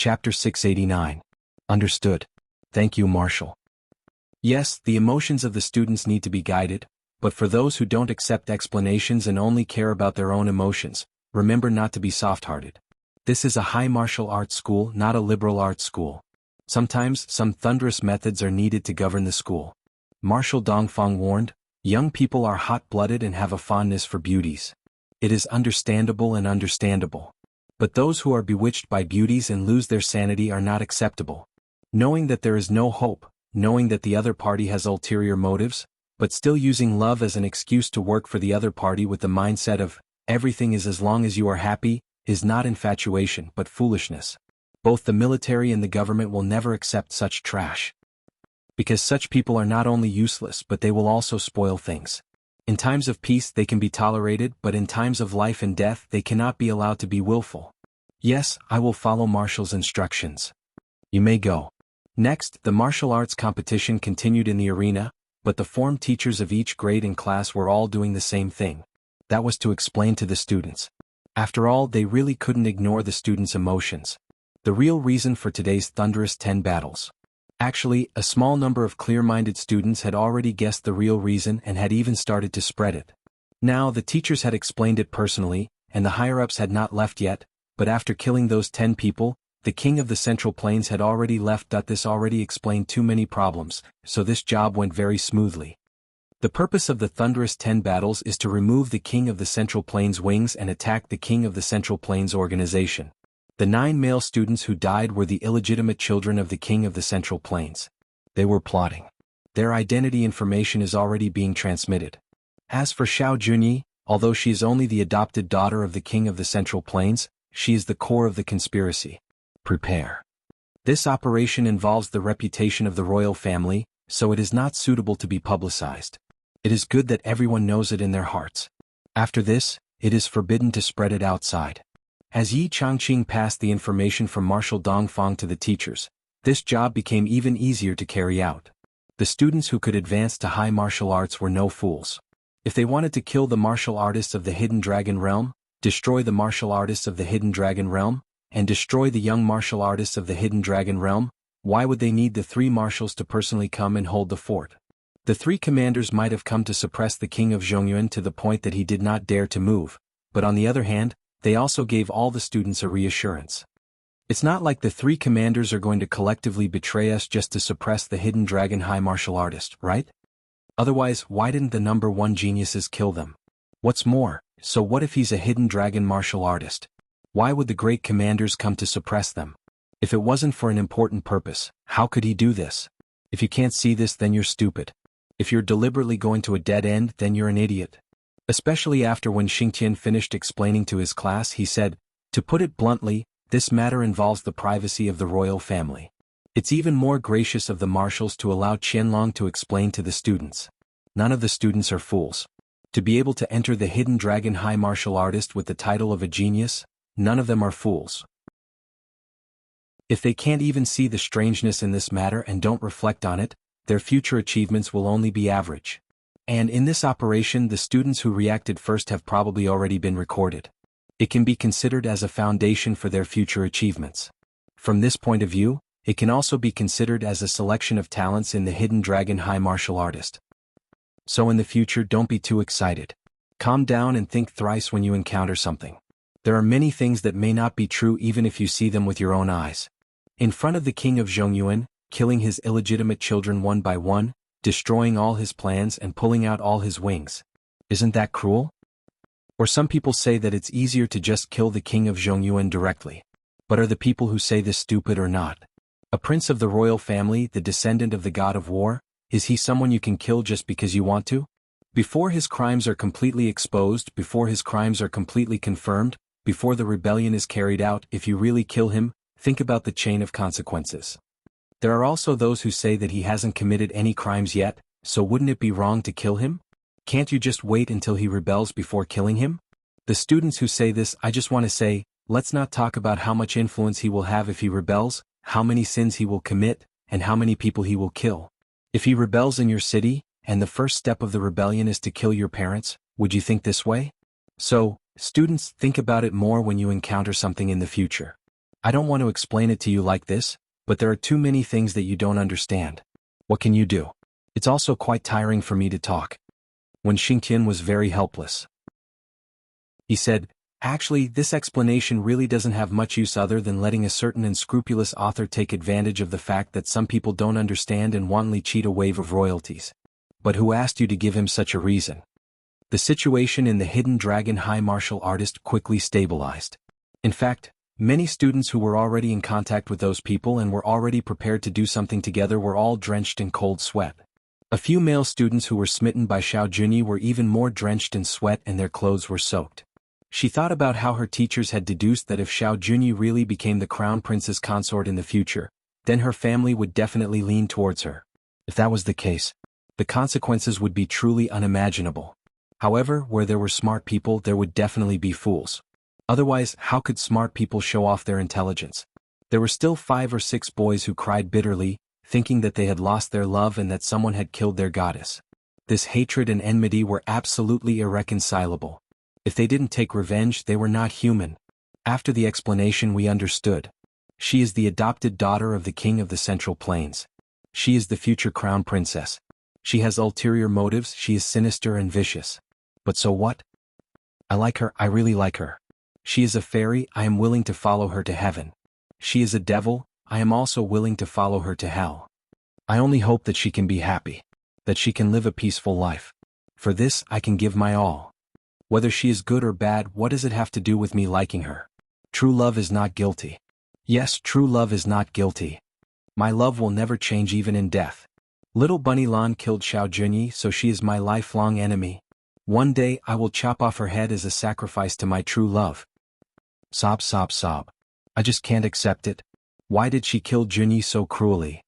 Chapter 689. Understood. Thank you, Marshall. Yes, the emotions of the students need to be guided, but for those who don't accept explanations and only care about their own emotions, remember not to be soft-hearted. This is a high martial arts school, not a liberal arts school. Sometimes, some thunderous methods are needed to govern the school. Marshal Dongfang warned, young people are hot-blooded and have a fondness for beauties. It is understandable and understandable. But those who are bewitched by beauties and lose their sanity are not acceptable. Knowing that there is no hope, knowing that the other party has ulterior motives, but still using love as an excuse to work for the other party with the mindset of, everything is as long as you are happy, is not infatuation but foolishness. Both the military and the government will never accept such trash. Because such people are not only useless but they will also spoil things. In times of peace they can be tolerated, but in times of life and death they cannot be allowed to be willful. Yes, I will follow Marshall's instructions. You may go. Next, the martial arts competition continued in the arena, but the form teachers of each grade and class were all doing the same thing. That was to explain to the students. After all, they really couldn't ignore the students' emotions. The real reason for today's thunderous 10 battles. Actually, a small number of clear-minded students had already guessed the real reason and had even started to spread it. Now, the teachers had explained it personally, and the higher-ups had not left yet, but after killing those 10 people, the king of the Central Plains had already left. This already explained too many problems, so this job went very smoothly. The purpose of the thunderous 10 battles is to remove the king of the Central Plains wings and attack the king of the Central Plains organization. The 9 male students who died were the illegitimate children of the king of the Central Plains. They were plotting. Their identity information is already being transmitted. As for Xiao Junyi, although she is only the adopted daughter of the king of the Central Plains, she is the core of the conspiracy. Prepare. This operation involves the reputation of the royal family, so it is not suitable to be publicized. It is good that everyone knows it in their hearts. After this, it is forbidden to spread it outside. As Yi Changqing passed the information from Marshal Dongfang to the teachers, this job became even easier to carry out. The students who could advance to high martial arts were no fools. If they wanted to kill the martial artists of the Hidden Dragon Realm, destroy the martial artists of the Hidden Dragon Realm, and destroy the young martial artists of the Hidden Dragon Realm, why would they need the 3 marshals to personally come and hold the fort? The 3 commanders might have come to suppress the king of Zhongyuan to the point that he did not dare to move, but on the other hand, they also gave all the students a reassurance. It's not like the 3 commanders are going to collectively betray us just to suppress the Hidden Dragon High Martial Artist, right? Otherwise, why didn't the number 1 geniuses kill them? What's more, so what if he's a Hidden Dragon Martial Artist? Why would the great commanders come to suppress them? If it wasn't for an important purpose, how could he do this? If you can't see this, then you're stupid. If you're deliberately going to a dead end, then you're an idiot. Especially after when Xingtian finished explaining to his class, he said, to put it bluntly, this matter involves the privacy of the royal family. It's even more gracious of the marshals to allow Qianlong to explain to the students. None of the students are fools. To be able to enter the Hidden Dragon High Martial Artist with the title of a genius, none of them are fools. If they can't even see the strangeness in this matter and don't reflect on it, their future achievements will only be average. And in this operation, the students who reacted first have probably already been recorded. It can be considered as a foundation for their future achievements. From this point of view, it can also be considered as a selection of talents in the Hidden Dragon High Martial Artist. So in the future, don't be too excited. Calm down and think thrice when you encounter something. There are many things that may not be true even if you see them with your own eyes. In front of the king of Zhongyuan, killing his illegitimate children one by one, destroying all his plans and pulling out all his wings. Isn't that cruel? Or some people say that it's easier to just kill the king of Zhongyuan directly. But are the people who say this stupid or not? A prince of the royal family, the descendant of the god of war, is he someone you can kill just because you want to? Before his crimes are completely exposed, before his crimes are completely confirmed, before the rebellion is carried out, if you really kill him, think about the chain of consequences. There are also those who say that he hasn't committed any crimes yet, so wouldn't it be wrong to kill him? Can't you just wait until he rebels before killing him? The students who say this, I just want to say, let's not talk about how much influence he will have if he rebels, how many sins he will commit, and how many people he will kill. If he rebels in your city, and the first step of the rebellion is to kill your parents, would you think this way? So, students, think about it more when you encounter something in the future. I don't want to explain it to you like this, but there are too many things that you don't understand. What can you do? It's also quite tiring for me to talk. When Xingtian was very helpless, he said, actually, this explanation really doesn't have much use other than letting a certain unscrupulous author take advantage of the fact that some people don't understand and wantonly cheat a wave of royalties. But who asked you to give him such a reason? The situation in the Hidden Dragon High martial artist quickly stabilized. In fact, many students who were already in contact with those people and were already prepared to do something together were all drenched in cold sweat. A few male students who were smitten by Xiao Junyi were even more drenched in sweat and their clothes were soaked. She thought about how her teachers had deduced that if Xiao Junyi really became the crown prince's consort in the future, then her family would definitely lean towards her. If that was the case, the consequences would be truly unimaginable. However, where there were smart people, there would definitely be fools. Otherwise, how could smart people show off their intelligence? There were still 5 or 6 boys who cried bitterly, thinking that they had lost their love and that someone had killed their goddess. This hatred and enmity were absolutely irreconcilable. If they didn't take revenge, they were not human. After the explanation, we understood. She is the adopted daughter of the king of the Central Plains. She is the future crown princess. She has ulterior motives, she is sinister and vicious. But so what? I like her, I really like her. She is a fairy, I am willing to follow her to heaven. She is a devil, I am also willing to follow her to hell. I only hope that she can be happy. That she can live a peaceful life. For this, I can give my all. Whether she is good or bad, what does it have to do with me liking her? True love is not guilty. Yes, true love is not guilty. My love will never change even in death. Little Bunny Lan killed Xiao Junyi, so she is my lifelong enemy. One day I will chop off her head as a sacrifice to my true love. Sob, sob, sob. I just can't accept it. Why did she kill Junyi so cruelly?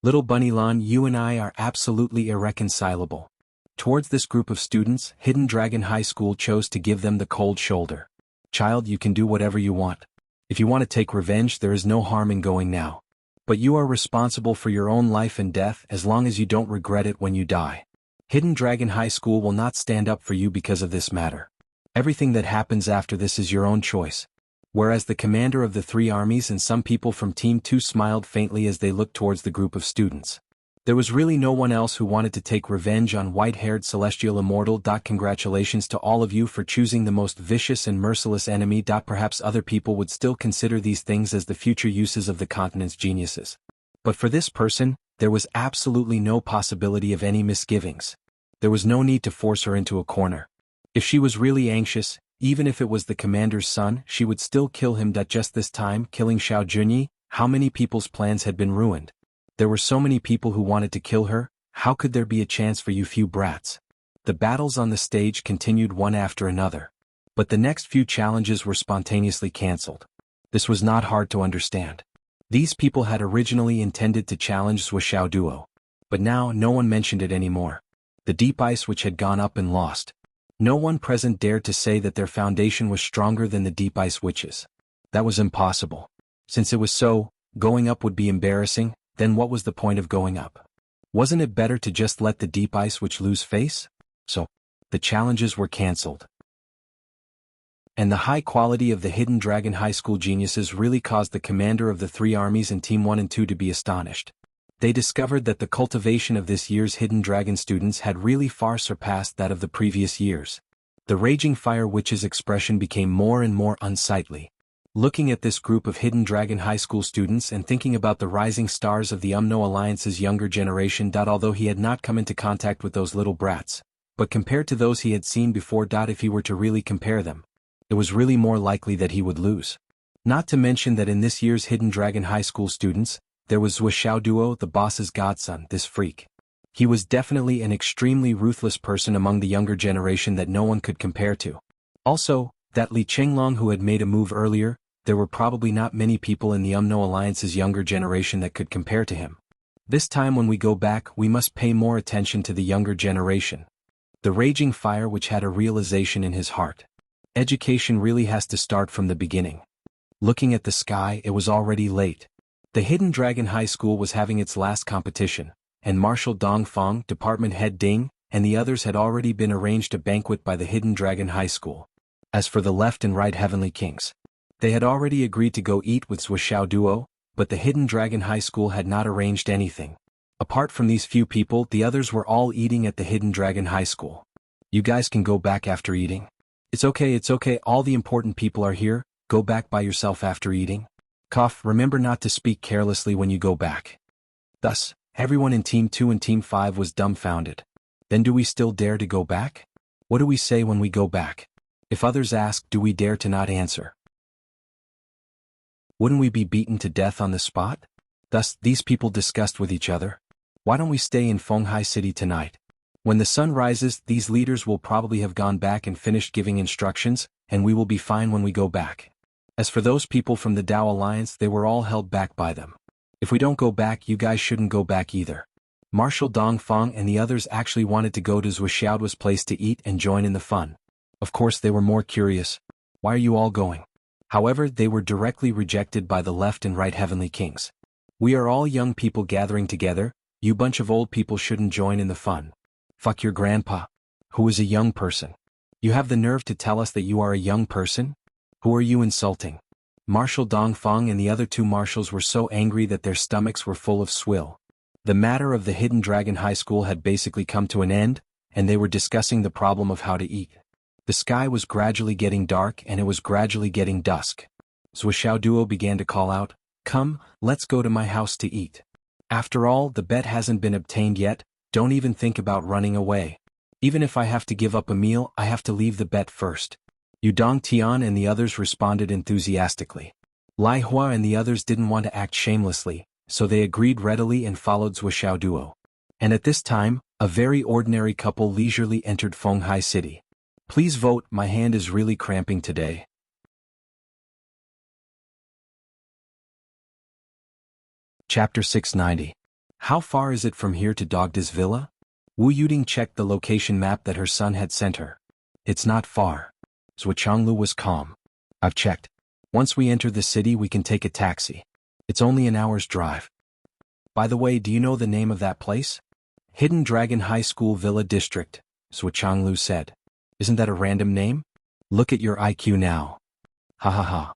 Little Bunny Lan, you and I are absolutely irreconcilable. Towards this group of students, Hidden Dragon High School chose to give them the cold shoulder. Child, you can do whatever you want. If you want to take revenge, there is no harm in going now. But you are responsible for your own life and death as long as you don't regret it when you die. Hidden Dragon High School will not stand up for you because of this matter. Everything that happens after this is your own choice. Whereas the commander of the 3 armies and some people from Team 2 smiled faintly as they looked towards the group of students. There was really no one else who wanted to take revenge on white-haired celestial immortal. Congratulations to all of you for choosing the most vicious and merciless enemy. Perhaps other people would still consider these things as the future uses of the continent's geniuses. But for this person, there was absolutely no possibility of any misgivings. There was no need to force her into a corner. If she was really anxious, even if it was the commander's son, she would still kill him. Just this time, killing Xiao Junyi, how many people's plans had been ruined? There were so many people who wanted to kill her, how could there be a chance for you few brats? The battles on the stage continued one after another. But the next few challenges were spontaneously cancelled. This was not hard to understand. These people had originally intended to challenge Zhuo Duo. But now no one mentioned it anymore. The deep ice which had gone up and lost. No one present dared to say that their foundation was stronger than the deep ice witches. That was impossible. Since it was so, going up would be embarrassing. Then what was the point of going up? Wasn't it better to just let the deep ice witch lose face? So, the challenges were cancelled. And the high quality of the Hidden Dragon High School geniuses really caused the commander of the 3 armies in Team 1 and 2 to be astonished. They discovered that the cultivation of this year's Hidden Dragon students had really far surpassed that of the previous years. The Raging Fire Witch's expression became more and more unsightly. Looking at this group of Hidden Dragon High School students and thinking about the rising stars of the Alliance's younger generation. Although he had not come into contact with those little brats, but compared to those he had seen before. If he were to really compare them, it was really more likely that he would lose. Not to mention that in this year's Hidden Dragon High School students, there was Zhuo Duo, the boss's godson, this freak. He was definitely an extremely ruthless person among the younger generation that no one could compare to. Also, that Li Qinglong who had made a move earlier, there were probably not many people in the Alliance's younger generation that could compare to him. This time when we go back, we must pay more attention to the younger generation. The Raging Fire which had a realization in his heart. Education really has to start from the beginning. Looking at the sky, it was already late. The Hidden Dragon High School was having its last competition, and Marshal Dongfang, Department Head Ding, and the others had already been arranged a banquet by the Hidden Dragon High School. As for the left and right Heavenly Kings, They had already agreed to go eat with Zhuoxiao Duo, but the Hidden Dragon High School had not arranged anything. Apart from these few people, the others were all eating at the Hidden Dragon High School. You guys can go back after eating. It's okay, all the important people are here, go back by yourself after eating. Cough, remember not to speak carelessly when you go back. Thus, everyone in Team 2 and Team 5 was dumbfounded. Then do we still dare to go back? What do we say when we go back? If others ask, do we dare to not answer? Wouldn't we be beaten to death on the spot? Thus, these people discussed with each other. Why don't we stay in Fenghai City tonight? When the sun rises, these leaders will probably have gone back and finished giving instructions, and we will be fine when we go back. As for those people from the Tao Alliance, they were all held back by them. If we don't go back, you guys shouldn't go back either. Marshal Dongfang and the others actually wanted to go to Zhuoxiao's place to eat and join in the fun. Of course they were more curious. Why are you all going? However, they were directly rejected by the left and right heavenly kings. We are all young people gathering together, you bunch of old people shouldn't join in the fun. Fuck your grandpa. Who is a young person? You have the nerve to tell us that you are a young person? Who are you insulting? Marshal Dongfang and the other two marshals were so angry that their stomachs were full of swill. The matter of the Hidden Dragon High School had basically come to an end, and they were discussing the problem of how to eat. The sky was gradually getting dark and it was gradually getting dusk. Zhuoxiao Duo began to call out, "Come, let's go to my house to eat. After all, the bet hasn't been obtained yet, don't even think about running away. Even if I have to give up a meal, I have to leave the bet first." Yudong Tian and the others responded enthusiastically. Lai Hua and the others didn't want to act shamelessly, so they agreed readily and followed Zhuoxiao Duo. And at this time, a very ordinary couple leisurely entered Fenghai City. Please vote, my hand is really cramping today. Chapter 690. How far is it from here to Dogda's villa? Wu Yuding checked the location map that her son had sent her. It's not far. Zhuoxianglu was calm. I've checked. Once we enter the city we can take a taxi. It's only an hour's drive. By the way, do you know the name of that place? Hidden Dragon High School Villa District, Zhuoxianglu said. Isn't that a random name? Look at your IQ now. Ha ha ha.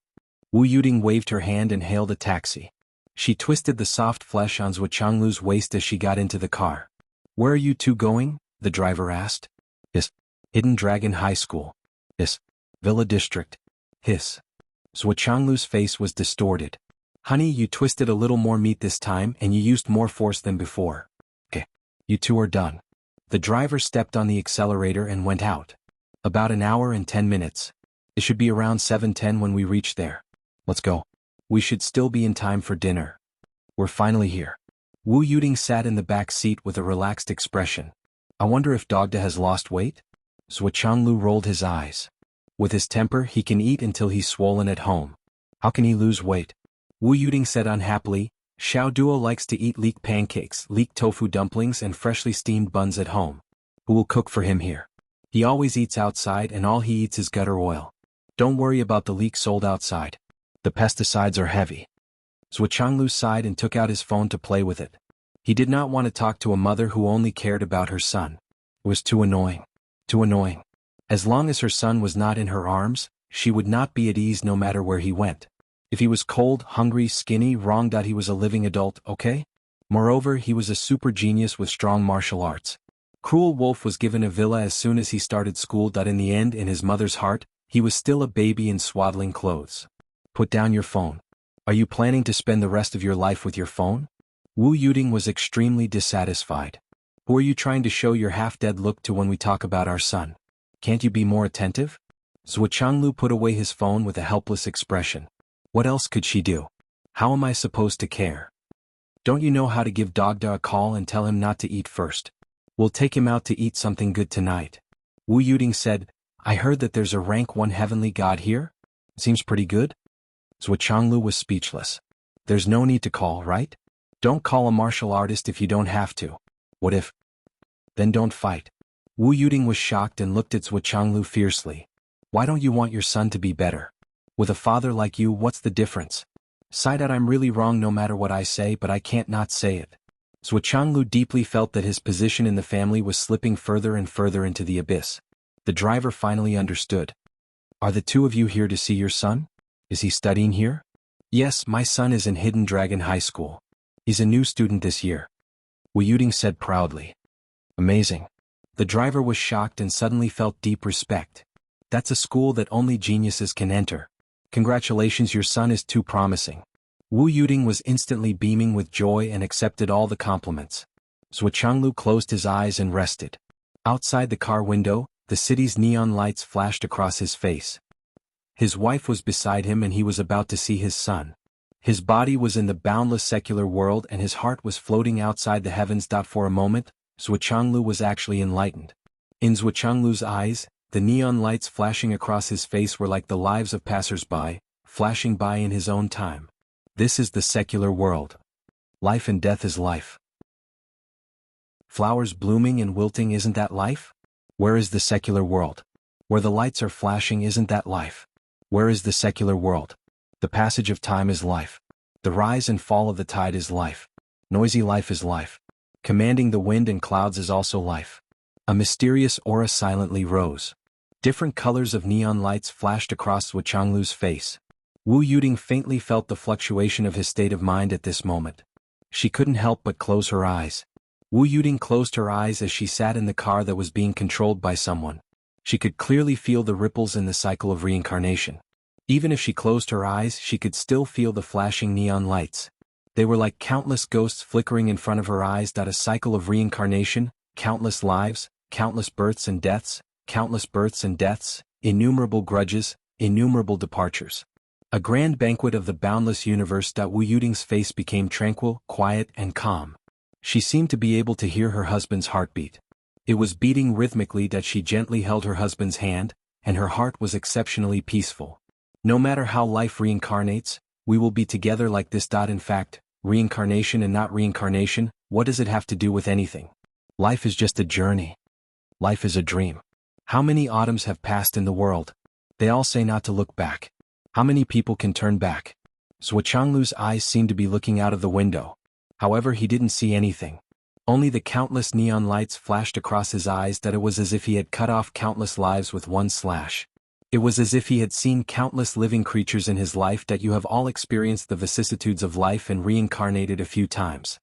Wu Yuding waved her hand and hailed a taxi. She twisted the soft flesh on Zhuoxianglu's waist as she got into the car. Where are you two going? The driver asked. His. Hidden Dragon High School. His. Villa District. His. Zhuoxianglu's face was distorted. Honey, you twisted a little more meat this time and you used more force than before. Okay. You two are done. The driver stepped on the accelerator and went out. About an hour and 10 minutes. It should be around 7:10 when we reach there. Let's go. We should still be in time for dinner. We're finally here. Wu Yuding sat in the back seat with a relaxed expression. I wonder if Dogda has lost weight? Zhuoxianglu rolled his eyes. With his temper, he can eat until he's swollen at home. How can he lose weight? Wu Yuding said unhappily, Xiao Duo likes to eat leek pancakes, leek tofu dumplings and freshly steamed buns at home. Who will cook for him here? He always eats outside and all he eats is gutter oil. Don't worry about the leek sold outside. The pesticides are heavy. Zhuoxianglu sighed and took out his phone to play with it. He did not want to talk to a mother who only cared about her son. It was too annoying. Too annoying. As long as her son was not in her arms, she would not be at ease no matter where he went. If he was cold, hungry, skinny, wrong, he was a living adult, okay? Moreover, he was a super genius with strong martial arts. Cruel Wolf was given a villa as soon as he started school. In the end, in his mother's heart, he was still a baby in swaddling clothes. Put down your phone. Are you planning to spend the rest of your life with your phone? Wu Yuding was extremely dissatisfied. Who are you trying to show your half-dead look to when we talk about our son? Can't you be more attentive? Zhuoxianglu put away his phone with a helpless expression. What else could she do? How am I supposed to care? Don't you know how to give Dogda a call and tell him not to eat first? We'll take him out to eat something good tonight. Wu Yuding said, I heard that there's a rank 1 heavenly god here? Seems pretty good? Zhuoxianglu was speechless. There's no need to call, right? Don't call a martial artist if you don't have to. What if? Then don't fight. Wu Yuding was shocked and looked at Zhuoxianglu fiercely. Why don't you want your son to be better? With a father like you, what's the difference? Sighed out, I'm really wrong no matter what I say, but I can't not say it. Zhuoxianglu deeply felt that his position in the family was slipping further and further into the abyss. The driver finally understood. Are the two of you here to see your son? Is he studying here? Yes, my son is in Hidden Dragon High School. He's a new student this year. Wu Yuding said proudly. Amazing. The driver was shocked and suddenly felt deep respect. That's a school that only geniuses can enter. Congratulations, your son is too promising. Wu Yuding was instantly beaming with joy and accepted all the compliments. Zhuo Changlu closed his eyes and rested. Outside the car window, the city's neon lights flashed across his face. His wife was beside him and he was about to see his son. His body was in the boundless secular world and his heart was floating outside the heavens. For a moment, Zhuo Changlu was actually enlightened. In Zhuo Changlu's eyes, the neon lights flashing across his face were like the lives of passers-by, flashing by in his own time. This is the secular world. Life and death is life. Flowers blooming and wilting, isn't that life? Where is the secular world? Where the lights are flashing, isn't that life? Where is the secular world? The passage of time is life. The rise and fall of the tide is life. Noisy life is life. Commanding the wind and clouds is also life. A mysterious aura silently rose. Different colors of neon lights flashed across Zhuo Changlu's face. Wu Yuding faintly felt the fluctuation of his state of mind at this moment. She couldn't help but close her eyes. Wu Yuding closed her eyes as she sat in the car that was being controlled by someone. She could clearly feel the ripples in the cycle of reincarnation. Even if she closed her eyes, she could still feel the flashing neon lights. They were like countless ghosts flickering in front of her eyes. A cycle of reincarnation, countless lives, countless births and deaths, countless births and deaths, innumerable grudges, innumerable departures. A grand banquet of the boundless universe. Wu Yuding's face became tranquil, quiet, and calm. She seemed to be able to hear her husband's heartbeat. It was beating rhythmically. She gently held her husband's hand, and her heart was exceptionally peaceful. No matter how life reincarnates, we will be together like this. In fact, reincarnation and not reincarnation, what does it have to do with anything? Life is just a journey. Life is a dream. How many autumns have passed in the world? They all say not to look back. How many people can turn back? Zhuo Changlu's eyes seemed to be looking out of the window. However, he didn't see anything. Only the countless neon lights flashed across his eyes. It was as if he had cut off countless lives with one slash. It was as if he had seen countless living creatures in his life. You have all experienced the vicissitudes of life and reincarnated a few times.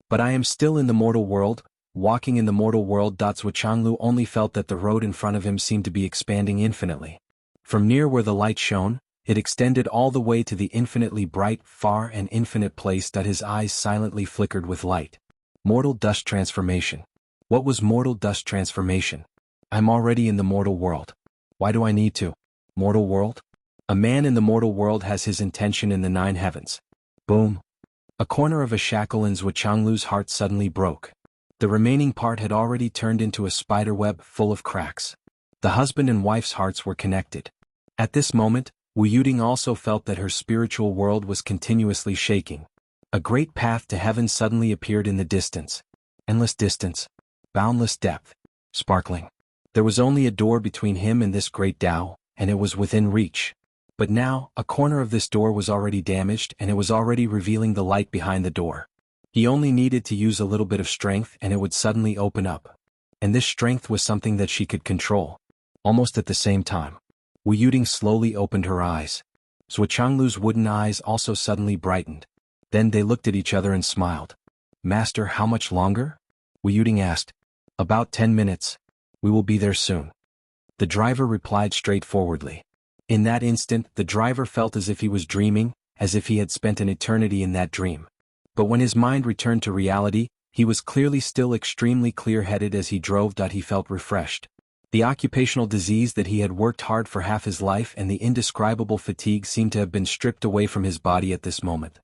But I am still in the mortal world, walking in the mortal world. Zhuo Changlu only felt that the road in front of him seemed to be expanding infinitely. From near where the light shone, it extended all the way to the infinitely bright, far and infinite place. His eyes silently flickered with light. Mortal dust transformation. What was mortal dust transformation? I'm already in the mortal world. Why do I need to? Mortal world? A man in the mortal world has his intention in the 9 heavens. Boom. A corner of a shackle in Zhuo Changlu's heart suddenly broke. The remaining part had already turned into a spider web full of cracks. The husband and wife's hearts were connected. At this moment, Wu Yuding also felt that her spiritual world was continuously shaking. A great path to heaven suddenly appeared in the distance. Endless distance. Boundless depth. Sparkling. There was only a door between him and this great Tao, and it was within reach. But now, a corner of this door was already damaged and it was already revealing the light behind the door. He only needed to use a little bit of strength and it would suddenly open up. And this strength was something that she could control. Almost at the same time, Wu Yuding slowly opened her eyes. Zhuo Changlu's wooden eyes also suddenly brightened. Then they looked at each other and smiled. Master, how much longer? Wu Yuding asked. About 10 minutes. We will be there soon. The driver replied straightforwardly. In that instant, the driver felt as if he was dreaming, as if he had spent an eternity in that dream. But when his mind returned to reality, he was clearly still extremely clear-headed as he drove. He felt refreshed. The occupational disease that he had worked hard for half his life and the indescribable fatigue seemed to have been stripped away from his body at this moment.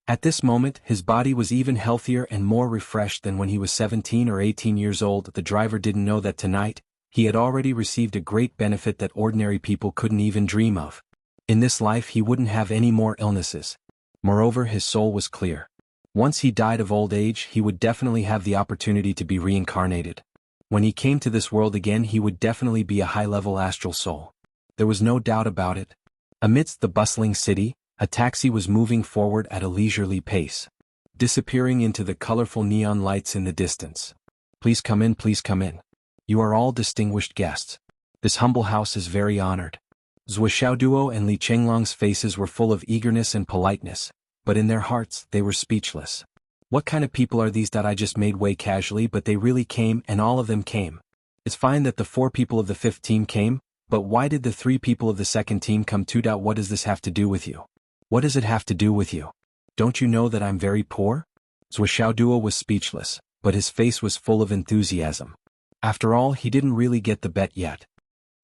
At this moment, his body was even healthier and more refreshed than when he was 17 or 18 years old. The driver didn't know that tonight, he had already received a great benefit that ordinary people couldn't even dream of. In this life he wouldn't have any more illnesses. Moreover, his soul was clear. Once he died of old age, he would definitely have the opportunity to be reincarnated. When he came to this world again, he would definitely be a high-level astral soul. There was no doubt about it. Amidst the bustling city, a taxi was moving forward at a leisurely pace, disappearing into the colorful neon lights in the distance. Please come in, please come in. You are all distinguished guests. This humble house is very honored. Zhou Xiaoduo and Li Chenglong's faces were full of eagerness and politeness, but in their hearts they were speechless. What kind of people are these that I just made way casually, but they really came and all of them came? It's fine that the 4 people of the 5th team came, but why did the 3 people of the 2nd team come too? What does this have to do with you? What does it have to do with you? Don't you know that I'm very poor? Zhou Xiaoduo was speechless, but his face was full of enthusiasm. After all, he didn't really get the bet yet.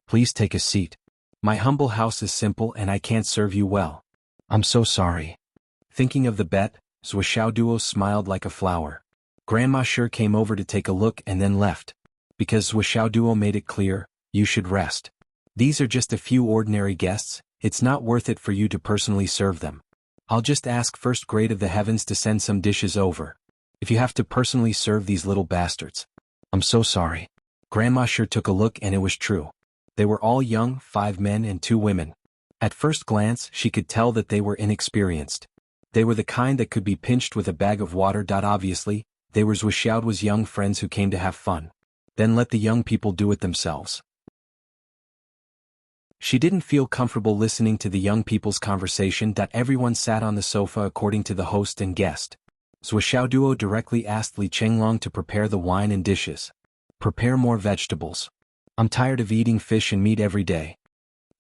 Please take a seat. My humble house is simple and I can't serve you well. I'm so sorry. Thinking of the bet, Zhou Xiaoduo smiled like a flower. Grandma sure came over to take a look and then left. Because Zhou Xiaoduo made it clear, you should rest. These are just a few ordinary guests, it's not worth it for you to personally serve them. I'll just ask first grade of the heavens to send some dishes over. If you have to personally serve these little bastards. I'm so sorry. Grandma sure took a look and it was true. They were all young, 5 men and 2 women. At first glance, she could tell that they were inexperienced. They were the kind that could be pinched with a bag of water. Obviously, they were Zhou Xiaoduo's young friends who came to have fun. Then let the young people do it themselves. She didn't feel comfortable listening to the young people's conversation. Everyone sat on the sofa according to the host and guest. Zhou Xiaoduo directly asked Li Chenglong to prepare the wine and dishes. Prepare more vegetables. I'm tired of eating fish and meat every day.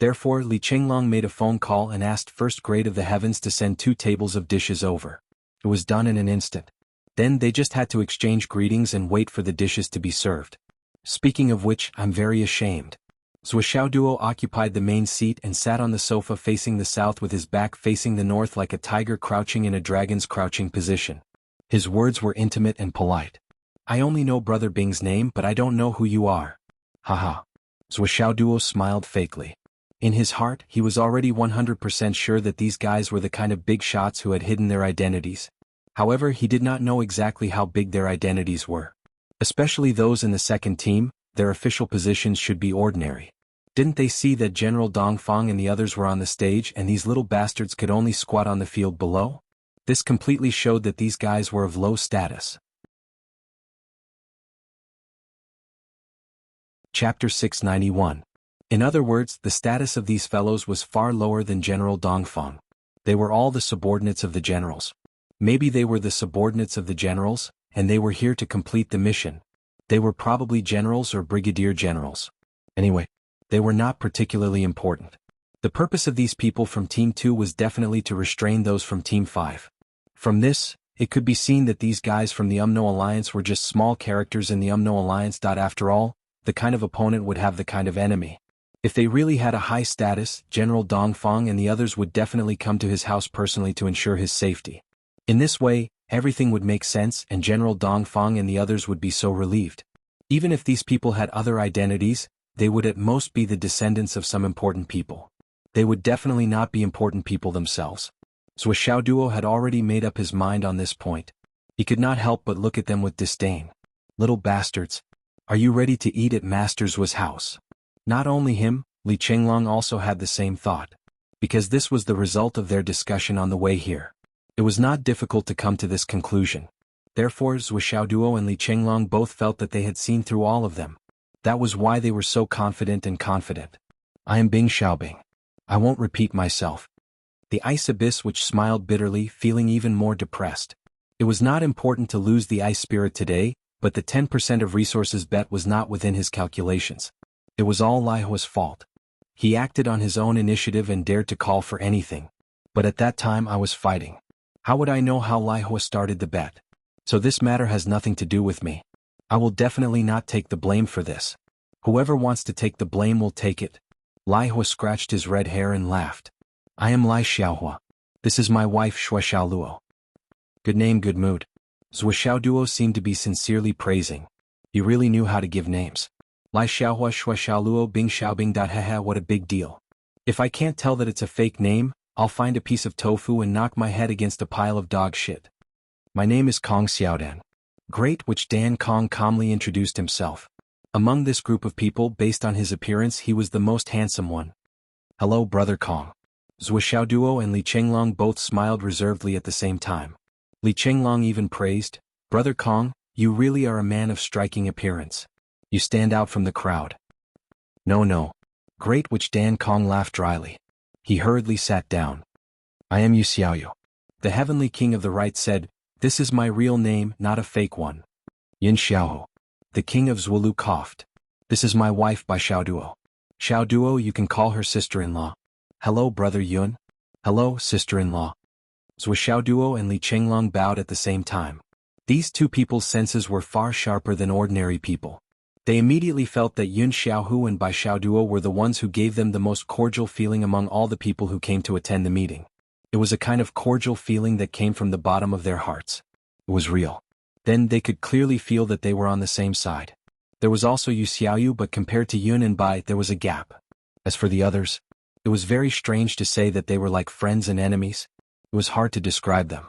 Therefore, Li Chenglong made a phone call and asked first grade of the heavens to send 2 tables of dishes over. It was done in an instant. Then they just had to exchange greetings and wait for the dishes to be served. Speaking of which, I'm very ashamed. Zhou Xiaoduo occupied the main seat and sat on the sofa facing the south with his back facing the north like a tiger crouching in a dragon's crouching position. His words were intimate and polite. I only know Brother Bing's name, but I don't know who you are. Haha. Zhou Xiaoduo smiled fakely. In his heart, he was already 100% sure that these guys were the kind of big shots who had hidden their identities. However, he did not know exactly how big their identities were. Especially those in the 2nd team, their official positions should be ordinary. Didn't they see that General Dongfang and the others were on the stage and these little bastards could only squat on the field below? This completely showed that these guys were of low status. Chapter 691. In other words, the status of these fellows was far lower than General Dongfang. They were all the subordinates of the generals. Maybe they were the subordinates of the generals, and they were here to complete the mission. They were probably generals or brigadier generals. Anyway, they were not particularly important. The purpose of these people from Team 2 was definitely to restrain those from Team 5. From this, it could be seen that these guys from the UMNO Alliance were just small characters in the UMNO Alliance. After all, the kind of opponent would have the kind of enemy. If they really had a high status, General Dongfang and the others would definitely come to his house personally to ensure his safety. In this way, everything would make sense and General Dongfang and the others would be so relieved. Even if these people had other identities, they would at most be the descendants of some important people. They would definitely not be important people themselves. Zhou Xiaoduo had already made up his mind on this point. He could not help but look at them with disdain. Little bastards. Are you ready to eat at Master Zhuo's house? Not only him, Li Chenglong also had the same thought. Because this was the result of their discussion on the way here. It was not difficult to come to this conclusion. Therefore, Zhou Xiaoduo and Li Chenglong both felt that they had seen through all of them. That was why they were so confident. I am Bing Xiaobing. I won't repeat myself. The ice abyss which smiled bitterly, feeling even more depressed. It was not important to lose the ice spirit today, but the 10% of resources bet was not within his calculations. It was all Lai Hua's fault. He acted on his own initiative and dared to call for anything. But at that time I was fighting. How would I know how Lai Hua started the bet? So this matter has nothing to do with me. I will definitely not take the blame for this. Whoever wants to take the blame will take it. Lai Hua scratched his red hair and laughed. I am Lai Xiaohua. This is my wife Shui Xiaoluo. Good name, good mood. Zhou Xiaoduo seemed to be sincerely praising. He really knew how to give names. Lai Xiaohua Shui Xiaoluo Bing Xiaobing. Haha, what a big deal. If I can't tell that it's a fake name, I'll find a piece of tofu and knock my head against a pile of dog shit. My name is Kong Xiaodan. Great, which Dan Kong calmly introduced himself. Among this group of people, based on his appearance, he was the most handsome one. Hello, Brother Kong. Zhou Xiaoduo and Li Chenglong both smiled reservedly at the same time. Li Chenglong even praised, Brother Kong, you really are a man of striking appearance. You stand out from the crowd. No. Great, which Dan Kong laughed dryly. He hurriedly sat down. I am Yu Xiaoyu. The heavenly king of the right said, this is my real name, not a fake one. Yin Xiaohu. The king of Zhuolu coughed. This is my wife by Xiaoduo. Xiaoduo, you can call her sister-in-law. Hello, brother Yun. Hello, sister-in-law. Zhou Xiaoduo and Li Chenglong bowed at the same time. These two people's senses were far sharper than ordinary people. They immediately felt that Yun Xiaohu and Bai Xiaoduo were the ones who gave them the most cordial feeling among all the people who came to attend the meeting. It was a kind of cordial feeling that came from the bottom of their hearts. It was real. Then they could clearly feel that they were on the same side. There was also Yu Xiaoyu, but compared to Yun and Bai there was a gap. As for the others, it was very strange to say that they were like friends and enemies. It was hard to describe them.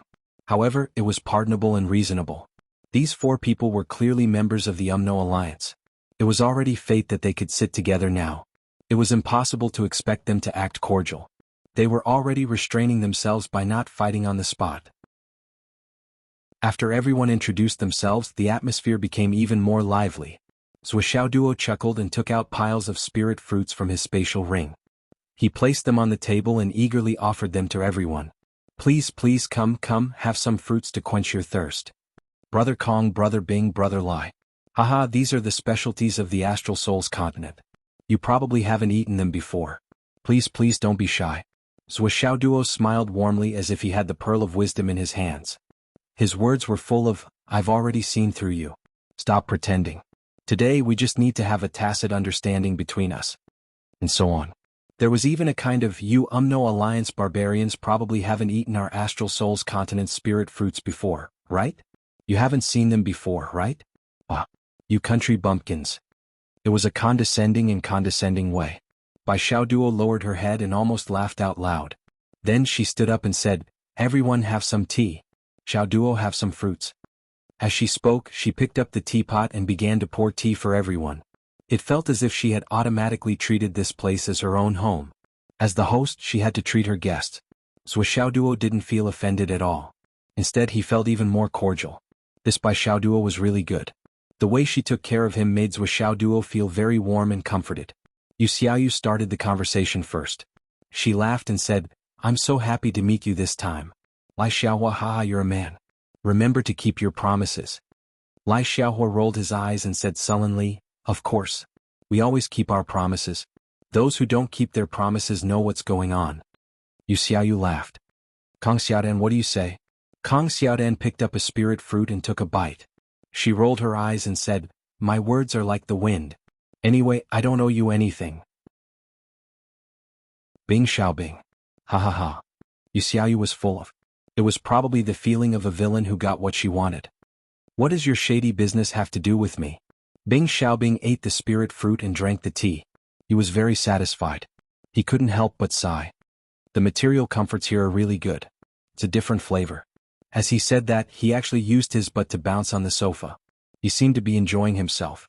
However, it was pardonable and reasonable. These four people were clearly members of the Umno Alliance. It was already fate that they could sit together now. It was impossible to expect them to act cordial. They were already restraining themselves by not fighting on the spot. After everyone introduced themselves, the atmosphere became even more lively. Zhou Xiaoduo chuckled and took out piles of spirit fruits from his spatial ring. He placed them on the table and eagerly offered them to everyone. Please, please come, have some fruits to quench your thirst. Brother Kong, Brother Bing, Brother Lai. Haha, these are the specialties of the Astral Souls continent. You probably haven't eaten them before. Please, please don't be shy. Zhou Xiaoduo smiled warmly as if he had the pearl of wisdom in his hands. His words were full of, I've already seen through you. Stop pretending. Today we just need to have a tacit understanding between us. And so on. There was even a kind of, you Umno Alliance barbarians probably haven't eaten our Astral Souls continent spirit fruits before, right? You haven't seen them before, right? You country bumpkins. It was a condescending way. Bai Xiaoduo lowered her head and almost laughed out loud. Then she stood up and said, everyone have some tea. Xiaoduo, have some fruits. As she spoke, she picked up the teapot and began to pour tea for everyone. It felt as if she had automatically treated this place as her own home. As the host, she had to treat her guests. Zhou Xiaoduo didn't feel offended at all. Instead, he felt even more cordial. This Bai Xiaoduo was really good. The way she took care of him made Zhou Xiaoduo feel very warm and comforted. Yu Xiaoyu started the conversation first. She laughed and said, I'm so happy to meet you this time. Lai Xiaohua, haha, you're a man. Remember to keep your promises. Lai Xiaohua rolled his eyes and said sullenly, of course. We always keep our promises. Those who don't keep their promises know what's going on. Yu Xiaoyu laughed. Kong Xiaodan, what do you say? Kong Xiaodan picked up a spirit fruit and took a bite. She rolled her eyes and said, my words are like the wind. Anyway, I don't owe you anything. Bing Xiaobing. Ha ha ha. Yu Xiaoyu was full of. It was probably the feeling of a villain who got what she wanted. What does your shady business have to do with me? Bing Xiaobing ate the spirit fruit and drank the tea. He was very satisfied. He couldn't help but sigh. The material comforts here are really good. It's a different flavor. As he said that, he actually used his butt to bounce on the sofa. He seemed to be enjoying himself.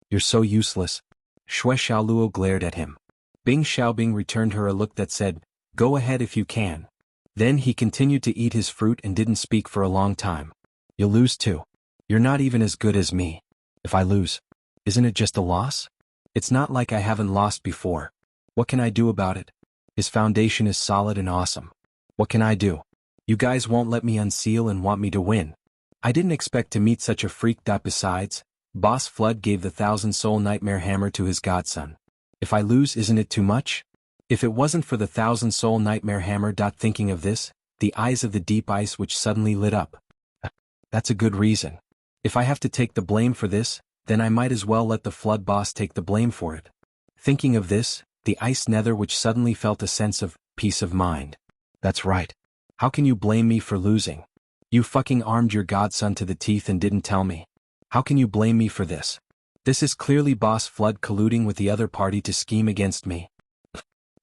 You're so useless. Shui Xiaoluo glared at him. Bing Xiaobing returned her a look that said, go ahead if you can. Then he continued to eat his fruit and didn't speak for a long time. You'll lose too. You're not even as good as me. If I lose, isn't it just a loss? It's not like I haven't lost before. What can I do about it? His foundation is solid and awesome. What can I do? You guys won't let me unseal and want me to win. I didn't expect to meet such a freak. Besides, Boss Flood gave the 1,000-soul nightmare hammer to his godson. If I lose, isn't it too much? If it wasn't for the 1,000-soul nightmare hammer. Thinking of this, the eyes of the deep ice which suddenly lit up. That's a good reason. If I have to take the blame for this, then I might as well let the Flood boss take the blame for it. Thinking of this, the ice nether which suddenly felt a sense of peace of mind. That's right. How can you blame me for losing? You fucking armed your godson to the teeth and didn't tell me. How can you blame me for this? This is clearly Boss Flood colluding with the other party to scheme against me.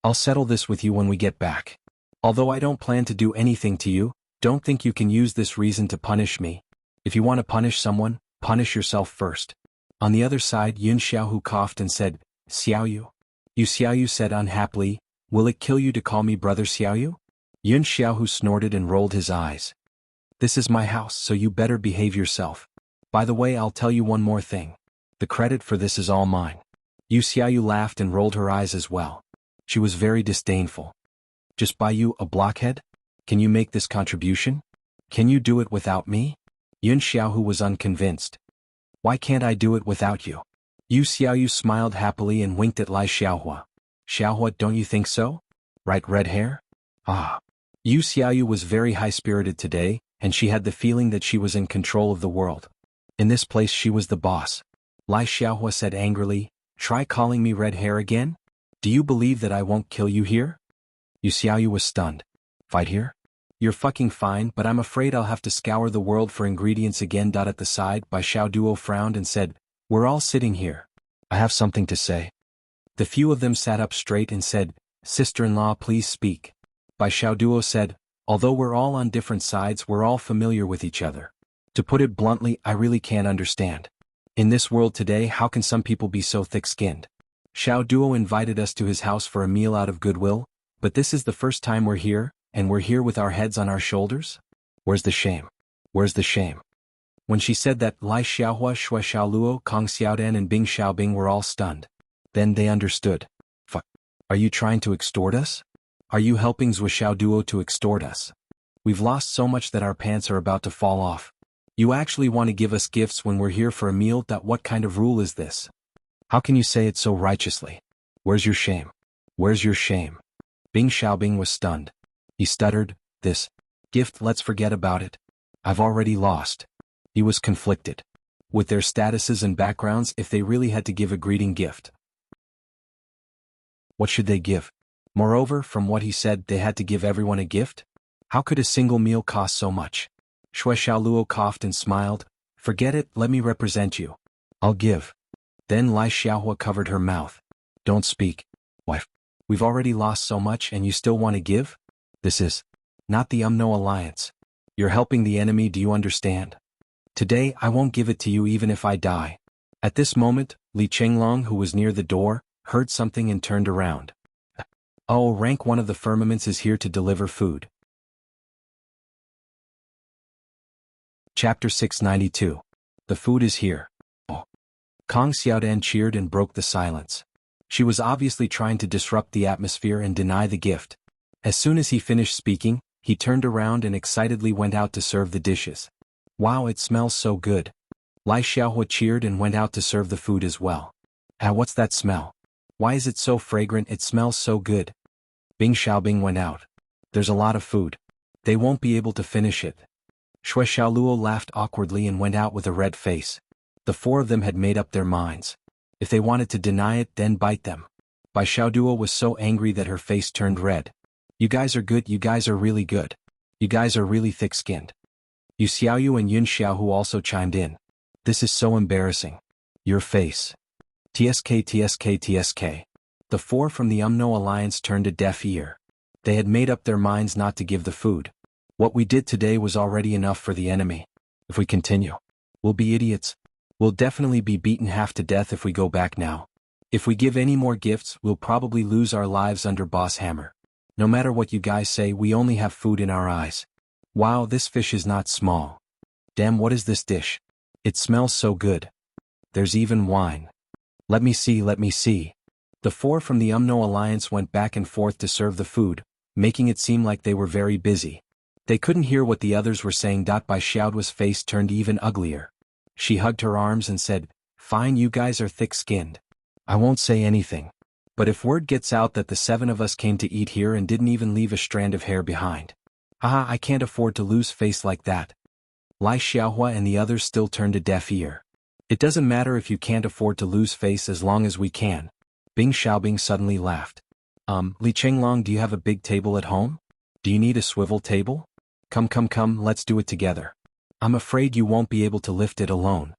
I'll settle this with you when we get back. Although I don't plan to do anything to you, don't think you can use this reason to punish me. If you want to punish someone, punish yourself first. On the other side, Yun Xiaohu coughed and said, Xiaoyu. Yu Xiaoyu said unhappily, will it kill you to call me brother Xiaoyu? Yun Xiaohu snorted and rolled his eyes. This is my house, so you better behave yourself. By the way, I'll tell you one more thing. The credit for this is all mine. Yu Xiaoyu laughed and rolled her eyes as well. She was very disdainful. Just by you, a blockhead? Can you make this contribution? Can you do it without me? Yun Xiaohu was unconvinced. Why can't I do it without you? Yu Xiaoyu smiled happily and winked at Lai Xiaohua. Xiaohua, don't you think so? Right, red hair? Ah. Yu Xiaoyu was very high-spirited today, and she had the feeling that she was in control of the world. In this place she was the boss. Lai Xiaohua said angrily, try calling me red hair again? Do you believe that I won't kill you here? Yu Xiaoyu was stunned. Fight here? You're fucking fine, but I'm afraid I'll have to scour the world for ingredients again. At the side, Bai Xiao Duo frowned and said, we're all sitting here. I have something to say. The few of them sat up straight and said, sister-in-law, please speak. Bai Xiao Duo said, although we're all on different sides, we're all familiar with each other. To put it bluntly, I really can't understand. In this world today, how can some people be so thick-skinned? Xiao Duo invited us to his house for a meal out of goodwill, but this is the first time we're here, and we're here with our heads on our shoulders? Where's the shame? Where's the shame? When she said that, Lai Xiaohua, Shui Xiaoluo, Kong Xiaodan and Bing Xiaobing were all stunned. Then they understood. Fuck. Are you trying to extort us? Are you helping Zhui Xiao Duo to extort us? We've lost so much that our pants are about to fall off. You actually want to give us gifts when we're here for a meal? What kind of rule is this? How can you say it so righteously? Where's your shame? Where's your shame? Bing Xiaobing was stunned. He stuttered, this gift, let's forget about it. I've already lost. He was conflicted. With their statuses and backgrounds, if they really had to give a greeting gift, what should they give? Moreover, from what he said, they had to give everyone a gift? How could a single meal cost so much? Shui Xiaoluo coughed and smiled. Forget it, let me represent you. I'll give. Then Lai Xiaohua covered her mouth. Don't speak. Wife. We've already lost so much and you still want to give? This is not the UMNO alliance. You're helping the enemy, do you understand? Today I won't give it to you even if I die. At this moment, Li Chenglong, who was near the door, heard something and turned around. Oh, rank 1 of the firmaments is here to deliver food. Chapter 692. The food is here. Oh. Kong Xiaodan cheered and broke the silence. She was obviously trying to disrupt the atmosphere and deny the gift. As soon as he finished speaking, he turned around and excitedly went out to serve the dishes. Wow, it smells so good. Lai Xiaohua cheered and went out to serve the food as well. What's that smell? Why is it so fragrant? It smells so good. Bing Xiaobing went out. There's a lot of food. They won't be able to finish it. Shui Xiaoluo laughed awkwardly and went out with a red face. The 4 of them had made up their minds. If they wanted to deny it, then bite them. Bai Xiaoduo was so angry that her face turned red. You guys are good, you guys are really good. You guys are really thick-skinned. Yu Xiaoyu and Yun Xiaohu also chimed in. This is so embarrassing. Your face. TSK TSK TSK. The 4 from the UMNO alliance turned a deaf ear. They had made up their minds not to give the food. What we did today was already enough for the enemy. If we continue, we'll be idiots. We'll definitely be beaten half to death if we go back now. If we give any more gifts, we'll probably lose our lives under Boss Hammer. No matter what you guys say, we only have food in our eyes. Wow, this fish is not small. Damn, what is this dish? It smells so good. There's even wine. Let me see, let me see. The 4 from the UMNO alliance went back and forth to serve the food, making it seem like they were very busy. They couldn't hear what the others were saying. Bai Xiaoduo's face turned even uglier. She hugged her arms and said, fine, you guys are thick-skinned. I won't say anything. But if word gets out that the 7 of us came to eat here and didn't even leave a strand of hair behind. Haha, I can't afford to lose face like that. Lai Xiaohua and the others still turned a deaf ear. It doesn't matter if you can't afford to lose face as long as we can. Bing Xiaobing suddenly laughed. Li Chenglong, do you have a big table at home? Do you need a swivel table? Come, let's do it together. I'm afraid you won't be able to lift it alone.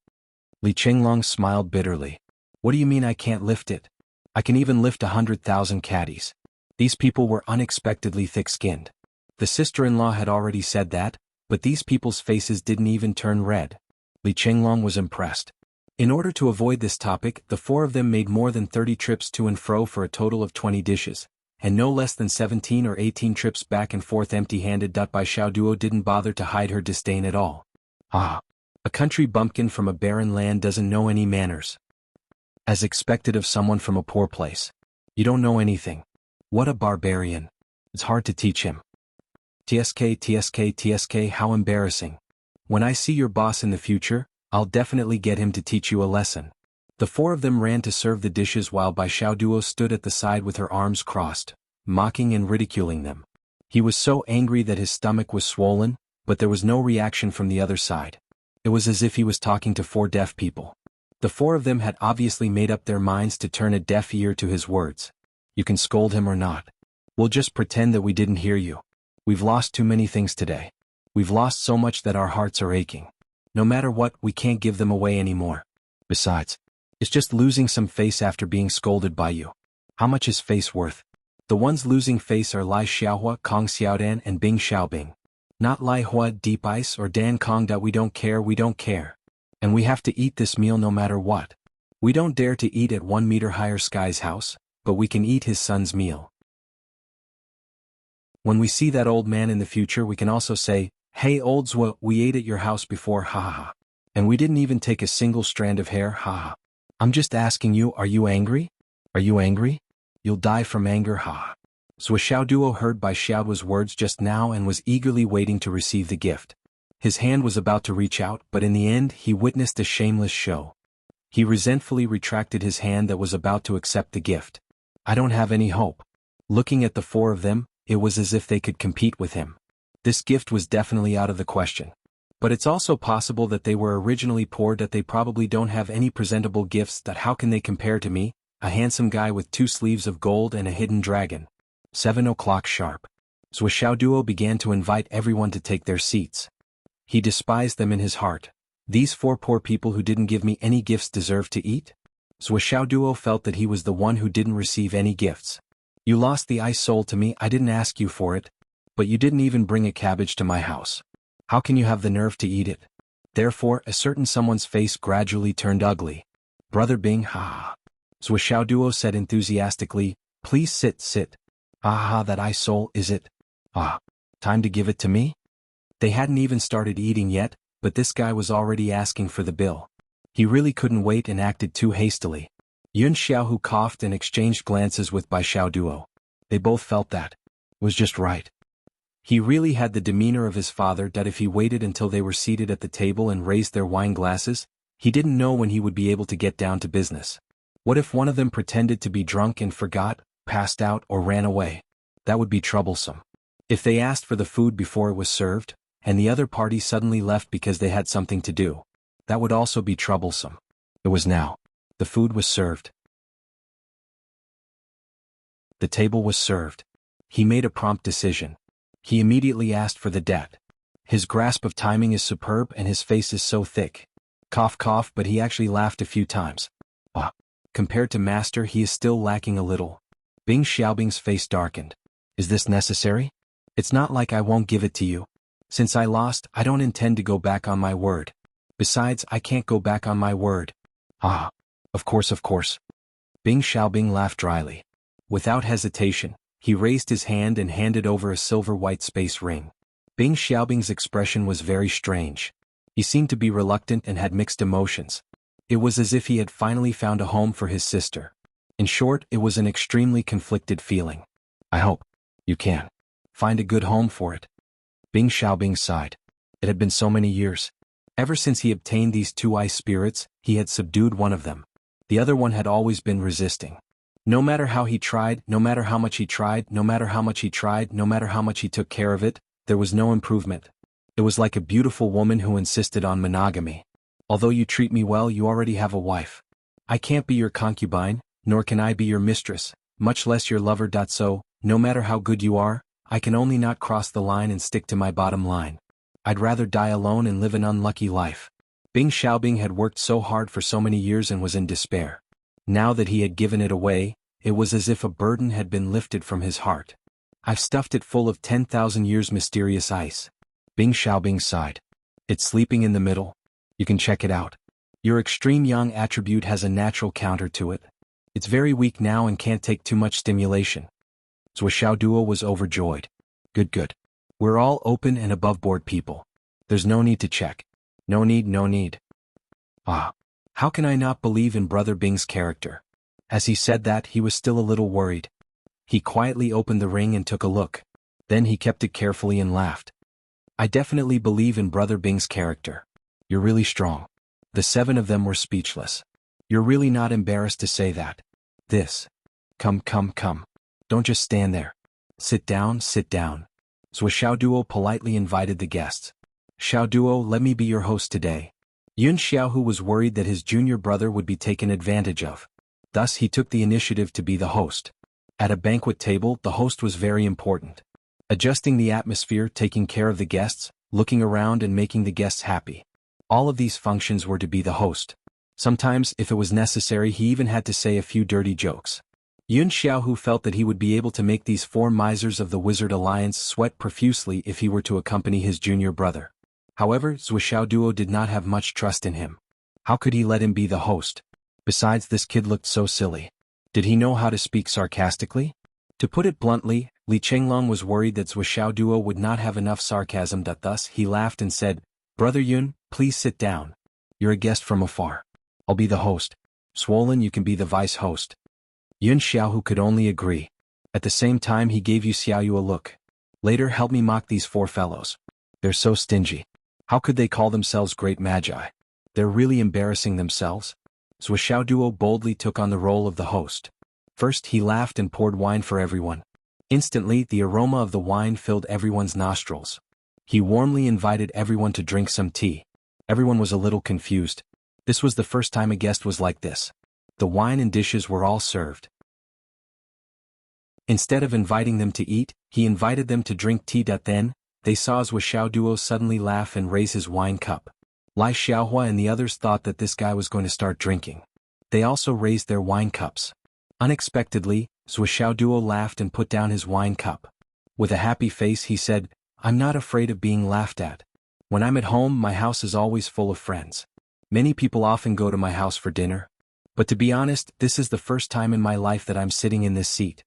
Li Chenglong smiled bitterly. What do you mean I can't lift it? I can even lift 100,000 caddies. These people were unexpectedly thick-skinned. The sister-in-law had already said that, but these people's faces didn't even turn red. Li Chenglong was impressed. In order to avoid this topic, the 4 of them made more than 30 trips to and fro for a total of 20 dishes, and no less than 17 or 18 trips back and forth empty-handed. Bai Xiaoduo didn't bother to hide her disdain at all. Ah, a country bumpkin from a barren land doesn't know any manners. As expected of someone from a poor place. You don't know anything. What a barbarian. It's hard to teach him. TSK, how embarrassing. When I see your boss in the future, I'll definitely get him to teach you a lesson. The four of them ran to serve the dishes while Bai Xiaoduo stood at the side with her arms crossed, mocking and ridiculing them. He was so angry that his stomach was swollen, but there was no reaction from the other side. It was as if he was talking to four deaf people. The four of them had obviously made up their minds to turn a deaf ear to his words. You can scold him or not. We'll just pretend that we didn't hear you. We've lost too many things today. We've lost so much that our hearts are aching. No matter what, we can't give them away anymore. Besides, it's just losing some face after being scolded by you. How much is face worth? The ones losing face are Lai Xiaohua, Kong Xiaodan and Bing Xiaobing. Not Lai Hua, Deep Ice or Dan Kong. We don't care. And we have to eat this meal no matter what. We don't dare to eat at 1 meter higher Sky's house, but we can eat his son's meal. When we see that old man in the future, we can also say, hey old Zwa, we ate at your house before, ha ha ha. And we didn't even take a single strand of hair, ha ha. I'm just asking you, are you angry? Are you angry? You'll die from anger, ha ha. Zwa Xiaoduo heard Bai Xiaoduo's words just now and was eagerly waiting to receive the gift. His hand was about to reach out, but in the end he witnessed a shameless show. He resentfully retracted his hand that was about to accept the gift. I don't have any hope. Looking at the four of them, it was as if they could compete with him. This gift was definitely out of the question. But it's also possible that they were originally poor, that they probably don't have any presentable gifts. That how can they compare to me, a handsome guy with 2 sleeves of gold and a hidden dragon? 7 o'clock sharp. Zwa Xiaoduo began to invite everyone to take their seats. He despised them in his heart. These 4 poor people who didn't give me any gifts deserve to eat? Zwa Xiaoduo felt that he was the one who didn't receive any gifts. You lost the ice soul to me, I didn't ask you for it. But you didn't even bring a cabbage to my house. How can you have the nerve to eat it? Therefore, a certain someone's face gradually turned ugly. Brother Bing, ha ha. Zwa Xiaoduo said enthusiastically, please sit. Ah ha, that ice soul, is it? Ah, time to give it to me? They hadn't even started eating yet, but this guy was already asking for the bill. He really couldn't wait and acted too hastily. Yun Xiaohu coughed and exchanged glances with Bai Xiaoduo. They both felt that. It was just right. He really had the demeanor of his father, that if he waited until they were seated at the table and raised their wine glasses, he didn't know when he would be able to get down to business. What if one of them pretended to be drunk and forgot, passed out or ran away? That would be troublesome. If they asked for the food before it was served, and the other party suddenly left because they had something to do, that would also be troublesome. It was now. The food was served. The table was served. He made a prompt decision. He immediately asked for the debt. His grasp of timing is superb and his face is so thick. Cough, but he actually laughed a few times. Compared to Master, he is still lacking a little. Bing Xiaobing's face darkened. Is this necessary? It's not like I won't give it to you. Since I lost, I don't intend to go back on my word. Besides, I can't go back on my word. Of course. Bing Xiaobing laughed dryly. Without hesitation, he raised his hand and handed over a silver-white space ring. Bing Xiaobing's expression was very strange. He seemed to be reluctant and had mixed emotions. It was as if he had finally found a home for his sister. In short, it was an extremely conflicted feeling. I hope you can find a good home for it. Bing Xiaobing sighed. It had been so many years. Ever since he obtained these 2 ice spirits, he had subdued one of them. The other one had always been resisting. No matter how he tried, no matter how much he tried, no matter how much he tried, no matter how much he took care of it, there was no improvement. It was like a beautiful woman who insisted on monogamy. Although you treat me well, you already have a wife. I can't be your concubine, nor can I be your mistress, much less your lover. So, no matter how good you are, I can only not cross the line and stick to my bottom line. I'd rather die alone and live an unlucky life. Bing Xiaobing had worked so hard for so many years and was in despair. Now that he had given it away, it was as if a burden had been lifted from his heart. I've stuffed it full of 10,000 years mysterious ice. Bing Xiaobing sighed. It's sleeping in the middle. You can check it out. Your extreme yang attribute has a natural counter to it. It's very weak now and can't take too much stimulation. Zwa Xiaoduo was overjoyed. Good. We're all open and above board people. There's no need to check. No need. How can I not believe in Brother Bing's character? As he said that, he was still a little worried. He quietly opened the ring and took a look. Then he kept it carefully and laughed. I definitely believe in Brother Bing's character. You're really strong. The 7 of them were speechless. You're really not embarrassed to say that. This. Come. Don't just stand there. Sit down. Zhou Xiaoduo politely invited the guests. Xiaoduo, let me be your host today. Yun Xiaohu was worried that his junior brother would be taken advantage of. Thus he took the initiative to be the host. At a banquet table, the host was very important. Adjusting the atmosphere, taking care of the guests, looking around and making the guests happy. All of these functions were to be the host. Sometimes, if it was necessary, he even had to say a few dirty jokes. Yun Xiaohu felt that he would be able to make these 4 misers of the Wizard Alliance sweat profusely if he were to accompany his junior brother. However, Zhou Xiaoduo did not have much trust in him. How could he let him be the host? Besides, this kid looked so silly. Did he know how to speak sarcastically? To put it bluntly, Li Chenglong was worried that Zhou Xiaoduo would not have enough sarcasm. Thus he laughed and said, Brother Yun, please sit down. You're a guest from afar. I'll be the host. Swollen, you can be the vice host. Yun Xiaohu could only agree. At the same time he gave Yu Xiaoyu a look. Later, help me mock these 4 fellows. They're so stingy. How could they call themselves great magi? They're really embarrassing themselves. Zhou Xiaoduo boldly took on the role of the host. First he laughed and poured wine for everyone. Instantly the aroma of the wine filled everyone's nostrils. He warmly invited everyone to drink some tea. Everyone was a little confused. This was the first time a guest was like this. The wine and dishes were all served. Instead of inviting them to eat, he invited them to drink tea. Then, they saw Zhou Xiaoduo suddenly laugh and raise his wine cup. Lai Xiaohua and the others thought that this guy was going to start drinking. They also raised their wine cups. Unexpectedly, Zhou Xiaoduo laughed and put down his wine cup. With a happy face he said, I'm not afraid of being laughed at. When I'm at home, my house is always full of friends. Many people often go to my house for dinner. But to be honest, this is the first time in my life that I'm sitting in this seat.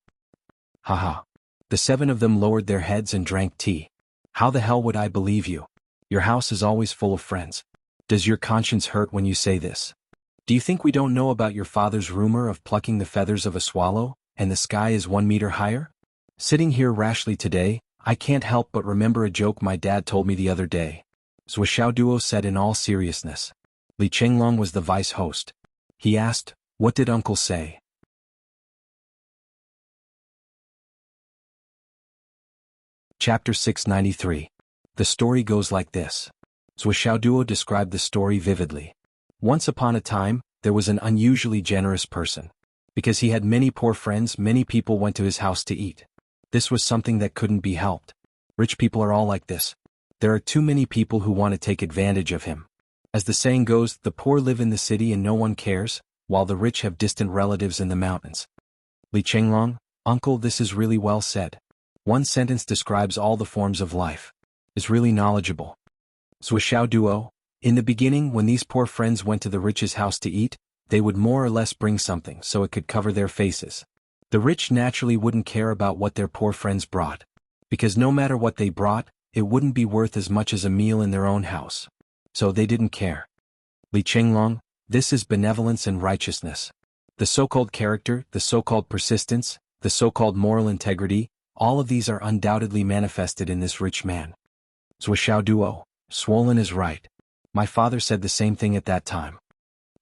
Haha. The 7 of them lowered their heads and drank tea. How the hell would I believe you? Your house is always full of friends. Does your conscience hurt when you say this? Do you think we don't know about your father's rumor of plucking the feathers of a swallow, and the sky is 1 meter higher? Sitting here rashly today, I can't help but remember a joke my dad told me the other day. Zhou Xiaoduo said in all seriousness. Li Chenglong was the vice host. He asked, what did uncle say? Chapter 693. The story goes like this. Zhou Xiaoduo described the story vividly. Once upon a time, there was an unusually generous person. Because he had many poor friends, many people went to his house to eat. This was something that couldn't be helped. Rich people are all like this. There are too many people who want to take advantage of him. As the saying goes, the poor live in the city and no one cares, while the rich have distant relatives in the mountains. Li Chenglong, uncle, this is really well said. One sentence describes all the forms of life. Is really knowledgeable. Zhou Xiaoduo, in the beginning when these poor friends went to the rich's house to eat, they would more or less bring something so it could cover their faces. The rich naturally wouldn't care about what their poor friends brought. Because no matter what they brought, it wouldn't be worth as much as a meal in their own house. So they didn't care. Li Chenglong, this is benevolence and righteousness. The so-called character, the so-called persistence, the so-called moral integrity, all of these are undoubtedly manifested in this rich man. Zhou Xiaoduo, Swollen is right. My father said the same thing at that time.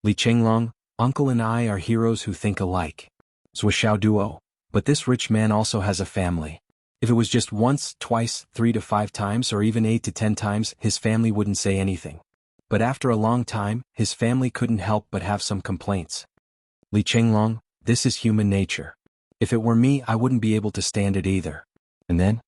Li Chenglong, uncle and I are heroes who think alike. Zhou Xiaoduo, but this rich man also has a family. If it was just once, twice, 3 to 5 times or even 8 to 10 times, his family wouldn't say anything. But after a long time, his family couldn't help but have some complaints. Li Chenglong, this is human nature. If it were me, I wouldn't be able to stand it either. And then?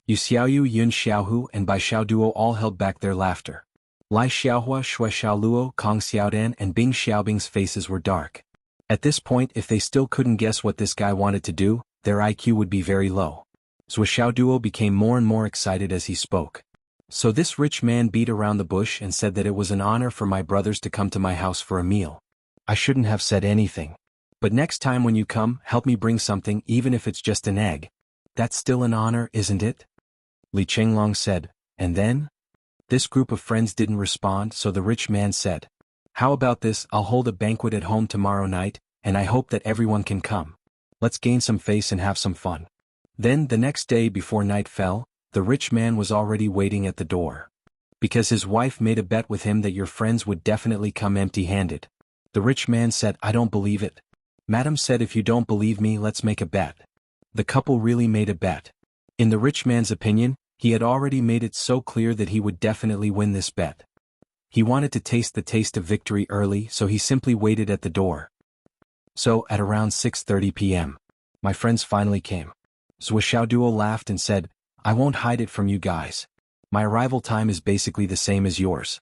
Yu Xiaoyu, Yun Xiaohu, and Bai Xiaoduo all held back their laughter. Lai Xiaohua, Shui Xiaoluo, Kong Xiaodan, and Bing Xiaobing's faces were dark. At this point, if they still couldn't guess what this guy wanted to do, their IQ would be very low. Zhou Xiaoduo became more and more excited as he spoke. So this rich man beat around the bush and said that it was an honor for my brothers to come to my house for a meal. I shouldn't have said anything. But next time when you come, help me bring something, even if it's just an egg. That's still an honor, isn't it? Li Chenglong said, and then? This group of friends didn't respond, so the rich man said, How about this? I'll hold a banquet at home tomorrow night, and I hope that everyone can come. Let's gain some face and have some fun. Then the next day before night fell, the rich man was already waiting at the door. Because his wife made a bet with him that your friends would definitely come empty-handed. The rich man said, I don't believe it. Madam said, if you don't believe me, let's make a bet. The couple really made a bet. In the rich man's opinion, he had already made it so clear that he would definitely win this bet. He wanted to taste the taste of victory early, so he simply waited at the door. So, at around 6:30 p.m., my friends finally came. Zhuoxiaoduo laughed and said, I won't hide it from you guys. My arrival time is basically the same as yours.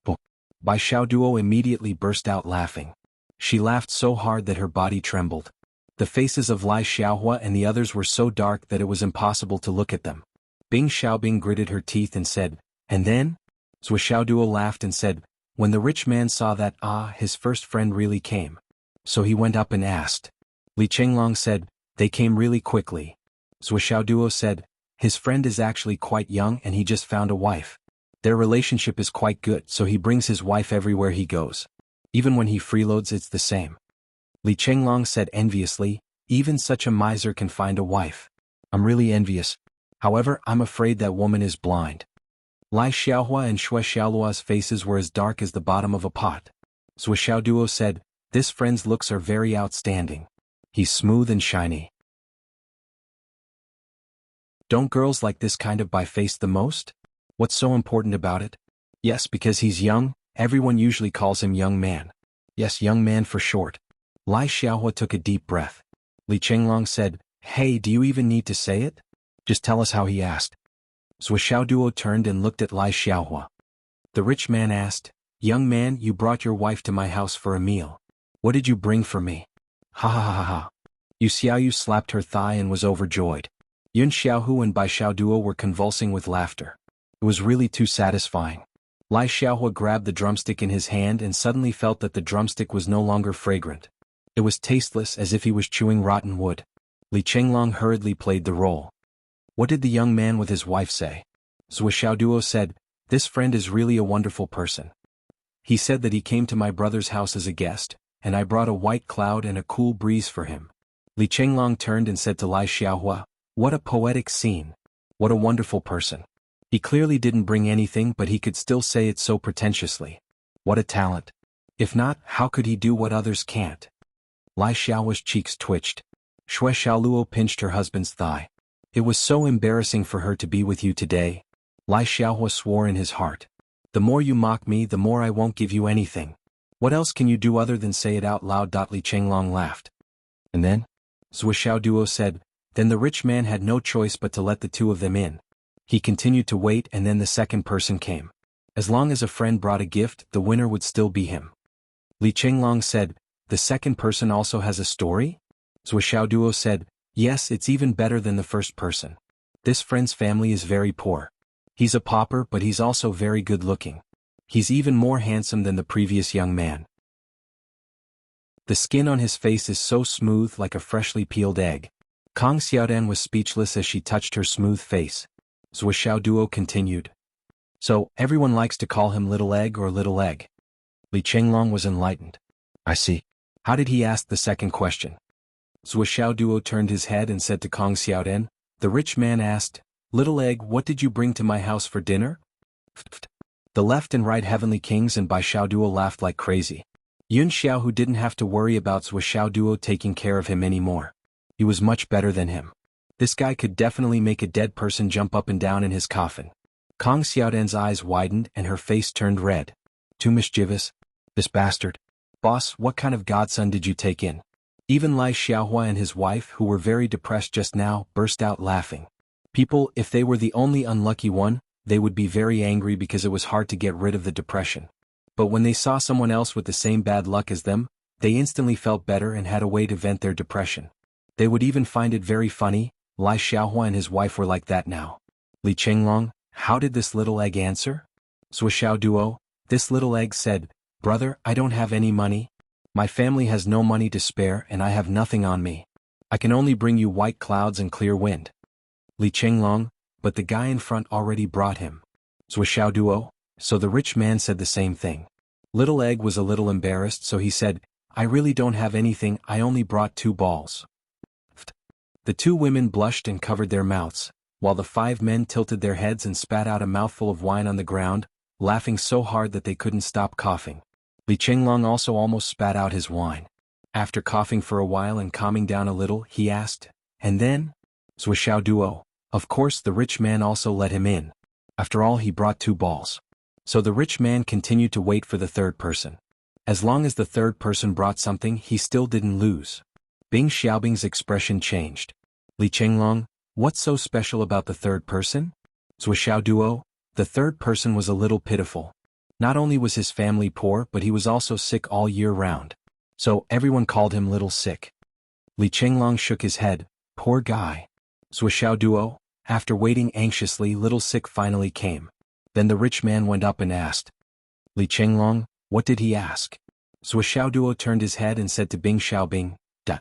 Bai Xiaoduo immediately burst out laughing. She laughed so hard that her body trembled. The faces of Lai Xiaohua and the others were so dark that it was impossible to look at them. Bing Xiaobing gritted her teeth and said, and then? Zhuoxiaoduo laughed and said, when the rich man saw that, his first friend really came. So he went up and asked. Li Chenglong said, they came really quickly. Zhuoxiaoduo said, his friend is actually quite young and he just found a wife. Their relationship is quite good, so he brings his wife everywhere he goes. Even when he freeloads, it's the same. Li Chenglong said enviously, even such a miser can find a wife. I'm really envious. However, I'm afraid that woman is blind. Lai Xiaohua and Shui Xiaolua's faces were as dark as the bottom of a pot. Zhuoxiaoduo said, this friend's looks are very outstanding. He's smooth and shiny. Don't girls like this kind of face the most? What's so important about it? Yes, because he's young, everyone usually calls him young man. Yes, young man for short. Lai Xiaohua took a deep breath. Li Chenglong said, hey, do you even need to say it? Just tell us how he asked. Zhuoxiaoduo turned and looked at Lai Xiaohua. The rich man asked, young man, you brought your wife to my house for a meal. What did you bring for me? Ha ha ha ha ha. Yu Xiaoyu slapped her thigh and was overjoyed. Yun Xiaohu and Bai Xiaoduo were convulsing with laughter. It was really too satisfying. Lai Xiaohua grabbed the drumstick in his hand and suddenly felt that the drumstick was no longer fragrant. It was tasteless, as if he was chewing rotten wood. Li Chenglong hurriedly played the role. What did the young man with his wife say? Zhuoxiaoduo said, this friend is really a wonderful person. He said that he came to my brother's house as a guest, and I brought a white cloud and a cool breeze for him. Li Chenglong turned and said to Lai Xiaohua, what a poetic scene. What a wonderful person. He clearly didn't bring anything, but he could still say it so pretentiously. What a talent. If not, how could he do what others can't? Lai Xiaohua's cheeks twitched. Shui Xiaoluo pinched her husband's thigh. It was so embarrassing for her to be with you today. Lai Xiaohua swore in his heart. The more you mock me, the more I won't give you anything. What else can you do other than say it out loud? Li Chenglong laughed. And then? Zhuoxiaoduo said, then the rich man had no choice but to let the two of them in. He continued to wait, and then the second person came. As long as a friend brought a gift, the winner would still be him. Li Chenglong said, the second person also has a story? Zhuoxiaoduo said, yes, it's even better than the first person. This friend's family is very poor. He's a pauper, but he's also very good looking. He's even more handsome than the previous young man. The skin on his face is so smooth, like a freshly peeled egg. Kang Xiaodan was speechless as she touched her smooth face. Zhuoxiaoduo continued. So, everyone likes to call him Little Egg or Little Egg. Li Chenglong was enlightened. I see. How did he ask the second question? Zhuoxiaoduo turned his head and said to Kang Xiaodan, the rich man asked, Little Egg, what did you bring to my house for dinner? The left and right heavenly kings and Bai Xiaoduo laughed like crazy. Yun Xiaohu didn't have to worry about Zhuoxiaoduo taking care of him anymore. He was much better than him. This guy could definitely make a dead person jump up and down in his coffin. Kang Xiaodan's eyes widened and her face turned red. Too mischievous? This bastard. Boss, what kind of godson did you take in? Even Lai Xiaohua and his wife, who were very depressed just now, burst out laughing. People, if they were the only unlucky one, they would be very angry because it was hard to get rid of the depression. But when they saw someone else with the same bad luck as them, they instantly felt better and had a way to vent their depression. They would even find it very funny. Lai Xiaohua and his wife were like that now. Li Chenglong, how did this little egg answer? Zhuoxiaoduo, this little egg said, brother, I don't have any money. My family has no money to spare and I have nothing on me. I can only bring you white clouds and clear wind. Li Chenglong, but the guy in front already brought him. Zhuoxiaoduo, so the rich man said the same thing. Little Egg was a little embarrassed, so he said, I really don't have anything, I only brought 2 balls. The 2 women blushed and covered their mouths, while the 5 men tilted their heads and spat out a mouthful of wine on the ground, laughing so hard that they couldn't stop coughing. Li Chenglong also almost spat out his wine. After coughing for a while and calming down a little, he asked, and then? Zhuo Duo. Of course the rich man also let him in. After all, he brought 2 balls. So the rich man continued to wait for the 3rd person. As long as the 3rd person brought something, he still didn't lose. Bing Xiaobing's expression changed. Li Chenglong, what's so special about the 3rd person? Zhuo Duo, the 3rd person was a little pitiful. Not only was his family poor, but he was also sick all year round. So everyone called him Little Sick. Li Chenglong shook his head, poor guy. Zhuo Duo, after waiting anxiously, Little Sick finally came. Then the rich man went up and asked. Li Chenglong, what did he ask? Zhuo Duo turned his head and said to Bing Xiaobing, "Da."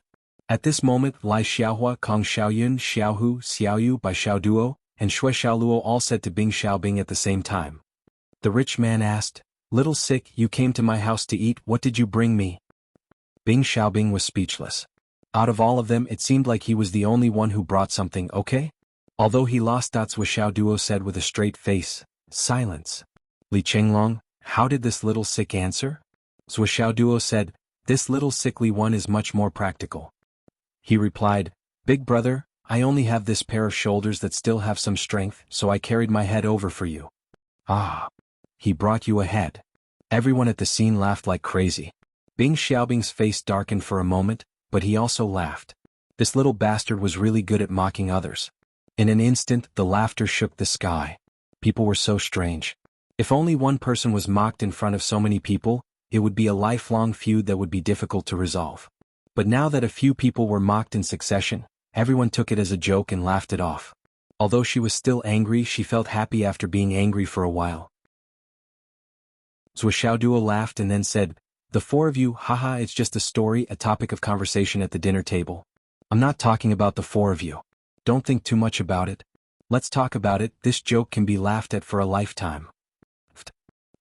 At this moment, Lai Xiaohua, Kong Xiaoyun, Xiaohu, Xiaoyu, Bai Xiaoduo, and Shui Xiaoluo all said to Bing Xiaobing at the same time. The rich man asked, Little Sick, you came to my house to eat, what did you bring me? Bing Xiaobing was speechless. Out of all of them, it seemed like he was the only one who brought something, okay? Although he lost, Zhuo Xiaoduo said with a straight face, silence. Li Chenglong, how did this Little Sick answer? Zhuo Xiaoduo said, this little sickly one is much more practical. He replied, Big brother, I only have this pair of shoulders that still have some strength, so I carried my head over for you. Ah. He brought you a head. Everyone at the scene laughed like crazy. Bing Xiaobing's face darkened for a moment, but he also laughed. This little bastard was really good at mocking others. In an instant, the laughter shook the sky. People were so strange. If only one person was mocked in front of so many people, it would be a lifelong feud that would be difficult to resolve. But now that a few people were mocked in succession, everyone took it as a joke and laughed it off. Although she was still angry, she felt happy after being angry for a while. Zhuo Xiaoduo laughed and then said, the 4 of you, haha, it's just a story, a topic of conversation at the dinner table. I'm not talking about the 4 of you. Don't think too much about it. Let's talk about it, this joke can be laughed at for a lifetime.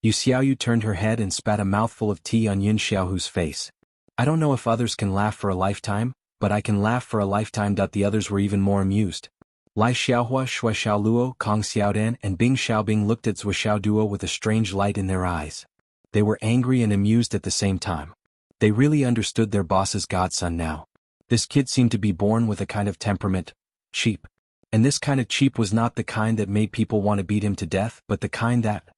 Yu Xiaoyu turned her head and spat a mouthful of tea on Yun Xiaohu's face. I don't know if others can laugh for a lifetime, but I can laugh for a lifetime. The others were even more amused. Lai Xiaohua, Shui Xiaoluo, Kong Xiaodan, and Bing Xiaobing looked at Zhuo Xiaoduo with a strange light in their eyes. They were angry and amused at the same time. They really understood their boss's godson now. This kid seemed to be born with a kind of temperament, cheap. And this kind of cheap was not the kind that made people want to beat him to death, but the kind that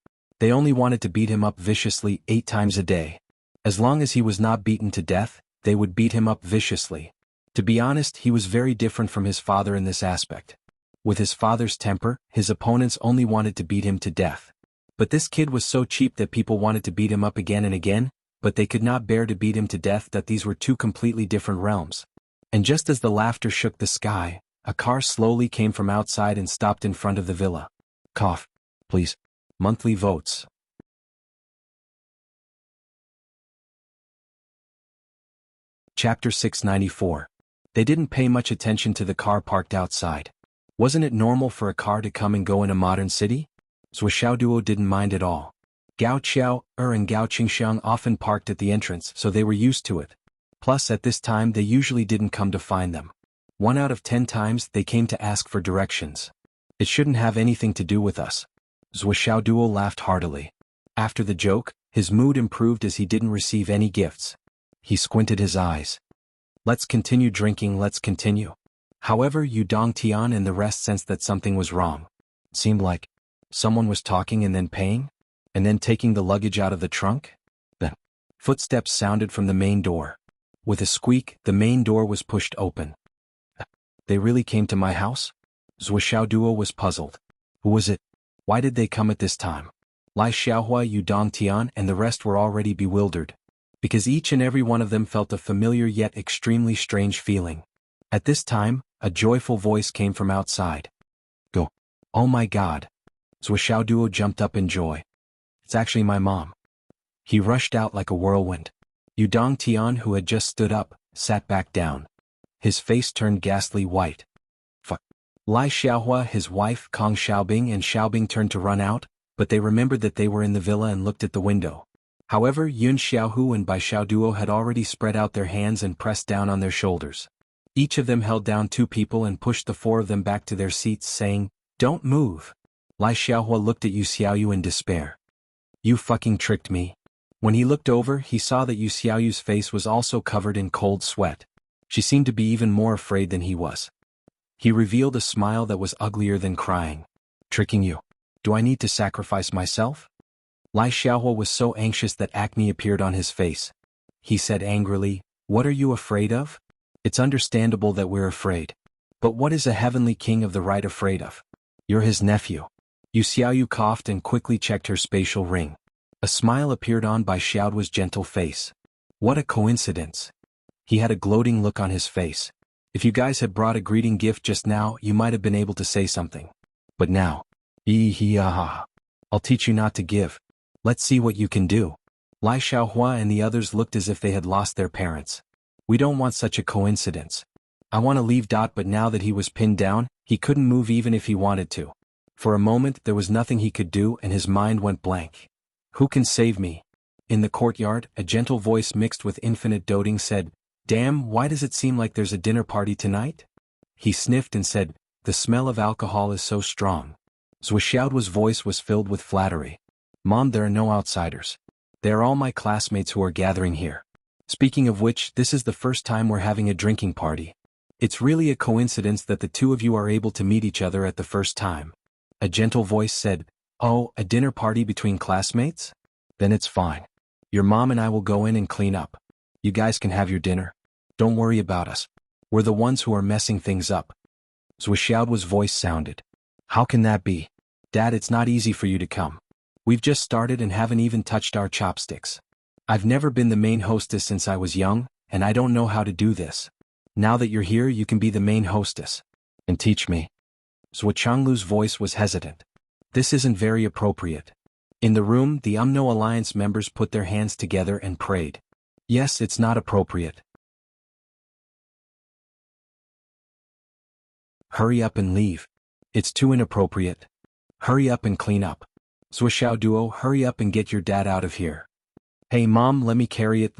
they only wanted to beat him up viciously 8 times a day. As long as he was not beaten to death, they would beat him up viciously. To be honest, he was very different from his father in this aspect. With his father's temper, his opponents only wanted to beat him to death. But this kid was so cheap that people wanted to beat him up again and again, but they could not bear to beat him to death. That these were 2 completely different realms. And just as the laughter shook the sky, a car slowly came from outside and stopped in front of the villa. Cough. Please. Monthly votes. Chapter 694. They didn't pay much attention to the car parked outside. Wasn't it normal for a car to come and go in a modern city? Zhuo Xiaoduo didn't mind at all. Gao Qiao, and Gao Qingxiang often parked at the entrance, so they were used to it. Plus, at this time they usually didn't come to find them. 1 out of 10 times they came to ask for directions. It shouldn't have anything to do with us. Zhuo Xiaoduo laughed heartily. After the joke, his mood improved as he didn't receive any gifts. He squinted his eyes. Let's continue drinking, let's continue. However, Yu Dongtian and the rest sensed that something was wrong. It seemed like someone was talking and then paying, and then taking the luggage out of the trunk. Then, footsteps sounded from the main door. With a squeak, the main door was pushed open. They really came to my house? Zhuo Xiaoduo was puzzled. Who was it? Why did they come at this time? Lai Xiaohua, Yu Dongtian, and the rest were already bewildered. Because each and every one of them felt a familiar yet extremely strange feeling. At this time, a joyful voice came from outside. Go. Oh my God. Zhuo Xiaoduo jumped up in joy. It's actually my mom. He rushed out like a whirlwind. Yu Dongtian, who had just stood up, sat back down. His face turned ghastly white. Fuck. Lai Xiaohua, his wife, Kong Xiaobing and Xiaobing turned to run out, but they remembered that they were in the villa and looked at the window. However, Yun Xiaohu and Bai Xiaoduo had already spread out their hands and pressed down on their shoulders. Each of them held down 2 people and pushed the 4 of them back to their seats, saying, "Don't move." Lai Xiaohua looked at Yu Xiaoyu in despair. "You fucking tricked me." When he looked over, he saw that Yu Xiaoyu's face was also covered in cold sweat. She seemed to be even more afraid than he was. He revealed a smile that was uglier than crying. "Tricking you? Do I need to sacrifice myself?" Lai Xiaohua was so anxious that acne appeared on his face. He said angrily, "What are you afraid of?" "It's understandable that we're afraid. But what is a heavenly king of the right afraid of? You're his nephew." Yu Xiaoyu coughed and quickly checked her spatial ring. A smile appeared on Bai Xiaoduo's gentle face. What a coincidence. He had a gloating look on his face. If you guys had brought a greeting gift just now, you might have been able to say something. But now, I'll teach you not to give. Let's see what you can do. Lai Xiaohua and the others looked as if they had lost their parents. We don't want such a coincidence. I want to leave. But now that he was pinned down, he couldn't move even if he wanted to. For a moment there was nothing he could do and his mind went blank. Who can save me? In the courtyard, a gentle voice mixed with infinite doting said, "Damn, why does it seem like there's a dinner party tonight?" He sniffed and said, "The smell of alcohol is so strong." Zhou Xiaoduo's voice was filled with flattery. "Mom, there are no outsiders. They are all my classmates who are gathering here. Speaking of which, this is the first time we're having a drinking party. It's really a coincidence that the 2 of you are able to meet each other at the first time." A gentle voice said, "Oh, a dinner party between classmates? Then it's fine. Your mom and I will go in and clean up. You guys can have your dinner. Don't worry about us. We're the ones who are messing things up." Zhou Xiaoduo's voice sounded. "How can that be? Dad, it's not easy for you to come. We've just started and haven't even touched our chopsticks. I've never been the main hostess since I was young, and I don't know how to do this. Now that you're here, you can be the main hostess. And teach me." Zhou Changlu's voice was hesitant. "This isn't very appropriate." In the room, the UMNO Alliance members put their hands together and prayed. "Yes, it's not appropriate. Hurry up and leave. It's too inappropriate. Hurry up and clean up. Zhou Xiaoduo, hurry up and get your dad out of here. Hey Mom, let me carry it.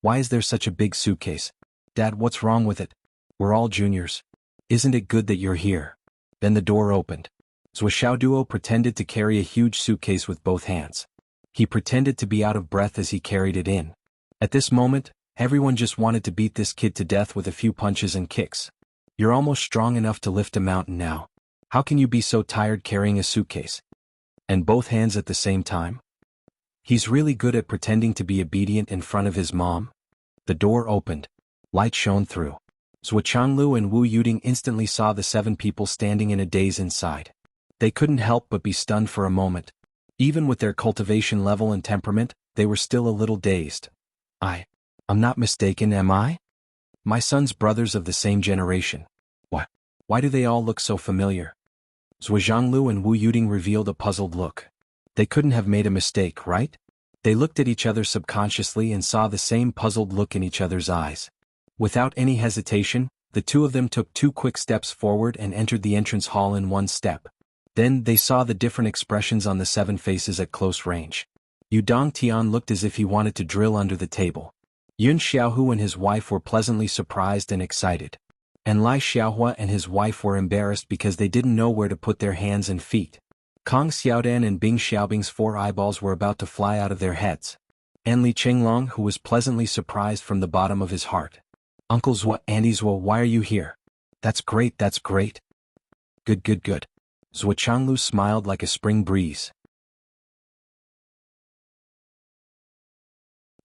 Why is there such a big suitcase? Dad, what's wrong with it? We're all juniors. Isn't it good that you're here?" Then the door opened. Zhou Xiaoduo pretended to carry a huge suitcase with both hands. He pretended to be out of breath as he carried it in. At this moment, everyone just wanted to beat this kid to death with a few punches and kicks. You're almost strong enough to lift a mountain now. How can you be so tired carrying a suitcase? And both hands at the same time? He's really good at pretending to be obedient in front of his mom. The door opened. Light shone through. Zhou Changlu and Wu Yuding instantly saw the 7 people standing in a daze inside. They couldn't help but be stunned for a moment. Even with their cultivation level and temperament, they were still a little dazed. I'm not mistaken, am I? My son's brothers of the same generation. Why do they all look so familiar? Zhou Zhanglu and Wu Yuding revealed a puzzled look. They couldn't have made a mistake, right? They looked at each other subconsciously and saw the same puzzled look in each other's eyes. Without any hesitation, the 2 of them took 2 quick steps forward and entered the entrance hall in 1 step. Then they saw the different expressions on the 7 faces at close range. Yu Dongtian looked as if he wanted to drill under the table. Yun Xiaohu and his wife were pleasantly surprised and excited. And Lai Xiaohua and his wife were embarrassed because they didn't know where to put their hands and feet. Kong Xiaodan and Bing Xiaobing's 4 eyeballs were about to fly out of their heads. And Li Qinglong, who was pleasantly surprised from the bottom of his heart. Uncle Zhou, Auntie Zhou, why are you here? That's great. Good. Zhou Changlu smiled like a spring breeze.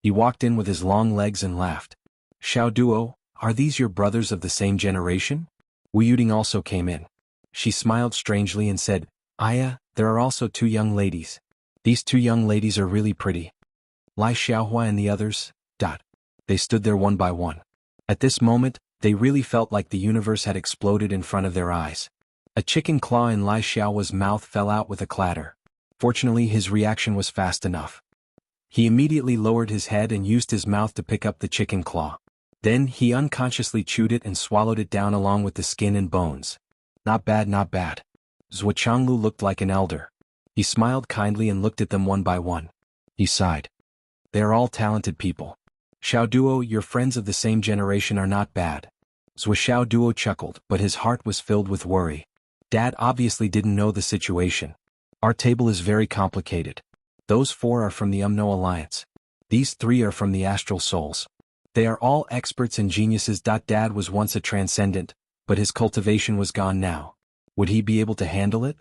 He walked in with his long legs and laughed. Xiaoduo, are these your brothers of the same generation? Wu Yuding also came in. She smiled strangely and said, Aya, there are also 2 young ladies. These 2 young ladies are really pretty. Lai Xiaohua and the others, ... They stood there one by one. At this moment, they really felt like the universe had exploded in front of their eyes. A chicken claw in Lai Xiaohua's mouth fell out with a clatter. Fortunately, his reaction was fast enough. He immediately lowered his head and used his mouth to pick up the chicken claw. Then he unconsciously chewed it and swallowed it down along with the skin and bones. Not bad. Zhou Changlu looked like an elder. He smiled kindly and looked at them one by one. He sighed. They are all talented people. Xiao Duo, your friends of the same generation are not bad. Xiao Duo chuckled, but his heart was filled with worry. Dad obviously didn't know the situation. Our table is very complicated. Those 4 are from the Umno Alliance. These 3 are from the Astral Souls. They are all experts and geniuses. Dad was once a transcendent, but his cultivation was gone now. Would he be able to handle it?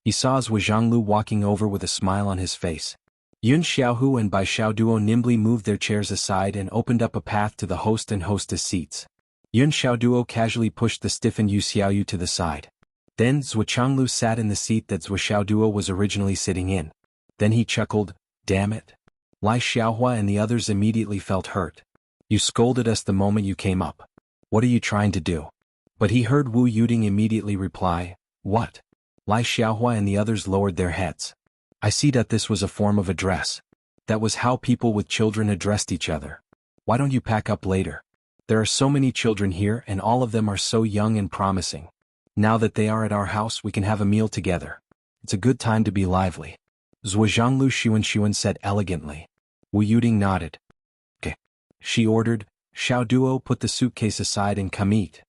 He saw Zhuo Zhanglu walking over with a smile on his face. Yun Xiaohu and Bai Xiaoduo nimbly moved their chairs aside and opened up a path to the host and hostess seats. Yun Xiaoduo casually pushed the stiffened Yu Xiaoyu to the side. Then Zhuo Changlu sat in the seat that Zhuo Xiaoduo was originally sitting in. Then he chuckled, "Damn it." Lai Xiaohua and the others immediately felt hurt. "You scolded us the moment you came up. What are you trying to do?" But he heard Wu Yuding immediately reply, "What?" Lai Xiaohua and the others lowered their heads. "I see that this was a form of address. That was how people with children addressed each other. Why don't you pack up later? There are so many children here and all of them are so young and promising. Now that they are at our house we can have a meal together. It's a good time to be lively." Zhuo Zhanglu Xuan said elegantly. Wu Yuding nodded. "Okay." She ordered, "Xiao Duo, put the suitcase aside and come eat."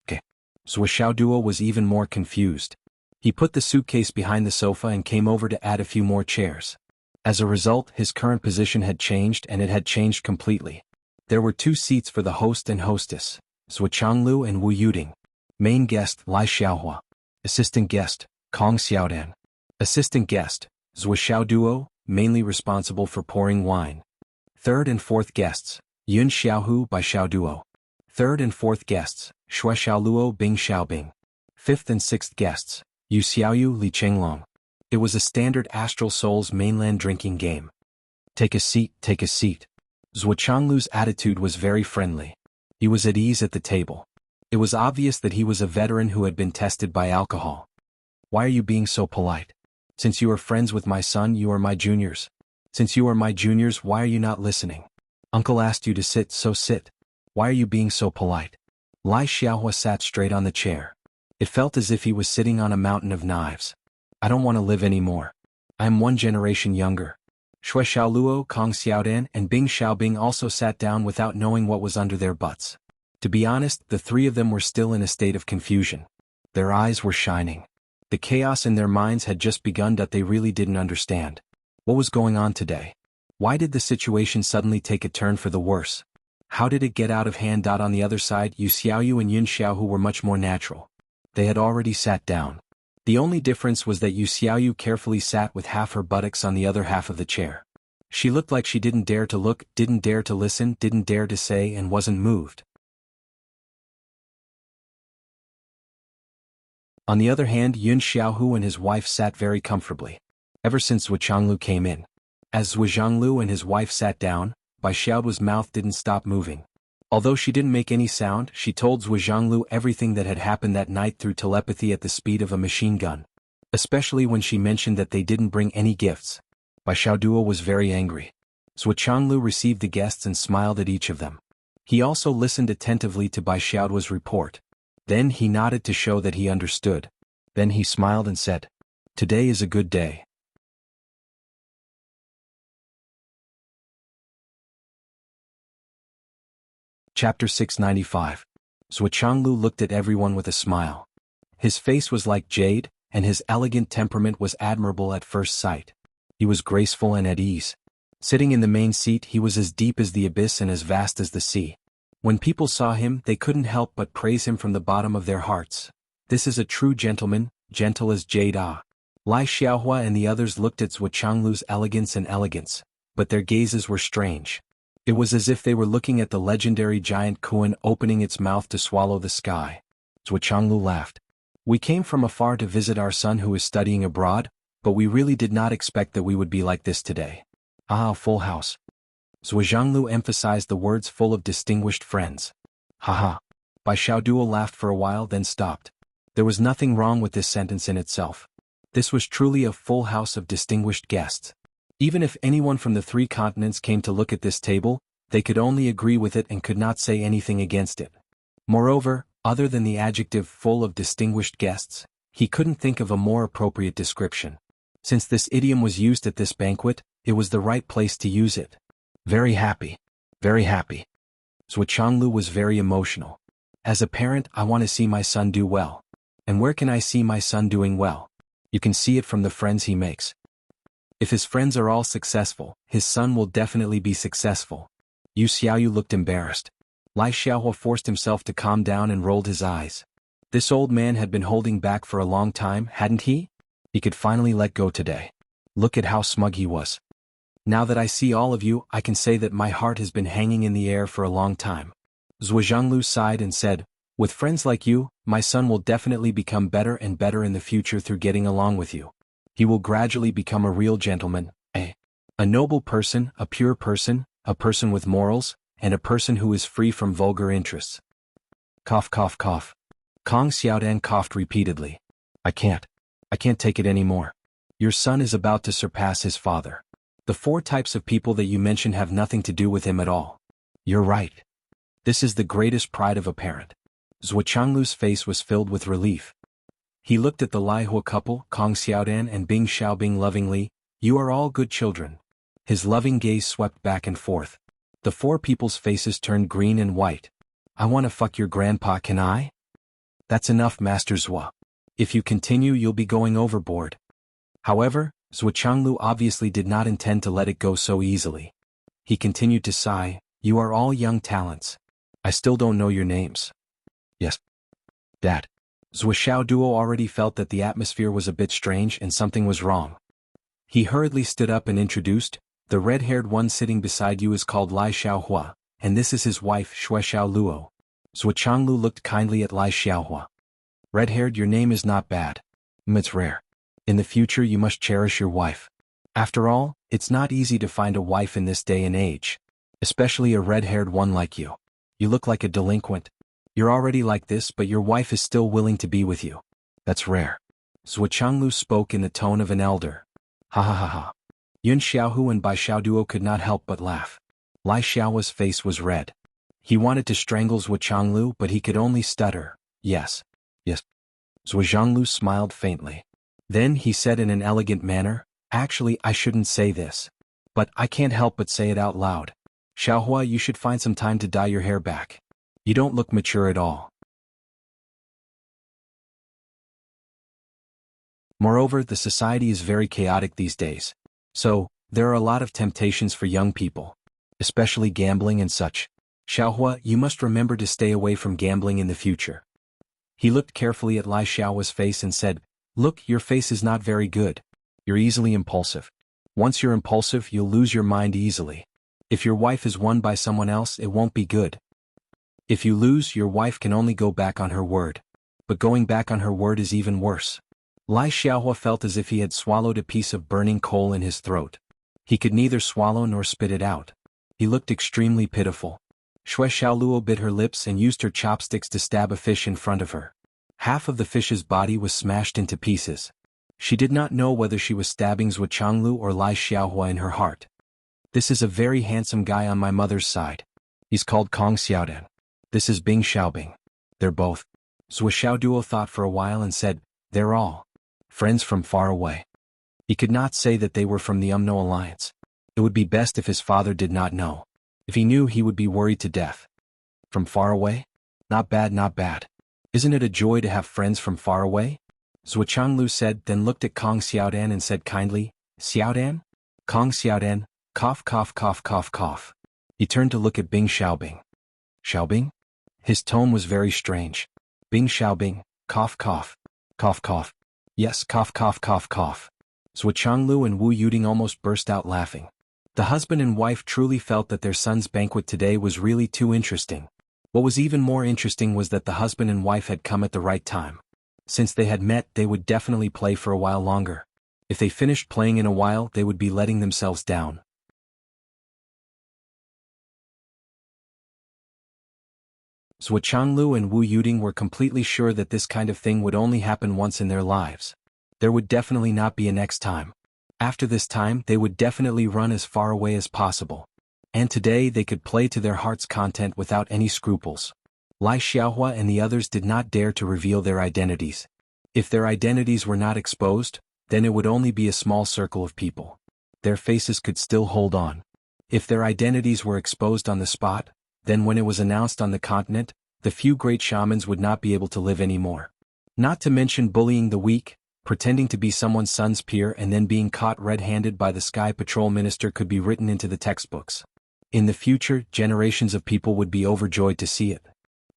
"Okay." Zhuo Xiao Duo was even more confused. He put the suitcase behind the sofa and came over to add a few more chairs. As a result, his current position had changed and it had changed completely. There were 2 seats for the host and hostess, Zhuo Changlu and Wu Yuding. Main guest, Lai Xiaohua. Assistant guest, Kong Xiaodan. Assistant guest, Zhuo Xiaoduo, mainly responsible for pouring wine. Third and fourth guests, Yun Xiaohu Bai Xiaoduo. Third and fourth guests, Shui Xiaoluo Bing Xiaobing. Fifth and sixth guests, Yu Xiaoyu Li Chenglong. It was a standard Astral Souls mainland drinking game. Take a seat, take a seat. Zhuo Changlu's attitude was very friendly. He was at ease at the table. It was obvious that he was a veteran who had been tested by alcohol. "Why are you being so polite? Since you are friends with my son, you are my juniors. Since you are my juniors, why are you not listening? Uncle asked you to sit, so sit. Why are you being so polite?" Lai Xiaohua sat straight on the chair. It felt as if he was sitting on a mountain of knives. "I don't want to live anymore. I am 1 generation younger." Shui Xiaoluo, Kong Xiaodan, and Bing Xiaobing also sat down without knowing what was under their butts. To be honest, the 3 of them were still in a state of confusion. Their eyes were shining. The chaos in their minds had just begun that they really didn't understand. What was going on today? Why did the situation suddenly take a turn for the worse? How did it get out of hand? On the other side, Yu Xiaoyu and Yun Xiaohu were much more natural. They had already sat down. The only difference was that Yu Xiaoyu carefully sat with half her buttocks on the other half of the chair. She looked like she didn't dare to look, didn't dare to listen, didn't dare to say, and wasn't moved. On the other hand, Yun Xiaohu and his wife sat very comfortably. Ever since Zhuo Changlu came in. As Zhuo Zhanglu and his wife sat down, Bai Xiaoduo's mouth didn't stop moving. Although she didn't make any sound, she told Zhuo Zhanglu everything that had happened that night through telepathy at the speed of a machine gun. Especially when she mentioned that they didn't bring any gifts. Bai Xiaoduo was very angry. Zhuo Changlu received the guests and smiled at each of them. He also listened attentively to Bai Xiaoduo's report. Then he nodded to show that he understood. Then he smiled and said, "Today is a good day." Chapter 695. Zhuo Changlu looked at everyone with a smile. His face was like jade, and his elegant temperament was admirable at first sight. He was graceful and at ease. Sitting in the main seat, he was as deep as the abyss and as vast as the sea. When people saw him, they couldn't help but praise him from the bottom of their hearts. "This is a true gentleman, gentle as jade." Lai Xiaohua and the others looked at Zhuo Changlu's elegance, but their gazes were strange. It was as if they were looking at the legendary giant Kuan opening its mouth to swallow the sky. Zhuo Changlu laughed. "We came from afar to visit our son who is studying abroad, but we really did not expect that we would be like this today. Ah, full house." Zhuo Zhanglu emphasized the words full of distinguished friends. Haha. Bai Xiaoduo laughed for a while then stopped. There was nothing wrong with this sentence in itself. This was truly a full house of distinguished guests. Even if anyone from the 3 continents came to look at this table, they could only agree with it and could not say anything against it. Moreover, other than the adjective full of distinguished guests, he couldn't think of a more appropriate description. Since this idiom was used at this banquet, it was the right place to use it. Very happy. Very happy. Zhuchanglu was very emotional. As a parent, I want to see my son do well. And where can I see my son doing well? You can see it from the friends he makes. If his friends are all successful, his son will definitely be successful. Yu Xiaoyu looked embarrassed. Lai Xiaohua forced himself to calm down and rolled his eyes. This old man had been holding back for a long time, hadn't he? He could finally let go today. Look at how smug he was. Now that I see all of you, I can say that my heart has been hanging in the air for a long time. Zhuanglu sighed and said, with friends like you, my son will definitely become better and better in the future through getting along with you. He will gradually become a real gentleman, a noble person, a pure person, a person with morals, and a person who is free from vulgar interests. Cough cough cough. Kong Xiaodan coughed repeatedly. I can't take it anymore. Your son is about to surpass his father. The 4 types of people that you mentioned have nothing to do with him at all. You're right. This is the greatest pride of a parent. Zhuchanglu's face was filled with relief. He looked at the Lai Hua couple, Kong Xiaodan and Bing Xiaobing lovingly. You are all good children. His loving gaze swept back and forth. The 4 people's faces turned green and white. I want to fuck your grandpa, can I? That's enough, Master Zhua. If you continue, you'll be going overboard. However, Zhuchanglu obviously did not intend to let it go so easily. He continued to sigh. You are all young talents. I still don't know your names. Yes. Dad. Zhuxiao Duo already felt that the atmosphere was a bit strange and something was wrong. He hurriedly stood up and introduced, the red-haired one sitting beside you is called Lai Xiaohua, and this is his wife Shuexiao Luo. Zhuchanglu looked kindly at Lai Xiaohua. Red-haired, your name is not bad. It's rare. In the future you must cherish your wife. After all, it's not easy to find a wife in this day and age. Especially a red-haired one like you. You look like a delinquent. You're already like this, but your wife is still willing to be with you. That's rare. Zhuchanglu spoke in the tone of an elder. Ha ha ha ha. Yun Xiaohu and Bai Xiaoduo could not help but laugh. Lai Xiaohua's face was red. He wanted to strangle Zhuchanglu, but he could only stutter. Yes. Yes. Zhuchanglu smiled faintly. Then he said in an elegant manner, actually I shouldn't say this. But I can't help but say it out loud. Xiaohua, you should find some time to dye your hair back. You don't look mature at all. Moreover, the society is very chaotic these days. So, there are a lot of temptations for young people. Especially gambling and such. Xiaohua, you must remember to stay away from gambling in the future. He looked carefully at Lai Xiaohua's face and said, look, your face is not very good. You're easily impulsive. Once you're impulsive, you'll lose your mind easily. If your wife is won by someone else, it won't be good. If you lose, your wife can only go back on her word. But going back on her word is even worse. Lai Xiaohua felt as if he had swallowed a piece of burning coal in his throat. He could neither swallow nor spit it out. He looked extremely pitiful. Shuexiao Luo bit her lips and used her chopsticks to stab a fish in front of her. Half of the fish's body was smashed into pieces. She did not know whether she was stabbing Zhuchanglu or Lai Xiaohua in her heart. This is a very handsome guy on my mother's side. He's called Kong Xiaodan. This is Bing Xiaobing. They're both. Zhuxiao Duo thought for a while and said, they're all friends from far away. He could not say that they were from the Umno Alliance. It would be best if his father did not know. If he knew, he would be worried to death. From far away? Not bad, not bad. Isn't it a joy to have friends from far away? Zhuchanglu said, then looked at Kong Xiaodan and said kindly, Xiaodan? Kong Xiaodan, cough cough cough cough cough. He turned to look at Bing Xiaobing. Xiaobing? His tone was very strange. Bing Xiaobing, cough cough. Cough cough. Yes, cough cough cough cough. Zhuchanglu and Wu Yuding almost burst out laughing. The husband and wife truly felt that their son's banquet today was really too interesting. What was even more interesting was that the husband and wife had come at the right time. Since they had met, they would definitely play for a while longer. If they finished playing in a while, they would be letting themselves down. Zhuchanglu and Wu Yuding were completely sure that this kind of thing would only happen once in their lives. There would definitely not be a next time. After this time, they would definitely run as far away as possible. And today they could play to their heart's content without any scruples. Lai Xiaohua and the others did not dare to reveal their identities. If their identities were not exposed, then it would only be a small circle of people. Their faces could still hold on. If their identities were exposed on the spot, then when it was announced on the continent, the few great shamans would not be able to live anymore. Not to mention bullying the weak, pretending to be someone's son's peer and then being caught red-handed by the Sky Patrol minister could be written into the textbooks. In the future, generations of people would be overjoyed to see it.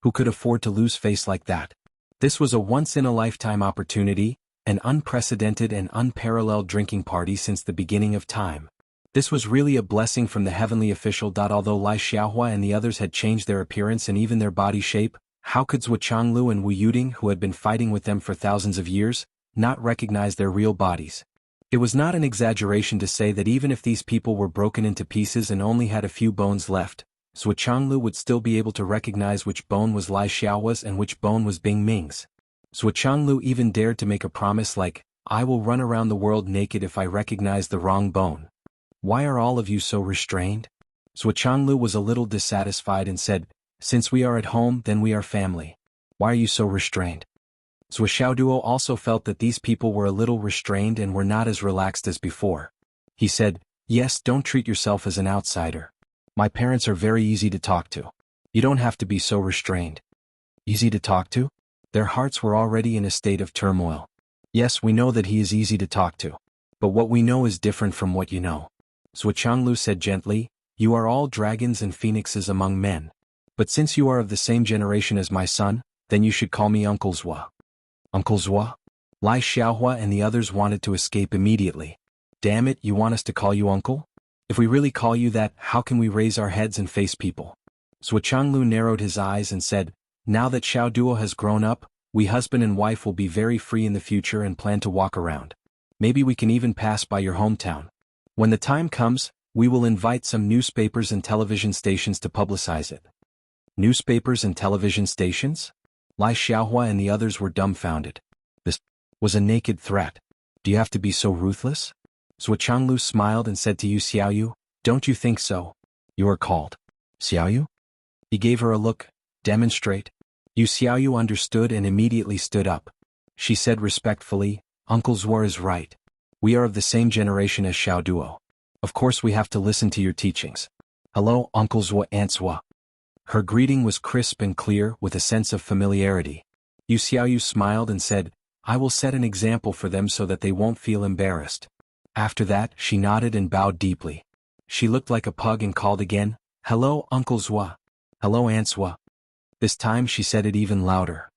Who could afford to lose face like that? This was a once-in-a-lifetime opportunity, an unprecedented and unparalleled drinking party since the beginning of time. This was really a blessing from the heavenly official. Although Lai Xiaohua and the others had changed their appearance and even their body shape, how could Zhuo Changlu and Wu Yuding, who had been fighting with them for thousands of years, not recognize their real bodies? It was not an exaggeration to say that even if these people were broken into pieces and only had a few bones left, Zhuo Changlu would still be able to recognize which bone was Lai Xiaohua's and which bone was Bing Ming's. Zhuo Changlu even dared to make a promise like, "I will run around the world naked if I recognize the wrong bone." Why are all of you so restrained? Zhuo Changlu was a little dissatisfied and said, "Since we are at home, then we are family. Why are you so restrained?" Zhuo Xiaoduo also felt that these people were a little restrained and were not as relaxed as before. He said, "Yes, don't treat yourself as an outsider. My parents are very easy to talk to. You don't have to be so restrained." Easy to talk to? Their hearts were already in a state of turmoil. Yes, we know that he is easy to talk to. But what we know is different from what you know. Zhuo Changlu said gently, "You are all dragons and phoenixes among men. But since you are of the same generation as my son, then you should call me Uncle Zhuo." Uncle Zhuo? Lai Xiaohua and the others wanted to escape immediately. "Damn it, you want us to call you uncle? If we really call you that, how can we raise our heads and face people?" Zhuo Changlu narrowed his eyes and said, "Now that Xiao Duo has grown up, we husband and wife will be very free in the future and plan to walk around. Maybe we can even pass by your hometown. When the time comes, we will invite some newspapers and television stations to publicize it." Newspapers and television stations? Lai Xiaohua and the others were dumbfounded. This was a naked threat. Do you have to be so ruthless? Zhuo Changlu smiled and said to Yu Xiaoyu, "Don't you think so? You are called Xiaoyu?" He gave her a look. "Demonstrate." Yu Xiaoyu understood and immediately stood up. She said respectfully, "Uncle Zhuo is right. We are of the same generation as Xiao Duo. Of course we have to listen to your teachings. Hello, Uncle Zhuo Aunt Zhuo." Her greeting was crisp and clear with a sense of familiarity. Yu Xiaoyu smiled and said, "I will set an example for them so that they won't feel embarrassed." After that, she nodded and bowed deeply. She looked like a pug and called again, "Hello, Uncle Zhuo. Hello, Aunt Zhuo." This time she said it even louder.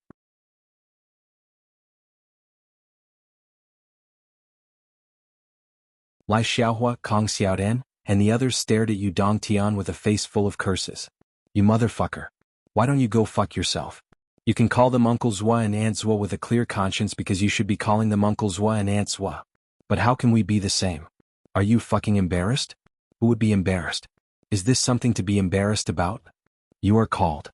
Lai Xiaohua, Kong Xiaodan, and the others stared at Yu Dongtian with a face full of curses. "You motherfucker. Why don't you go fuck yourself? You can call them Uncle Zhuo and Aunt Zhuo with a clear conscience because you should be calling them Uncle Zhuo and Aunt Zhuo. But how can we be the same? Are you fucking embarrassed? Who would be embarrassed? Is this something to be embarrassed about? You are called."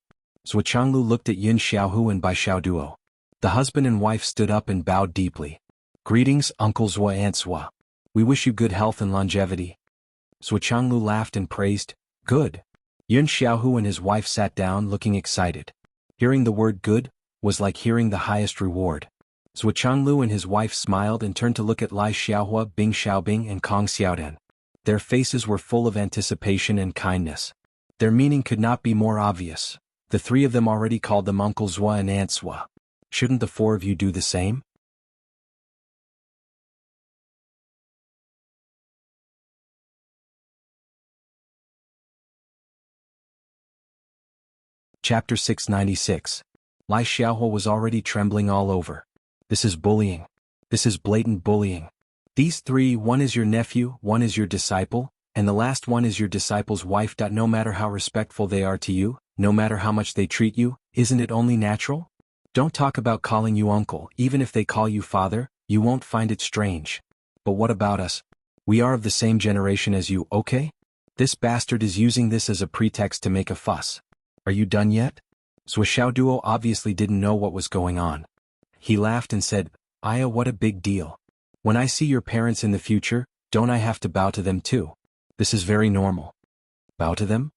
Zhuo Changlu looked at Yin Xiaohu and Bai Xiaoduo. The husband and wife stood up and bowed deeply. "Greetings, Uncle Zhuo Aunt Zhuo. We wish you good health and longevity." Zhuo Changlu laughed and praised, "Good." Yun Xiaohu and his wife sat down looking excited. Hearing the word good was like hearing the highest reward. Zhuo Changlu and his wife smiled and turned to look at Lai Xiaohua, Bing Xiaobing and Kong Xiaodan. Their faces were full of anticipation and kindness. Their meaning could not be more obvious. The three of them already called them Uncle Zhuo and Aunt Zhuo. Shouldn't the four of you do the same? Chapter 696. Lai Xiaohua was already trembling all over. "This is bullying. This is blatant bullying. These three, one is your nephew, one is your disciple, and the last one is your disciple's wife. No matter how respectful they are to you, no matter how much they treat you, isn't it only natural? Don't talk about calling you uncle. Even if they call you father, you won't find it strange. But what about us? We are of the same generation as you, okay? This bastard is using this as a pretext to make a fuss. Are you done yet?" Zhuo Xiaoduo obviously didn't know what was going on. He laughed and said, "Aya, what a big deal. When I see your parents in the future, don't I have to bow to them too? This is very normal." "Bow to them?"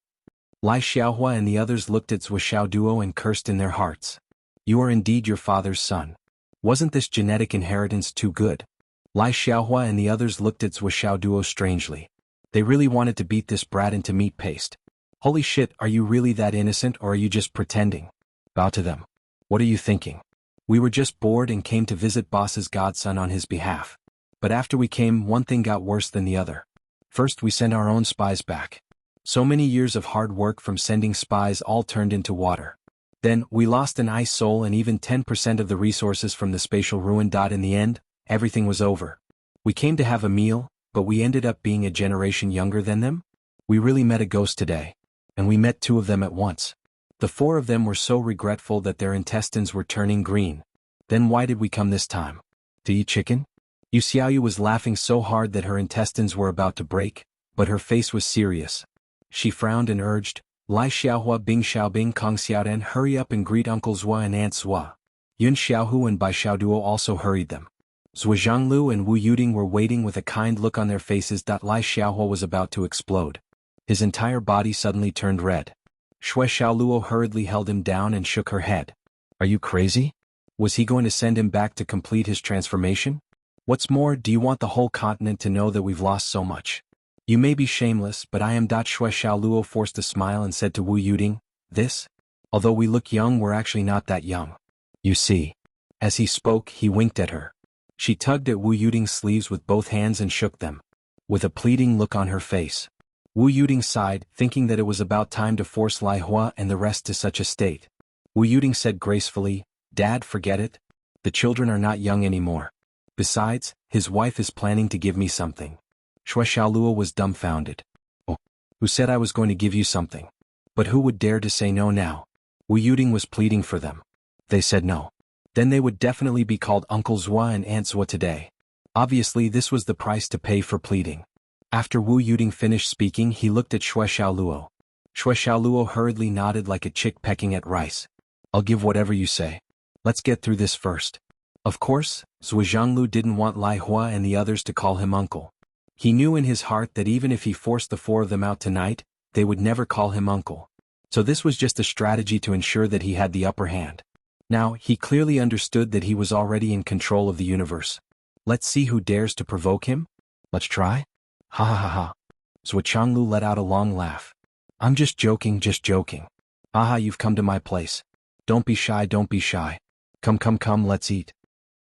Lai Xiaohua and the others looked at Zhuo Xiaoduo and cursed in their hearts. "You are indeed your father's son. Wasn't this genetic inheritance too good? Lai Xiaohua and the others looked at Zhou Xiaoduo strangely. They really wanted to beat this brat into meat paste. Holy shit, are you really that innocent or are you just pretending? Bow to them. What are you thinking? We were just bored and came to visit boss's godson on his behalf. But after we came, one thing got worse than the other. First we sent our own spies back. So many years of hard work from sending spies all turned into water. Then, we lost an ice soul and even 10% of the resources from the spatial ruin. In the end, everything was over. We came to have a meal, but we ended up being a generation younger than them? We really met a ghost today. And we met 2 of them at once. The 4 of them were so regretful that their intestines were turning green. Then why did we come this time? To eat chicken? Yu Xiaoyu was laughing so hard that her intestines were about to break, but her face was serious. She frowned and urged, Lai Xiaohua Bing Xiaobing Kong Xiaodan, hurry up and greet Uncle Zhua and Aunt Zhua. Yun Xiaohu and Bai Xiaoduo also hurried them. Zhou Zhanglu and Wu Yuding were waiting with a kind look on their faces. Lai Xiaohua was about to explode. His entire body suddenly turned red. Shui Xiaoluo hurriedly held him down and shook her head. Are you crazy? Was he going to send him back to complete his transformation? What's more, do you want the whole continent to know that we've lost so much? You may be shameless, but I am. Shui Xiaoluo forced a smile and said to Wu Yuding, this? Although we look young, we're actually not that young. You see. As he spoke, he winked at her. She tugged at Wu Yuding's sleeves with both hands and shook them. With a pleading look on her face. Wu Yuding sighed, thinking that it was about time to force Lai Hua and the rest to such a state. Wu Yuding said gracefully, Dad, forget it. The children are not young anymore. Besides, his wife is planning to give me something. Shui Xiaoluo was dumbfounded. Oh, who said I was going to give you something? But who would dare to say no now? Wu Yuding was pleading for them. They said no. Then they would definitely be called Uncle Zhua and Aunt Zhua today. Obviously this was the price to pay for pleading. After Wu Yuding finished speaking, he looked at Shui Xiaoluo. Shui Xiaoluo hurriedly nodded like a chick pecking at rice. I'll give whatever you say. Let's get through this first. Of course, Zhou Zhanglu didn't want Lai Hua and the others to call him uncle. He knew in his heart that even if he forced the 4 of them out tonight, they would never call him uncle. So this was just a strategy to ensure that he had the upper hand. Now, he clearly understood that he was already in control of the universe. Let's see who dares to provoke him? Let's try? Ha ha ha ha. Zhou Changlu let out a long laugh. I'm just joking, just joking. Aha, you've come to my place. Don't be shy, don't be shy. Come, come, come, let's eat.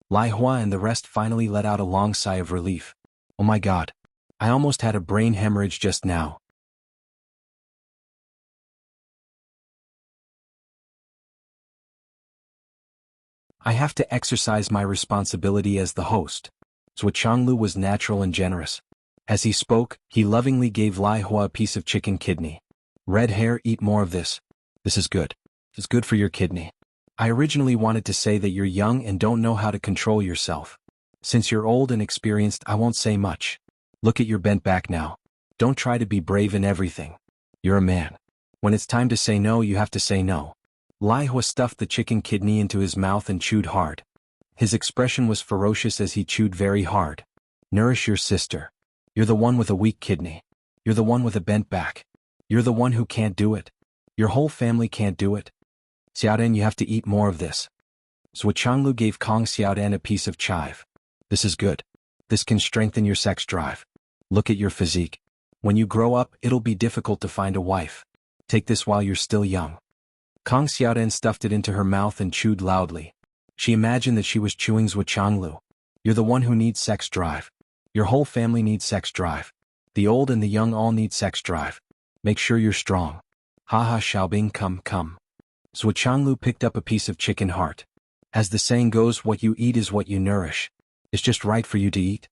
Lai Hua and the rest finally let out a long sigh of relief. Oh my god. I almost had a brain hemorrhage just now. I have to exercise my responsibility as the host. Zhou Changlu was natural and generous. As he spoke, he lovingly gave Lai Hua a piece of chicken kidney. Red hair, eat more of this. This is good. It's good for your kidney. I originally wanted to say that you're young and don't know how to control yourself. Since you're old and experienced, I won't say much. Look at your bent back now. Don't try to be brave in everything. You're a man. When it's time to say no, you have to say no. Lai Hua stuffed the chicken kidney into his mouth and chewed hard. His expression was ferocious as he chewed very hard. Nourish your sister. You're the one with a weak kidney. You're the one with a bent back. You're the one who can't do it. Your whole family can't do it. Xiaodan, you have to eat more of this. Zhou Changlu gave Kong Xiaodan a piece of chive. This is good. This can strengthen your sex drive. Look at your physique. When you grow up, it'll be difficult to find a wife. Take this while you're still young. Kong Xiaodan stuffed it into her mouth and chewed loudly. She imagined that she was chewing Zhou Changlu. You're the one who needs sex drive. Your whole family needs sex drive. The old and the young all need sex drive. Make sure you're strong. Haha, Xiaobing, come, come. Zhou Changlu picked up a piece of chicken heart. As the saying goes, what you eat is what you nourish. It's just right for you to eat.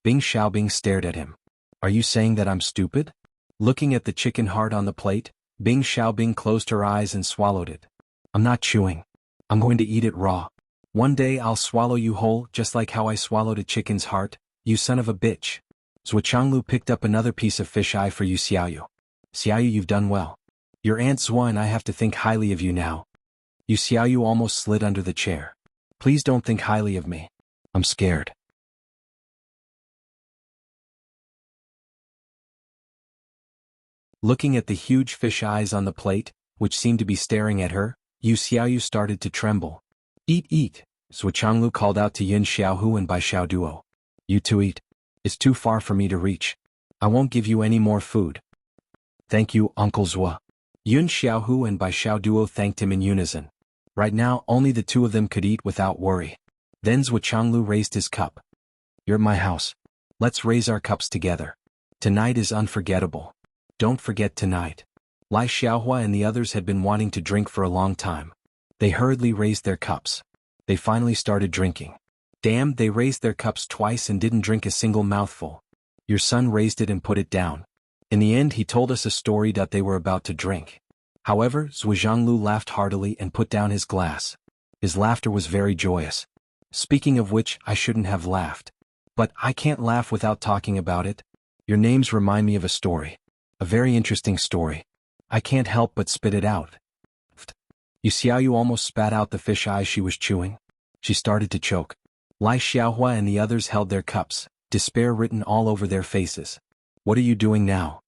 Bing Xiaobing stared at him. Are you saying that I'm stupid? Looking at the chicken heart on the plate, Bing Xiaobing closed her eyes and swallowed it. I'm not chewing. I'm going to eat it raw. One day I'll swallow you whole, just like how I swallowed a chicken's heart, you son of a bitch. Zhou Changlu picked up another piece of fish eye for Yu Xiaoyu. Xiaoyu, you've done well. Your Aunt Zhua and I have to think highly of you now. Yu Xiaoyu almost slid under the chair. Please don't think highly of me. I'm scared. Looking at the huge fish eyes on the plate, which seemed to be staring at her, Yu Xiaoyu started to tremble. Eat, eat, Zhou Changlu called out to Yin Xiaohu and Bai Xiaoduo. You two eat. It's too far for me to reach. I won't give you any more food. Thank you, Uncle Zhua. Yun Xiaohu and Bai Xiaoduo thanked him in unison. Right now, only the two of them could eat without worry. Then Zhua Changlu raised his cup. You're at my house. Let's raise our cups together. Tonight is unforgettable. Don't forget tonight. Lai Xiaohua and the others had been wanting to drink for a long time. They hurriedly raised their cups. They finally started drinking. Damn, they raised their cups twice and didn't drink a single mouthful. Your son raised it and put it down. In the end, he told us a story that they were about to drink. However, Zhou Zhanglu laughed heartily and put down his glass. His laughter was very joyous. Speaking of which, I shouldn't have laughed. But I can't laugh without talking about it. Your names remind me of a story. A very interesting story. I can't help but spit it out. You see how you almost spat out the fish eyes she was chewing? She started to choke. Lai Xiaohua and the others held their cups, despair written all over their faces. What are you doing now?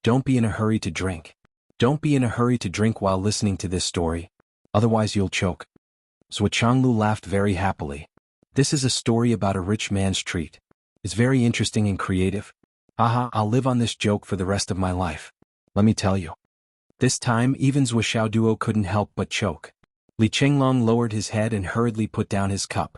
Don't be in a hurry to drink. Don't be in a hurry to drink while listening to this story. Otherwise you'll choke. Zhua Changlu laughed very happily. This is a story about a rich man's treat. It's very interesting and creative. Haha, I'll live on this joke for the rest of my life. Let me tell you. This time even Zhua Xiaoduo couldn't help but choke. Li Chenglong lowered his head and hurriedly put down his cup.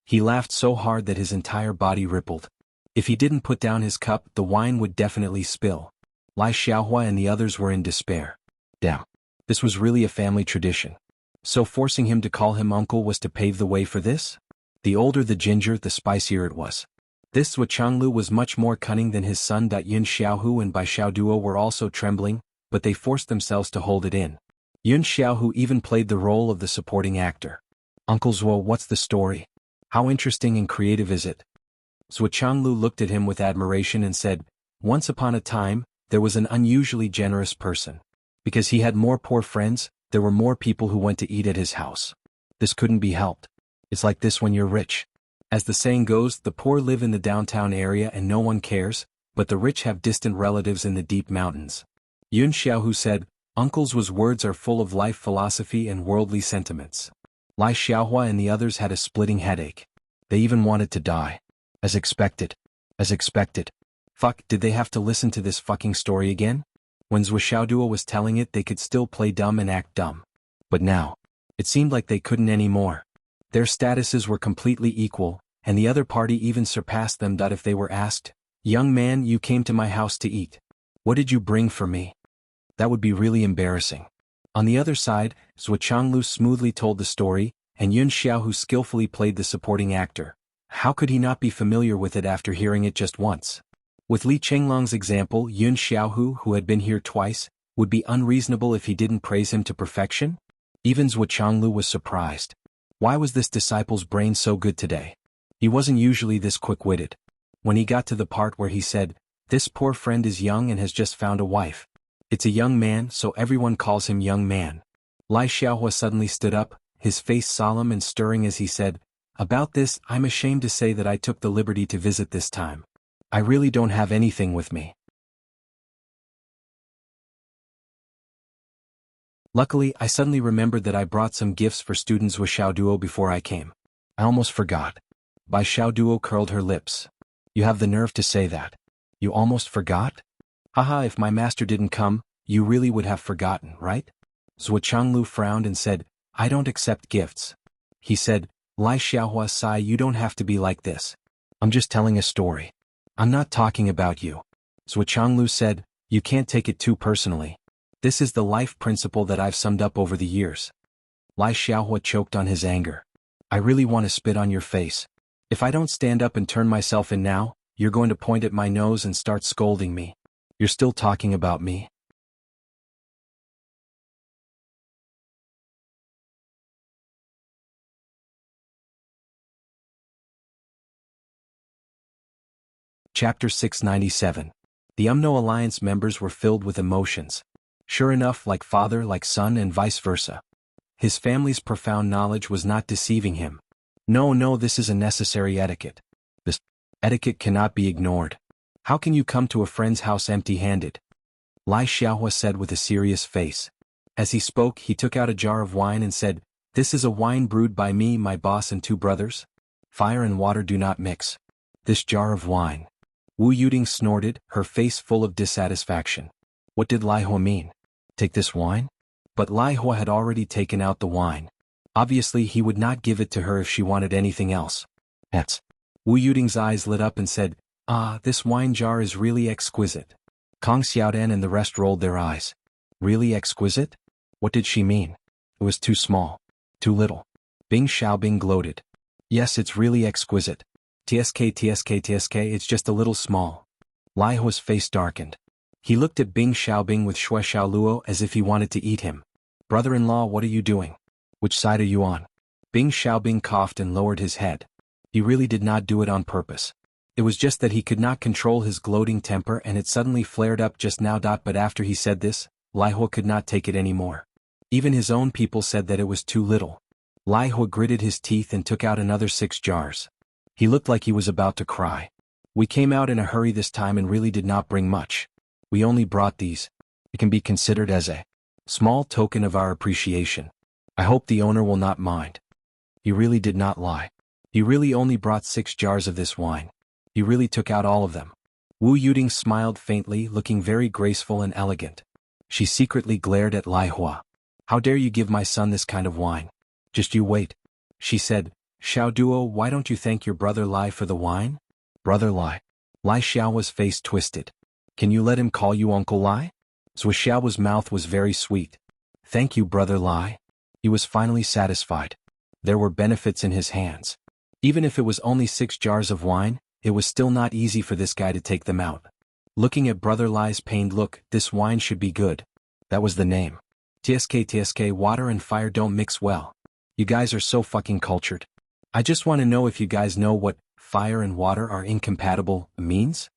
He laughed so hard that his entire body rippled. If he didn't put down his cup, the wine would definitely spill. Lai Xiaohua and the others were in despair. Damn. This was really a family tradition. So forcing him to call him uncle was to pave the way for this? The older the ginger, the spicier it was. This Zhua Changlu was much more cunning than his son. Yun Xiaohu and Bai Xiaoduo were also trembling, but they forced themselves to hold it in. Yun Xiaohu even played the role of the supporting actor. Uncle Zhuo, what's the story? How interesting and creative is it? Zhua Changlu looked at him with admiration and said, once upon a time, there was an unusually generous person. Because he had more poor friends, there were more people who went to eat at his house. This couldn't be helped. It's like this when you're rich. As the saying goes, the poor live in the downtown area and no one cares, but the rich have distant relatives in the deep mountains. Yun Xiaohu said, Uncle Zhua's words are full of life philosophy and worldly sentiments. Lai Xiaohua and the others had a splitting headache. They even wanted to die. As expected. As expected. Fuck, did they have to listen to this fucking story again? When Zhua Xiaoduo was telling it, they could still play dumb and act dumb. But now, it seemed like they couldn't anymore. Their statuses were completely equal, and the other party even surpassed them. If they were asked, young man, you came to my house to eat. What did you bring for me? That would be really embarrassing. On the other side, Zhua Changlu smoothly told the story, and Yun Xiaohu skillfully played the supporting actor. How could he not be familiar with it after hearing it just once? With Li Chenglong's example, Yun Xiaohu, who had been here twice, would be unreasonable if he didn't praise him to perfection? Even Zhua Changlu was surprised. Why was this disciple's brain so good today? He wasn't usually this quick-witted. When he got to the part where he said, this poor friend is young and has just found a wife. It's a young man, so everyone calls him young man. Lai Xiaohua suddenly stood up, his face solemn and stirring as he said, about this, I'm ashamed to say that I took the liberty to visit this time. I really don't have anything with me. Luckily, I suddenly remembered that I brought some gifts for students with Xiaoduo before I came. I almost forgot. Bai Xiaoduo curled her lips. You have the nerve to say that. You almost forgot? Haha, if my master didn't come, you really would have forgotten, right? Zhua Changlu frowned and said, I don't accept gifts. He said, Lai Xiaohua Sai, you don't have to be like this. I'm just telling a story. I'm not talking about you. Zhua Changlu said, you can't take it too personally. This is the life principle that I've summed up over the years. Lai Xiaohua choked on his anger. I really want to spit on your face. If I don't stand up and turn myself in now, you're going to point at my nose and start scolding me. You're still talking about me? Chapter 697. The UMNO Alliance members were filled with emotions. Sure enough, like father, like son, and vice versa. His family's profound knowledge was not deceiving him. No, this is a necessary etiquette. This etiquette cannot be ignored. How can you come to a friend's house empty-handed? Lai Xiaohua said with a serious face. As he spoke, he took out a jar of wine and said, This is a wine brewed by me, my boss, and two brothers. Fire and water do not mix. This jar of wine. Wu Yuding snorted, her face full of dissatisfaction. What did Lai Hua mean? Take this wine? But Lai Hua had already taken out the wine. Obviously he would not give it to her if she wanted anything else. That's. Wu Yuding's eyes lit up and said, "Ah, this wine jar is really exquisite." Kong Xiaodan and the rest rolled their eyes. Really exquisite? What did she mean? It was too small. Too little. Bing Xiaobing gloated. Yes, it's really exquisite. TSK, it's just a little small. Lai Hua's face darkened. He looked at Bing Xiaobing with Shui Xiaoluo as if he wanted to eat him. Brother-in-law, what are you doing? Which side are you on? Bing Xiaobing coughed and lowered his head. He really did not do it on purpose. It was just that he could not control his gloating temper and it suddenly flared up just now. But after he said this, Lai Hua could not take it anymore. Even his own people said that it was too little. Lai Hua gritted his teeth and took out another 6 jars. He looked like he was about to cry. We came out in a hurry this time and really did not bring much. We only brought these. It can be considered as a small token of our appreciation. I hope the owner will not mind. He really did not lie. He really only brought 6 jars of this wine. He really took out all of them. Wu Yuding smiled faintly, looking very graceful and elegant. She secretly glared at Lai Hua. How dare you give my son this kind of wine? Just you wait. She said, Xiao Duo, why don't you thank your brother Lai for the wine? Brother Lai. Lai Xiao's face twisted. Can you let him call you Uncle Lai? Zhu Xiao's mouth was very sweet. Thank you, brother Lai. He was finally satisfied. There were benefits in his hands. Even if it was only 6 jars of wine, it was still not easy for this guy to take them out. Looking at brother Lai's pained look, this wine should be good. That was the name. TSK, water and fire don't mix well. You guys are so fucking cultured. I just want to know if you guys know what fire and water are incompatible means?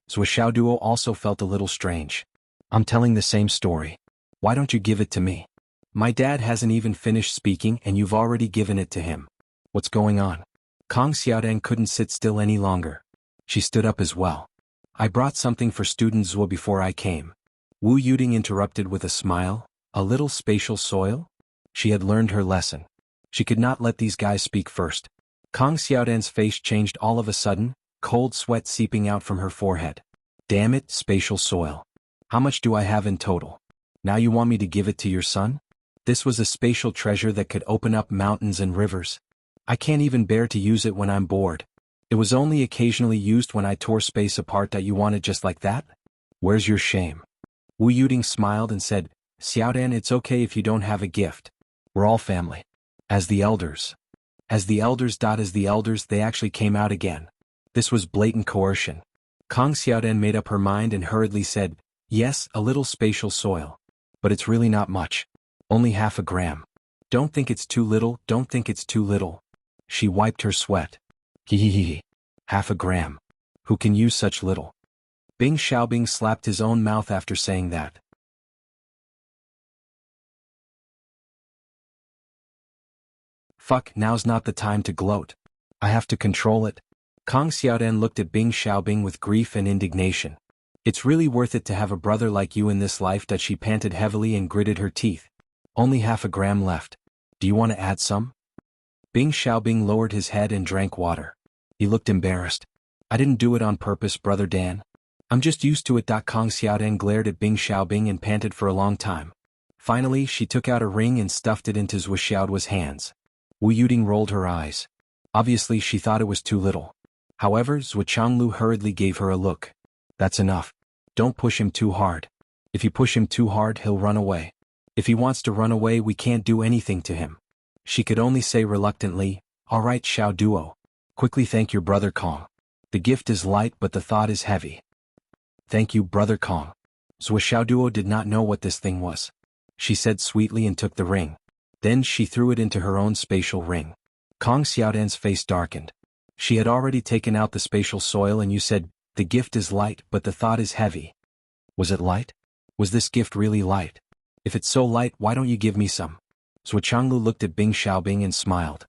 Zhu Xiaoduo also felt a little strange. I'm telling the same story. Why don't you give it to me? My dad hasn't even finished speaking and you've already given it to him. What's going on? Kong Xiaodan couldn't sit still any longer. She stood up as well. I brought something for student Zhuo before I came. Wu Yuding interrupted with a smile. A little spatial soil? She had learned her lesson. She could not let these guys speak first. Kong Xiaodan's face changed all of a sudden, cold sweat seeping out from her forehead. Damn it, spatial soil. How much do I have in total? Now you want me to give it to your son? This was a spatial treasure that could open up mountains and rivers. I can't even bear to use it when I'm bored. It was only occasionally used when I tore space apart. That you want it just like that? Where's your shame? Wu Yuding smiled and said, Xiaodan, it's okay if you don't have a gift. We're all family. As the elders, they actually came out again. This was blatant coercion. Kong Xiaodan made up her mind and hurriedly said, yes, a little spatial soil. But it's really not much. Only half a gram. Don't think it's too little, don't think it's too little. She wiped her sweat. Hehehe. Half a gram. Who can use such little? Bing Xiaobing slapped his own mouth after saying that. Fuck, now's not the time to gloat. I have to control it. Kong Xiaodan looked at Bing Xiaobing with grief and indignation. It's really worth it to have a brother like you in this life. That she panted heavily and gritted her teeth. Only half a gram left. Do you want to add some? Bing Xiaobing lowered his head and drank water. He looked embarrassed. I didn't do it on purpose, brother Dan. I'm just used to it. Kong Xiaodan glared at Bing Xiaobing and panted for a long time. Finally, she took out a ring and stuffed it into Zhu Xiaoduo's hands. Wu Yuding rolled her eyes. Obviously she thought it was too little. However, Zhu Changlu hurriedly gave her a look. That's enough. Don't push him too hard. If you push him too hard, he'll run away. If he wants to run away, we can't do anything to him. She could only say reluctantly, all right, Xiao Duo. Quickly thank your brother Kong. The gift is light but the thought is heavy. Thank you, brother Kong. Zhu Xiaoduo did not know what this thing was. She said sweetly and took the ring. Then she threw it into her own spatial ring. Kong Xiaodan's face darkened. She had already taken out the spatial soil and you said, the gift is light but the thought is heavy. Was it light? Was this gift really light? If it's so light, why don't you give me some? Zhu Changlu looked at Bing Xiaobing and smiled.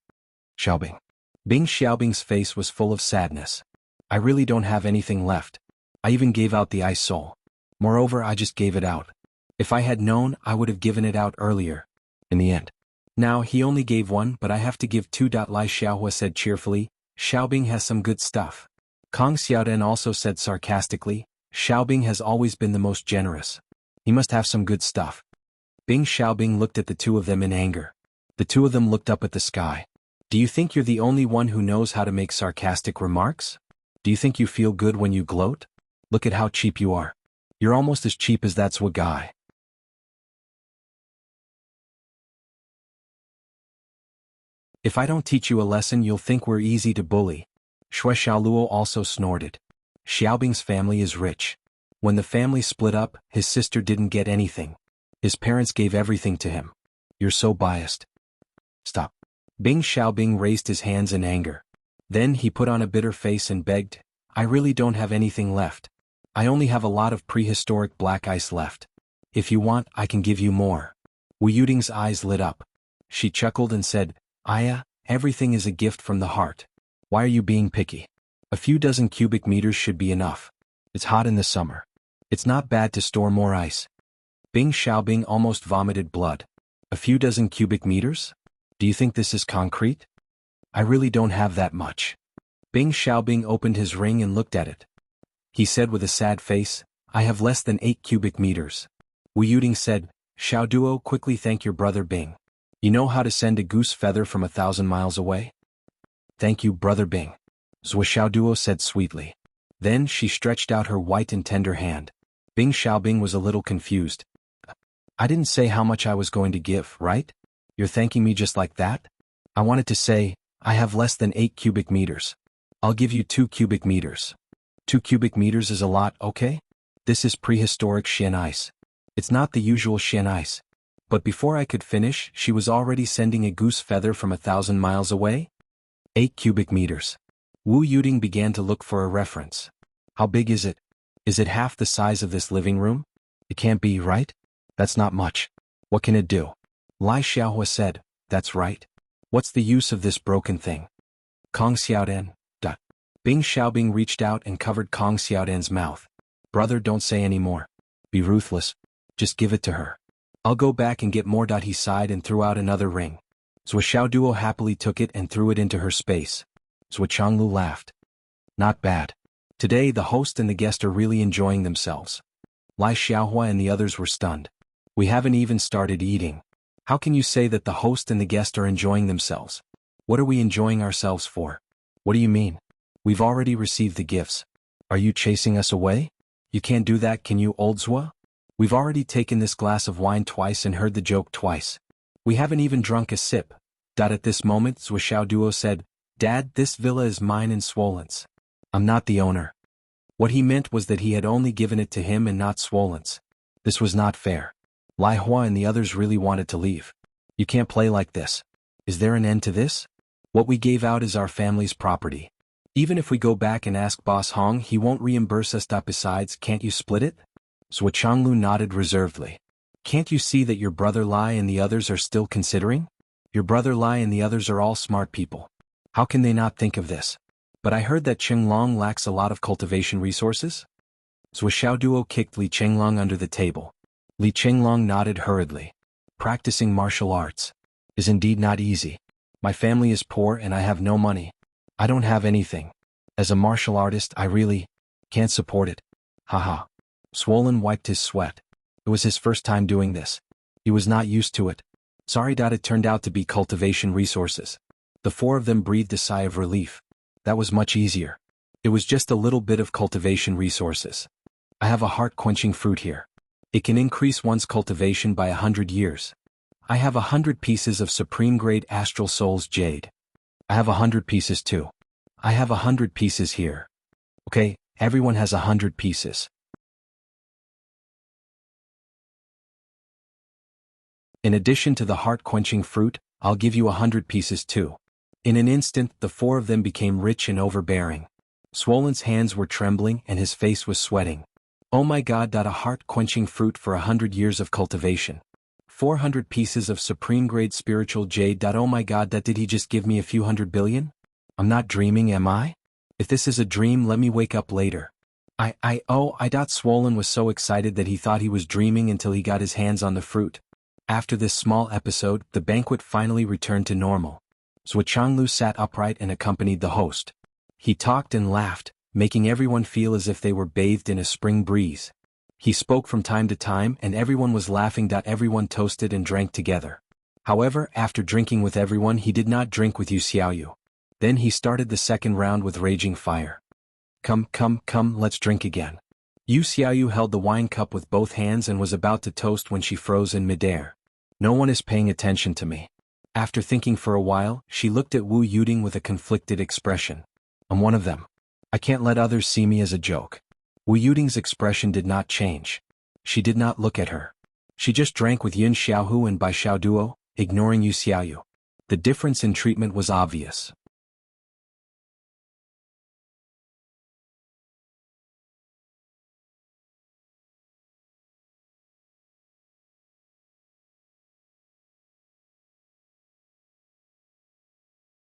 Xiaobing. Bing Xiaobing's face was full of sadness. I really don't have anything left. I even gave out the ice soul. Moreover, I just gave it out. If I had known, I would have given it out earlier. In the end. Now he only gave one, but I have to give two. Lai Xiaohua said cheerfully, Xiaobing has some good stuff. Kong Xiaodan also said sarcastically, Xiaobing has always been the most generous. He must have some good stuff. Bing Xiaobing looked at the two of them in anger. The two of them looked up at the sky. Do you think you're the only one who knows how to make sarcastic remarks? Do you think you feel good when you gloat? Look at how cheap you are. You're almost as cheap as that Zwa guy. If I don't teach you a lesson, you'll think we're easy to bully. Shui Xiaoluo also snorted. Xiaobing's family is rich. When the family split up, his sister didn't get anything. His parents gave everything to him. You're so biased. Stop. Bing Xiaobing raised his hands in anger. Then he put on a bitter face and begged, I really don't have anything left. I only have a lot of prehistoric black ice left. If you want, I can give you more. Wu Yuding's eyes lit up. She chuckled and said, Aya, everything is a gift from the heart. Why are you being picky? A few dozen cubic meters should be enough. It's hot in the summer. It's not bad to store more ice. Bing Xiaobing almost vomited blood. A few dozen cubic meters? Do you think this is concrete? I really don't have that much. Bing Xiaobing opened his ring and looked at it. He said with a sad face, I have less than 8 cubic meters. Wu Yuding said, Xiaoduo, quickly thank your brother Bing. You know how to send a goose feather from 1,000 miles away? Thank you, brother Bing. Zwa Xiaoduo said sweetly. Then she stretched out her white and tender hand. Bing Xiaobing was a little confused. I didn't say how much I was going to give, right? You're thanking me just like that? I wanted to say, I have less than 8 cubic meters. I'll give you 2 cubic meters. 2 cubic meters is a lot, okay? This is prehistoric Xian ice. It's not the usual Xian ice. But before I could finish, she was already sending a goose feather from 1,000 miles away? 8 cubic meters. Wu Yuding began to look for a reference. How big is it? Is it half the size of this living room? It can't be, right? That's not much. What can it do? Lai Xiaohua said, that's right. What's the use of this broken thing? Kong Xiaodan. Bing Xiaobing reached out and covered Kong Xiaodan's mouth. Brother, don't say any more. Be ruthless. Just give it to her. I'll go back and get more. He sighed and threw out another ring. Zwa Xiaoduo happily took it and threw it into her space. Zwa Changlu laughed. Not bad. Today the host and the guest are really enjoying themselves. Lai Xiaohua and the others were stunned. We haven't even started eating. How can you say that the host and the guest are enjoying themselves? What are we enjoying ourselves for? What do you mean? We've already received the gifts. Are you chasing us away? You can't do that, can you, old Zwa? We've already taken this glass of wine twice and heard the joke twice. We haven't even drunk a sip. At this moment, Zwa Xiaoduo said, Dad, this villa is mine and Swollen's. I'm not the owner. What he meant was that he had only given it to him and not Swollen's. This was not fair. Lai Hua and the others really wanted to leave. You can't play like this. Is there an end to this? What we gave out is our family's property. Even if we go back and ask Boss Hong, he won't reimburse us. Besides, can't you split it? Zwa Changlu nodded reservedly. Can't you see that your brother Lai and the others are still considering? Your brother Lai and the others are all smart people. How can they not think of this? But I heard that Qinglong lacks a lot of cultivation resources? Zwa Xiaoduo kicked Li Qinglong under the table. Li Qinglong nodded hurriedly. Practicing martial arts is indeed not easy. My family is poor and I have no money. I don't have anything. As a martial artist, I really can't support it. Haha. Swollen wiped his sweat. It was his first time doing this. He was not used to it. Sorry. It turned out to be cultivation resources. The four of them breathed a sigh of relief. That was much easier. It was just a little bit of cultivation resources. I have a heart-quenching fruit here. It can increase one's cultivation by 100 years. I have 100 pieces of supreme-grade Astral Souls Jade. I have 100 pieces too. I have 100 pieces here. Okay, everyone has 100 pieces. In addition to the heart-quenching fruit, I'll give you 100 pieces too. In an instant, the four of them became rich and overbearing. Swollen's hands were trembling and his face was sweating. Oh my God! A heart-quenching fruit for 100 years of cultivation. 400 pieces of supreme-grade spiritual jade. Oh my God! Did he just give me a few hundred billion? I'm not dreaming, am I? If this is a dream, let me wake up later. Swollen was so excited that he thought he was dreaming until he got his hands on the fruit. After this small episode, the banquet finally returned to normal. Zwa Changlu sat upright and accompanied the host. He talked and laughed, making everyone feel as if they were bathed in a spring breeze. He spoke from time to time and everyone was laughing. Everyone toasted and drank together. However, after drinking with everyone he did not drink with Yu Xiaoyu. Then he started the second round with raging fire. Come, let's drink again. Yu Xiaoyu held the wine cup with both hands and was about to toast when she froze in midair. No one is paying attention to me. After thinking for a while, she looked at Wu Yuding with a conflicted expression. I'm one of them. I can't let others see me as a joke. Wu Yuding's expression did not change. She did not look at her. She just drank with Yin Xiaohu and Bai Xiaoduo, ignoring Yu Xiaoyu. The difference in treatment was obvious.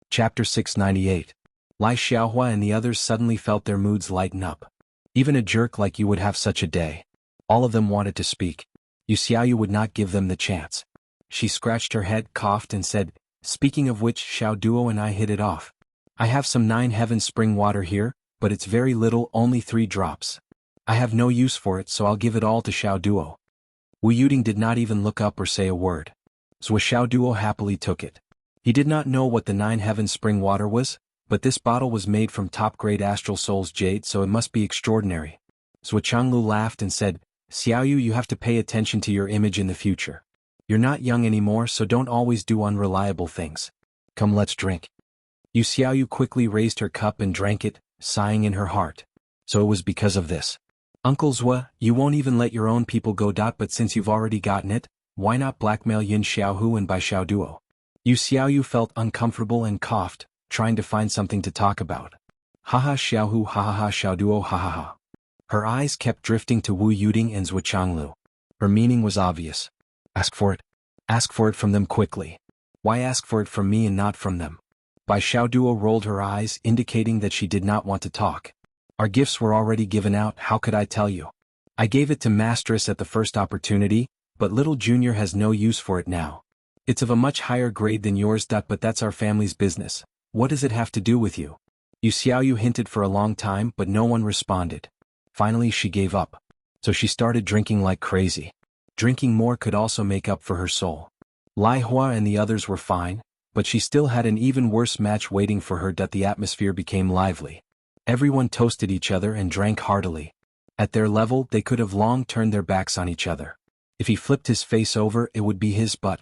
Chapter 698. Lai Xiaohua and the others suddenly felt their moods lighten up. Even a jerk like you would have such a day. All of them wanted to speak. Yu Xiaoyu would not give them the chance. She scratched her head, coughed and said, speaking of which, Xiao Duo and I hit it off. I have some 9 heaven spring water here, but it's very little, only 3 drops. I have no use for it, so I'll give it all to Xiao Duo. Wu Yuding did not even look up or say a word. So Xiao Duo happily took it. He did not know what the 9 heaven spring water was, but this bottle was made from top-grade Astral Soul's jade, so it must be extraordinary. Zhuo Changlu laughed and said, Xiaoyu, you have to pay attention to your image in the future. You're not young anymore, so don't always do unreliable things. Come, let's drink. Yu Xiaoyu quickly raised her cup and drank it, sighing in her heart. So it was because of this. Uncle Zhuo, you won't even let your own people go. But since you've already gotten it, why not blackmail Yin Xiaohu and Bai Xiaoduo? Yu Xiaoyu felt uncomfortable and coughed, trying to find something to talk about. Haha Xiaohu hahaha Xiaoduo hahaha. Her eyes kept drifting to Wu Yuding and Zhuo Changlu. Her meaning was obvious. Ask for it. Ask for it from them quickly. Why ask for it from me and not from them? Bai Xiaoduo rolled her eyes, indicating that she did not want to talk. Our gifts were already given out, how could I tell you? I gave it to Mistress at the first opportunity, but little Junior has no use for it now. It's of a much higher grade than yours. But that's our family's business. What does it have to do with you? Yu Xiaoyu hinted for a long time, but no one responded. Finally she gave up. So she started drinking like crazy. Drinking more could also make up for her soul. Lai Hua and the others were fine, but she still had an even worse match waiting for her. The atmosphere became lively. Everyone toasted each other and drank heartily. At their level, they could have long turned their backs on each other. If he flipped his face over, it would be his butt.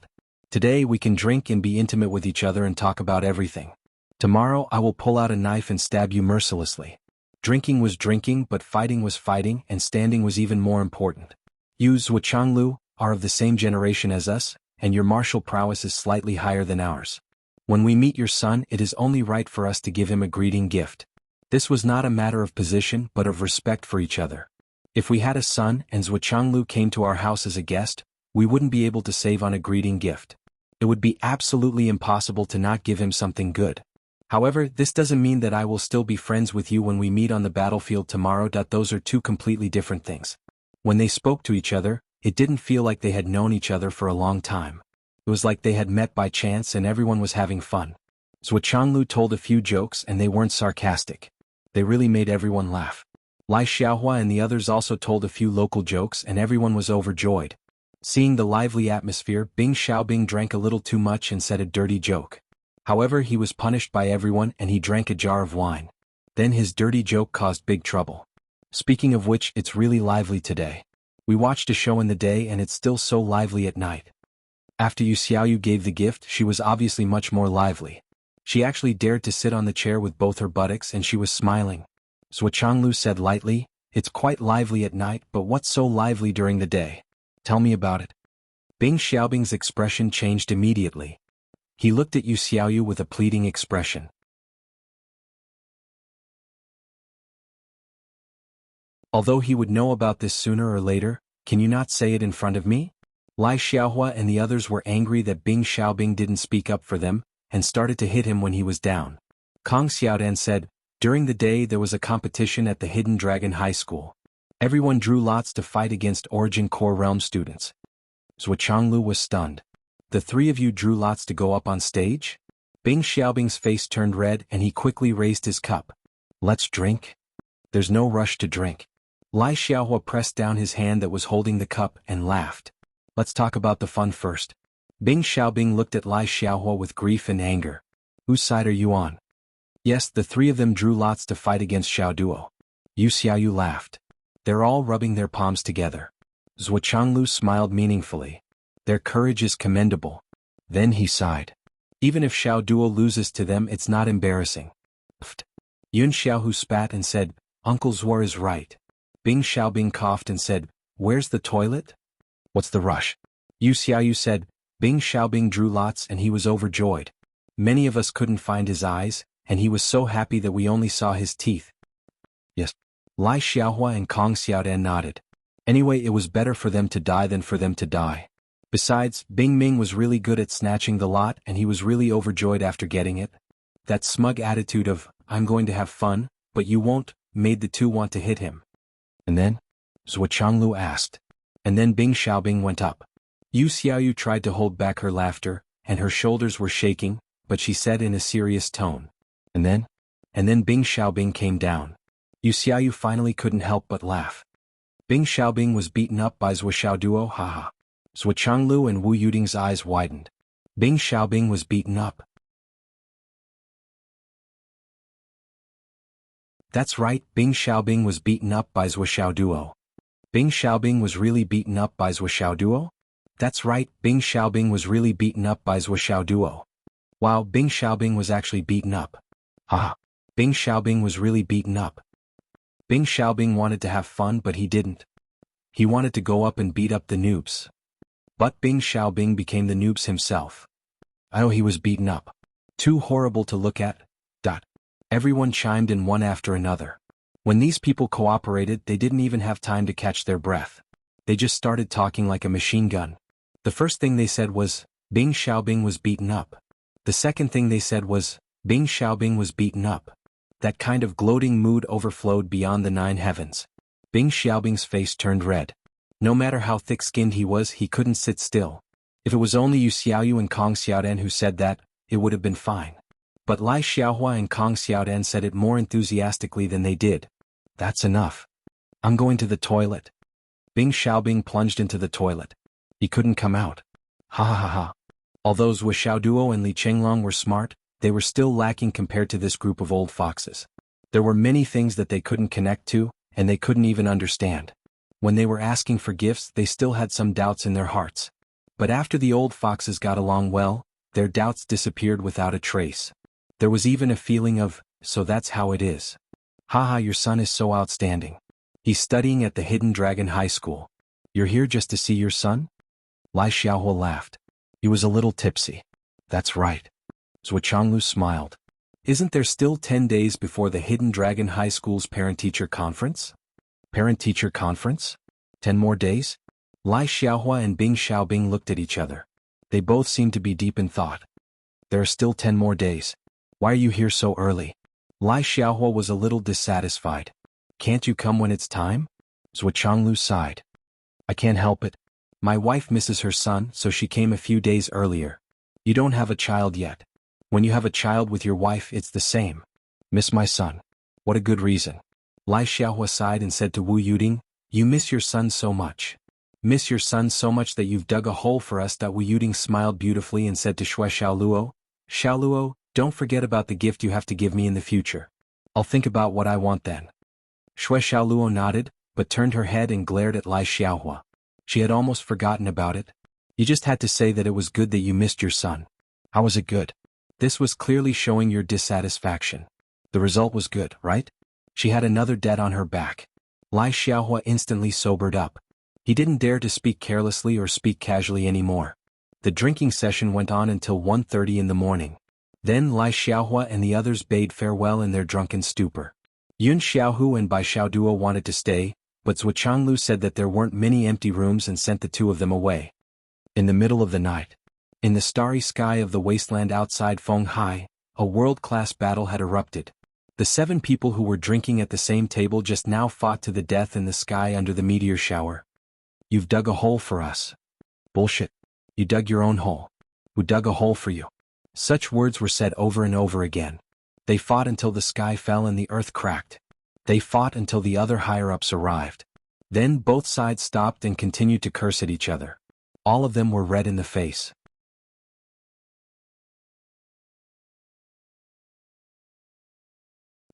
Today we can drink and be intimate with each other and talk about everything. Tomorrow I will pull out a knife and stab you mercilessly. Drinking was drinking, but fighting was fighting, and standing was even more important. You, Zhuo Changlu, are of the same generation as us, and your martial prowess is slightly higher than ours. When we meet your son, it is only right for us to give him a greeting gift. This was not a matter of position but of respect for each other. If we had a son and Zhuo Changlu came to our house as a guest, we wouldn't be able to save on a greeting gift. It would be absolutely impossible to not give him something good. However, this doesn't mean that I will still be friends with you when we meet on the battlefield tomorrow. Those are two completely different things. When they spoke to each other, it didn't feel like they had known each other for a long time. It was like they had met by chance and everyone was having fun. Zhuo Changlu told a few jokes and they weren't sarcastic. They really made everyone laugh. Lai Xiaohua and the others also told a few local jokes and everyone was overjoyed. Seeing the lively atmosphere, Bing Xiaobing drank a little too much and said a dirty joke. However, he was punished by everyone and he drank a jar of wine. Then his dirty joke caused big trouble. Speaking of which, it's really lively today. We watched a show in the day and it's still so lively at night. After Yu Xiaoyu gave the gift, she was obviously much more lively. She actually dared to sit on the chair with both her buttocks and she was smiling. Zhuo Changlu said lightly, it's quite lively at night, but what's so lively during the day? Tell me about it. Bing Xiaobing's expression changed immediately. He looked at Yu Xiaoyu with a pleading expression. Although he would know about this sooner or later, can you not say it in front of me? Lai Xiaohua and the others were angry that Bing Xiaobing didn't speak up for them, and started to hit him when he was down. Kong Xiaodan said, during the day there was a competition at the Hidden Dragon High School. Everyone drew lots to fight against Origin Core Realm students. Zhuo Changlu was stunned. The three of you drew lots to go up on stage? Bing Xiaobing's face turned red and he quickly raised his cup. Let's drink? There's no rush to drink. Lai Xiaohua pressed down his hand that was holding the cup and laughed. Let's talk about the fun first. Bing Xiaobing looked at Lai Xiaohua with grief and anger. Whose side are you on? Yes, the three of them drew lots to fight against Xiao Duo. Yu Xiaoyu laughed. They're all rubbing their palms together. Zhuo Changlu smiled meaningfully. Their courage is commendable. Then he sighed. Even if Xiao Duo loses to them, it's not embarrassing. Pfft. Yun Xiaohu spat and said, Uncle Zuar is right. Bing Xiaobing coughed and said, Where's the toilet? What's the rush? Yu Xiaoyu said. Bing Xiaobing drew lots and he was overjoyed. Many of us couldn't find his eyes, and he was so happy that we only saw his teeth. Yes. Lai Xiaohua and Kong Xiaodan nodded. Anyway, it was better for them to die than for them to die. Besides, Bing Ming was really good at snatching the lot and he was really overjoyed after getting it. That smug attitude of, I'm going to have fun, but you won't, made the two want to hit him. And then? Zhuo Changlu asked. And then Bing Xiaobing went up. Yu Xiaoyu tried to hold back her laughter, and her shoulders were shaking, but she said in a serious tone. And then? And then Bing Xiaobing came down. Yu Xiaoyu finally couldn't help but laugh. Bing Xiaobing was beaten up by Zhuo Xiaoduo, haha. Zhuo Changlu and Wu Yuding's eyes widened. Bing Xiaobing was beaten up. That's right, Bing Xiaobing was beaten up by Zhuo Xiaoduo. Bing Xiaobing was really beaten up by Zhuo Xiaoduo? That's right, Bing Xiaobing was really beaten up by Zhuo Xiaoduo. Wow, Bing Xiaobing was actually beaten up. Haha. Bing Xiaobing was really beaten up. Bing Xiaobing wanted to have fun but he didn't. He wanted to go up and beat up the noobs. But Bing Xiaobing became the noobs himself. Oh, he was beaten up. Too horrible to look at. Everyone chimed in one after another. When these people cooperated, they didn't even have time to catch their breath. They just started talking like a machine gun. The first thing they said was, Bing Xiaobing was beaten up. The second thing they said was, Bing Xiaobing was beaten up. That kind of gloating mood overflowed beyond the 9 heavens. Bing Xiaobing's face turned red. No matter how thick-skinned he was, he couldn't sit still. If it was only Yu Xiaoyu and Kong Xiaodan who said that, it would have been fine. But Lai Xiaohua and Kong Xiaodan said it more enthusiastically than they did. That's enough. I'm going to the toilet. Bing Xiaobing plunged into the toilet. He couldn't come out. Ha ha ha ha. Although Zhuo Xiaoduo and Li Chenglong were smart, they were still lacking compared to this group of old foxes. There were many things that they couldn't connect to, and they couldn't even understand. When they were asking for gifts, they still had some doubts in their hearts. But after the old foxes got along well, their doubts disappeared without a trace. There was even a feeling of, so that's how it is. Haha, your son is so outstanding. He's studying at the Hidden Dragon High School. You're here just to see your son? Lai Xiaohua laughed. He was a little tipsy. That's right. Zhuo Changlu smiled. Isn't there still 10 days before the Hidden Dragon High School's parent-teacher conference? Parent-teacher conference? 10 more days? Lai Xiaohua and Bing Xiaobing looked at each other. They both seemed to be deep in thought. There are still 10 more days. Why are you here so early? Lai Xiaohua was a little dissatisfied. Can't you come when it's time? Zhuo Changlu sighed. I can't help it. My wife misses her son, so she came a few days earlier. You don't have a child yet. When you have a child with your wife, it's the same. Miss my son. What a good reason. Lai Xiaohua sighed and said to Wu Yuding, You miss your son so much. Miss your son so much that you've dug a hole for us. Wu Yuding smiled beautifully and said to Shui Xiaoluo, Xiaoluo, don't forget about the gift you have to give me in the future. I'll think about what I want then. Shui Xiaoluo nodded, but turned her head and glared at Lai Xiaohua. She had almost forgotten about it. You just had to say that it was good that you missed your son. How was it good? This was clearly showing your dissatisfaction. The result was good, right? She had another debt on her back. Lai Xiaohua instantly sobered up. He didn't dare to speak carelessly or speak casually anymore. The drinking session went on until 1:30 in the morning. Then Lai Xiaohua and the others bade farewell in their drunken stupor. Yun Xiaohu and Bai Xiaoduo wanted to stay, but Zhuo Changlu said that there weren't many empty rooms and sent the two of them away. In the middle of the night, in the starry sky of the wasteland outside Fenghai, a world-class battle had erupted. The 7 people who were drinking at the same table just now fought to the death in the sky under the meteor shower. You've dug a hole for us. Bullshit. You dug your own hole. Who dug a hole for you? Such words were said over and over again. They fought until the sky fell and the earth cracked. They fought until the other higher-ups arrived. Then both sides stopped and continued to curse at each other. All of them were red in the face.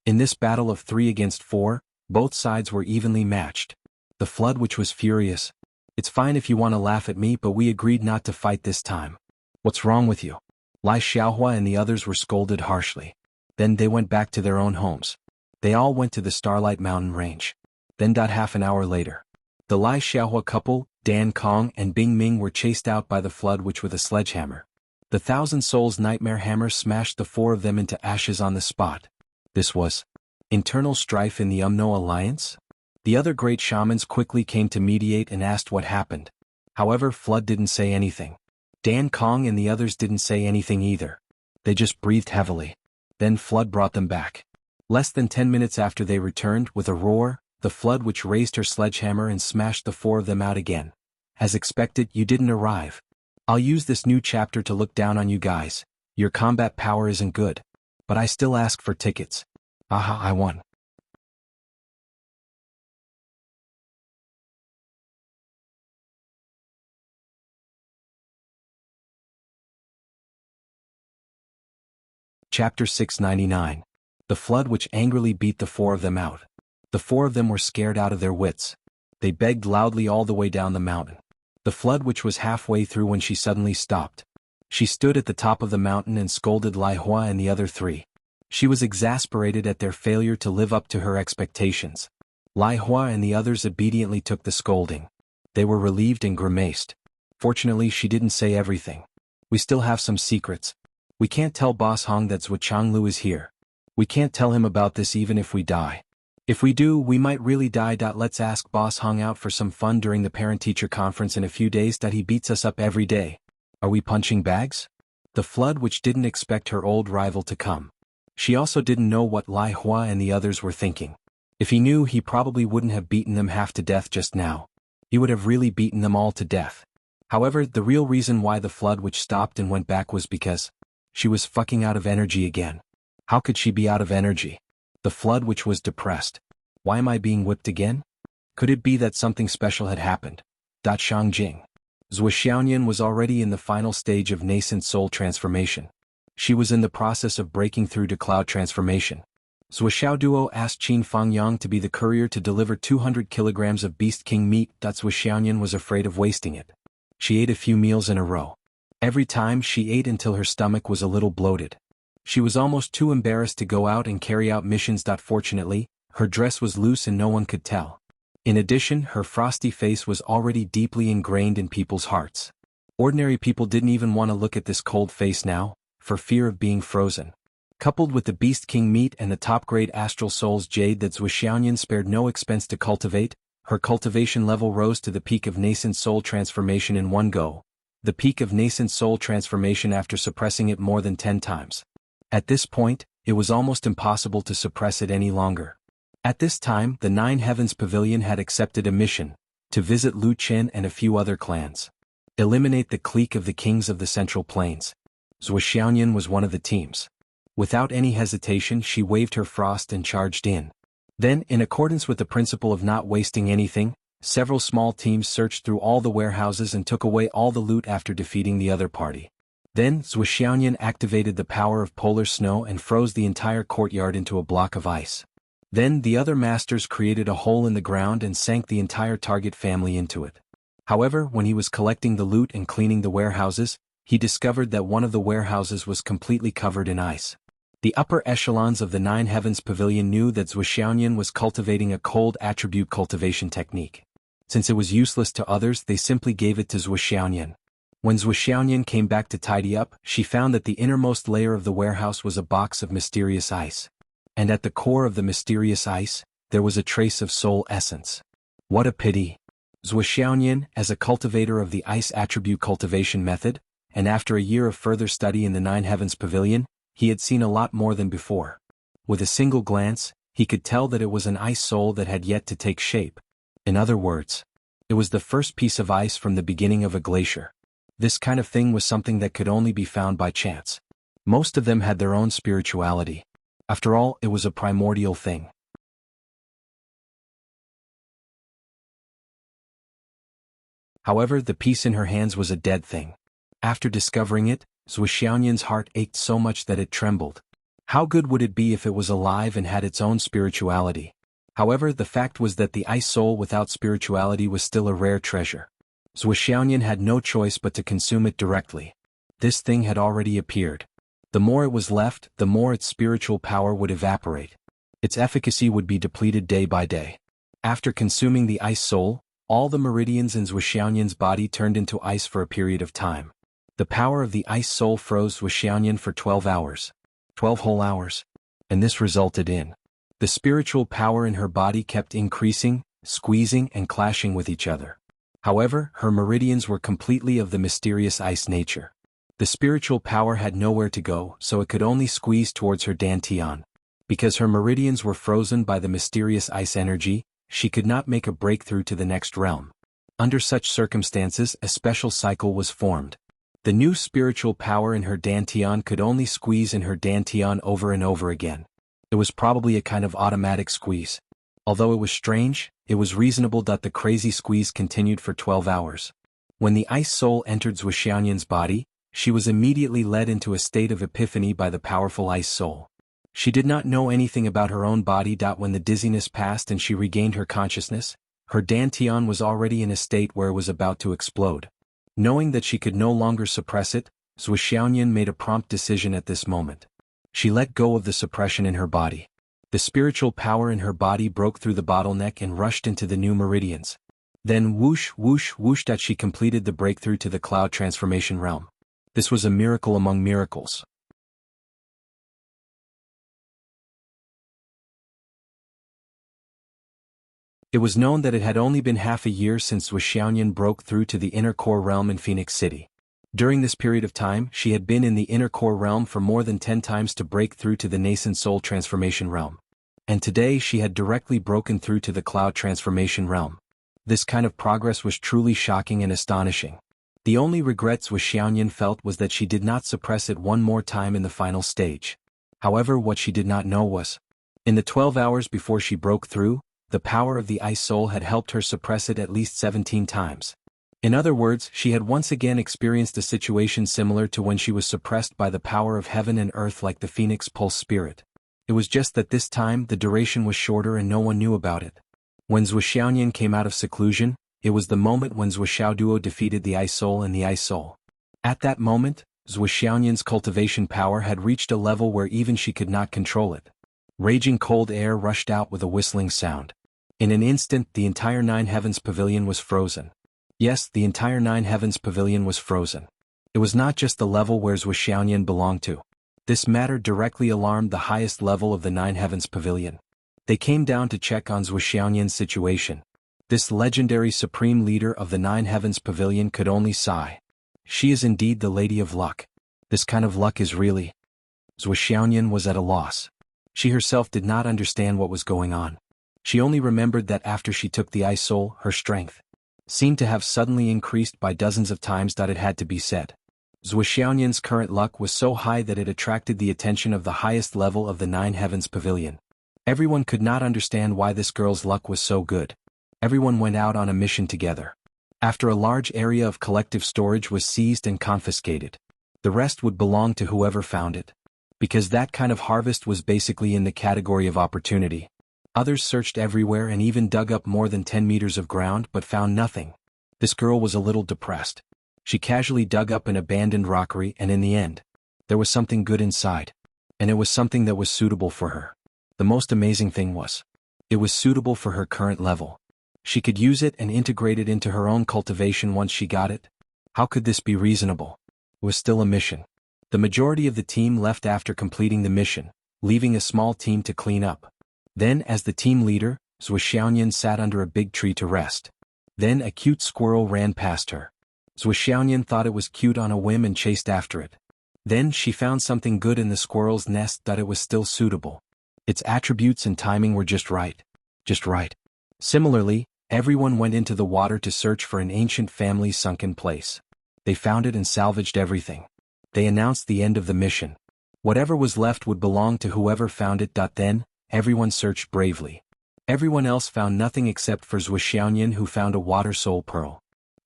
In this battle of 3 against 4, both sides were evenly matched. The Flood, which was furious. "It's fine if you want to laugh at me, but we agreed not to fight this time. What's wrong with you?" Lai Xiaohua and the others were scolded harshly. Then they went back to their own homes. They all went to the Starlight Mountain Range. Then half an hour later, the Lai Xiaohua couple, Dan Kong and Bing Ming, were chased out by the Flood, which with a sledgehammer. The Thousand Souls Nightmare Hammer smashed the 4 of them into ashes on the spot. This was internal strife in the Umno Alliance? The other great shamans quickly came to mediate and asked what happened. However, Flood didn't say anything. Dan Kong and the others didn't say anything either. They just breathed heavily. Then Flood brought them back. Less than 10 minutes after they returned, with a roar, the Flood, which raised her sledgehammer and smashed the 4 of them out again. "As expected, you didn't arrive. I'll use this new chapter to look down on you guys. Your combat power isn't good. But I still ask for tickets. Aha, I won." Chapter 699. The Flood, which angrily beat the 4 of them out. The 4 of them were scared out of their wits. They begged loudly all the way down the mountain. The Flood, which was halfway through when she suddenly stopped. She stood at the top of the mountain and scolded Lai Hua and the other 3. She was exasperated at their failure to live up to her expectations. Lai Hua and the others obediently took the scolding. They were relieved and grimaced. Fortunately, she didn't say everything. "We still have some secrets. We can't tell Boss Hong that Zhuchanglu is here. We can't tell him about this even if we die. If we do, we might really die. Let's ask Boss Hong out for some fun during the parent-teacher conference in a few days. He beats us up every day. Are we punching bags?" The Flood, which didn't expect her old rival to come. She also didn't know what Lai Hua and the others were thinking. If he knew, he probably wouldn't have beaten them half to death just now. He would have really beaten them all to death. However, the real reason why the Flood, which stopped and went back, was because she was fucking out of energy again. How could she be out of energy? The Flood, which was depressed. "Why am I being whipped again? Could it be that something special had happened?" Shangjing. Zhuxiaoyan was already in the final stage of nascent soul transformation. She was in the process of breaking through to cloud transformation. Zhuxiaoduo asked Qin Fangyang to be the courier to deliver 200 kilograms of Beast King meat. Zhuxiaoyan was afraid of wasting it. She ate a few meals in a row. Every time she ate until her stomach was a little bloated. She was almost too embarrassed to go out and carry out missions. Fortunately, her dress was loose and no one could tell. In addition, her frosty face was already deeply ingrained in people's hearts. Ordinary people didn't even want to look at this cold face now, for fear of being frozen. Coupled with the Beast King meat and the top-grade Astral Souls jade that Zhuxiaoyan spared no expense to cultivate, her cultivation level rose to the peak of nascent soul transformation in one go. The peak of nascent soul transformation after suppressing it more than 10 times. At this point, it was almost impossible to suppress it any longer. At this time, the 9 Heavens Pavilion had accepted a mission, to visit Lu Chen and a few other clans. Eliminate the clique of the kings of the Central Plains. Zhuxiaoyan was one of the teams. Without any hesitation, she waved her frost and charged in. Then, in accordance with the principle of not wasting anything, several small teams searched through all the warehouses and took away all the loot after defeating the other party. Then, Zhuxiaoyan activated the power of polar snow and froze the entire courtyard into a block of ice. Then the other masters created a hole in the ground and sank the entire target family into it. However, when he was collecting the loot and cleaning the warehouses, he discovered that one of the warehouses was completely covered in ice. The upper echelons of the 9 Heavens Pavilion knew that Zhuxiaoyan was cultivating a cold attribute cultivation technique. Since it was useless to others, they simply gave it to Zhuxiaoyan. When Zhuxiaoyan came back to tidy up, she found that the innermost layer of the warehouse was a box of mysterious ice. And at the core of the mysterious ice, there was a trace of soul essence. What a pity! Zhuxiaoyan, as a cultivator of the ice attribute cultivation method, and after a year of further study in the 9 Heavens Pavilion, he had seen a lot more than before. With a single glance, he could tell that it was an ice soul that had yet to take shape. In other words, it was the first piece of ice from the beginning of a glacier. This kind of thing was something that could only be found by chance. Most of them had their own spirituality. After all, it was a primordial thing. However, the piece in her hands was a dead thing. After discovering it, Zhuxianyan's heart ached so much that it trembled. How good would it be if it was alive and had its own spirituality? However, the fact was that the ice soul without spirituality was still a rare treasure. Zhuxianyan had no choice but to consume it directly. This thing had already appeared. The more it was left, the more its spiritual power would evaporate. Its efficacy would be depleted day by day. After consuming the ice soul, all the meridians in Zhuxianyan's body turned into ice for a period of time. The power of the ice soul froze Zhuxianyan for 12 hours. 12 whole hours. And this resulted in the spiritual power in her body kept increasing, squeezing and clashing with each other. However, her meridians were completely of the mysterious ice nature. The spiritual power had nowhere to go, so it could only squeeze towards her dantian. Because her meridians were frozen by the mysterious ice energy, she could not make a breakthrough to the next realm. Under such circumstances, a special cycle was formed. The new spiritual power in her dantian could only squeeze in her dantian over and over again. It was probably a kind of automatic squeeze. Although it was strange, it was reasonable that the crazy squeeze continued for 12 hours. When the ice soul entered Zhuxianyan's body, she was immediately led into a state of epiphany by the powerful ice soul. She did not know anything about her own body. When the dizziness passed and she regained her consciousness, her dantian was already in a state where it was about to explode. Knowing that she could no longer suppress it, Zhuxianyan made a prompt decision at this moment. She let go of the suppression in her body. The spiritual power in her body broke through the bottleneck and rushed into the new meridians. Then whoosh, whoosh, whoosh that she completed the breakthrough to the cloud transformation realm. This was a miracle among miracles. It was known that it had only been half a year since Zhuxianyan broke through to the inner core realm in Phoenix City. During this period of time, she had been in the inner core realm for more than 10 times to break through to the nascent soul transformation realm. And today she had directly broken through to the cloud transformation realm. This kind of progress was truly shocking and astonishing. The only regret Zhuxianyan felt was that she did not suppress it one more time in the final stage. However, what she did not know was, in the 12 hours before she broke through, the power of the ice soul had helped her suppress it at least 17 times. In other words, she had once again experienced a situation similar to when she was suppressed by the power of heaven and earth like the phoenix pulse spirit. It was just that this time the duration was shorter and no one knew about it. When Zhuxianyan came out of seclusion, it was the moment when Zhuxiaoduo defeated the ice soul and the ice soul. At that moment, Zhuxianyan's cultivation power had reached a level where even she could not control it. Raging cold air rushed out with a whistling sound. In an instant, the entire Nine Heavens Pavilion was frozen. Yes, the entire Nine Heavens Pavilion was frozen. It was not just the level where Zhuxianyan belonged to. This matter directly alarmed the highest level of the Nine Heavens Pavilion. They came down to check on Zhuxianyan's situation. This legendary supreme leader of the Nine Heavens Pavilion could only sigh. She is indeed the Lady of Luck. This kind of luck is really... Zhuxianyan was at a loss. She herself did not understand what was going on. She only remembered that after she took the ice soul, her strength seemed to have suddenly increased by dozens of times. It had to be said. Zhuxianyan's current luck was so high that it attracted the attention of the highest level of the Nine Heavens Pavilion. Everyone could not understand why this girl's luck was so good. Everyone went out on a mission together. After a large area of collective storage was seized and confiscated, the rest would belong to whoever found it. Because that kind of harvest was basically in the category of opportunity. Others searched everywhere and even dug up more than 10 meters of ground but found nothing. This girl was a little depressed. She casually dug up an abandoned rockery and in the end, there was something good inside. And it was something that was suitable for her. The most amazing thing was, it was suitable for her current level. She could use it and integrate it into her own cultivation once she got it. How could this be reasonable? It was still a mission. The majority of the team left after completing the mission, leaving a small team to clean up. Then, as the team leader, Zhuxianyan sat under a big tree to rest. Then a cute squirrel ran past her. Zhuxianyan thought it was cute on a whim and chased after it. Then she found something good in the squirrel's nest, that it was still suitable. Its attributes and timing were just right. Just right. Similarly, everyone went into the water to search for an ancient family's sunken place. They found it and salvaged everything. They announced the end of the mission. Whatever was left would belong to whoever found it. Then, everyone searched bravely. Everyone else found nothing except for Zhuxianyan, who found a water soul pearl.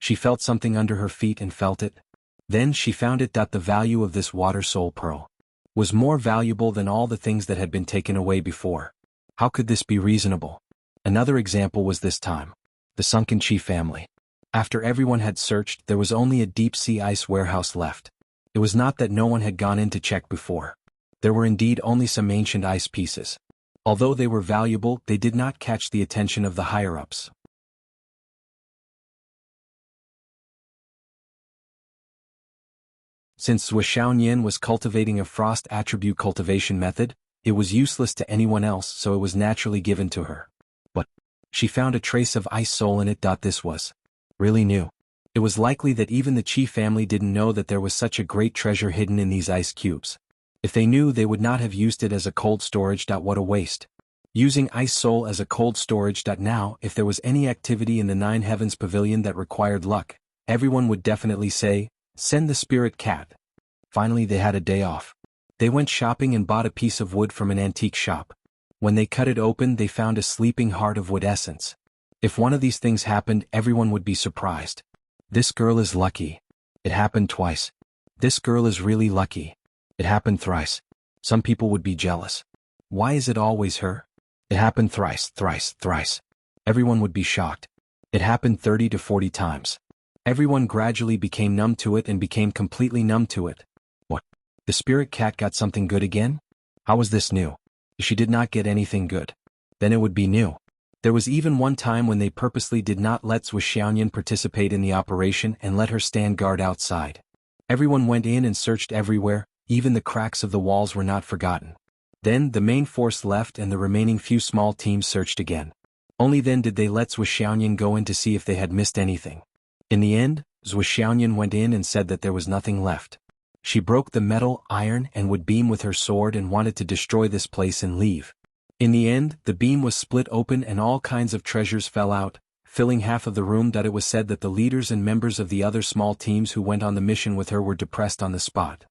She felt something under her feet and felt it. Then she found it that the value of this water soul pearl was more valuable than all the things that had been taken away before. How could this be reasonable? Another example was this time. The sunken Chi family. After everyone had searched, there was only a deep-sea ice warehouse left. It was not that no one had gone in to check before. There were indeed only some ancient ice pieces. Although they were valuable, they did not catch the attention of the higher-ups. Since Zhou Xiaoyan was cultivating a frost attribute cultivation method, it was useless to anyone else, so it was naturally given to her. But she found a trace of ice soul in it. This was really new. It was likely that even the Qi family didn't know that there was such a great treasure hidden in these ice cubes. If they knew, they would not have used it as a cold storage. What a waste. Using ice soul as a cold storage. Now, if there was any activity in the Nine Heavens Pavilion that required luck, everyone would definitely say, "Send the spirit cat." Finally, they had a day off. They went shopping and bought a piece of wood from an antique shop. When they cut it open, they found a sleeping heart of wood essence. If one of these things happened, everyone would be surprised. This girl is lucky. It happened twice. This girl is really lucky. It happened thrice. Some people would be jealous. Why is it always her? It happened thrice. Everyone would be shocked. It happened 30 to 40 times. Everyone gradually became numb to it and became completely numb to it. What? The spirit cat got something good again? How was this new? If she did not get anything good, then it would be new. There was even one time when they purposely did not let Zhou Xiaoyan participate in the operation and let her stand guard outside. Everyone went in and searched everywhere, even the cracks of the walls were not forgotten. Then the main force left and the remaining few small teams searched again. Only then did they let Zhou Xiaoyan go in to see if they had missed anything. In the end, Zhou Xiaoyan went in and said that there was nothing left. She broke the metal, iron, and wood beam with her sword and wanted to destroy this place and leave. In the end, the beam was split open and all kinds of treasures fell out, filling half of the room. It was said that the leaders and members of the other small teams who went on the mission with her were depressed on the spot.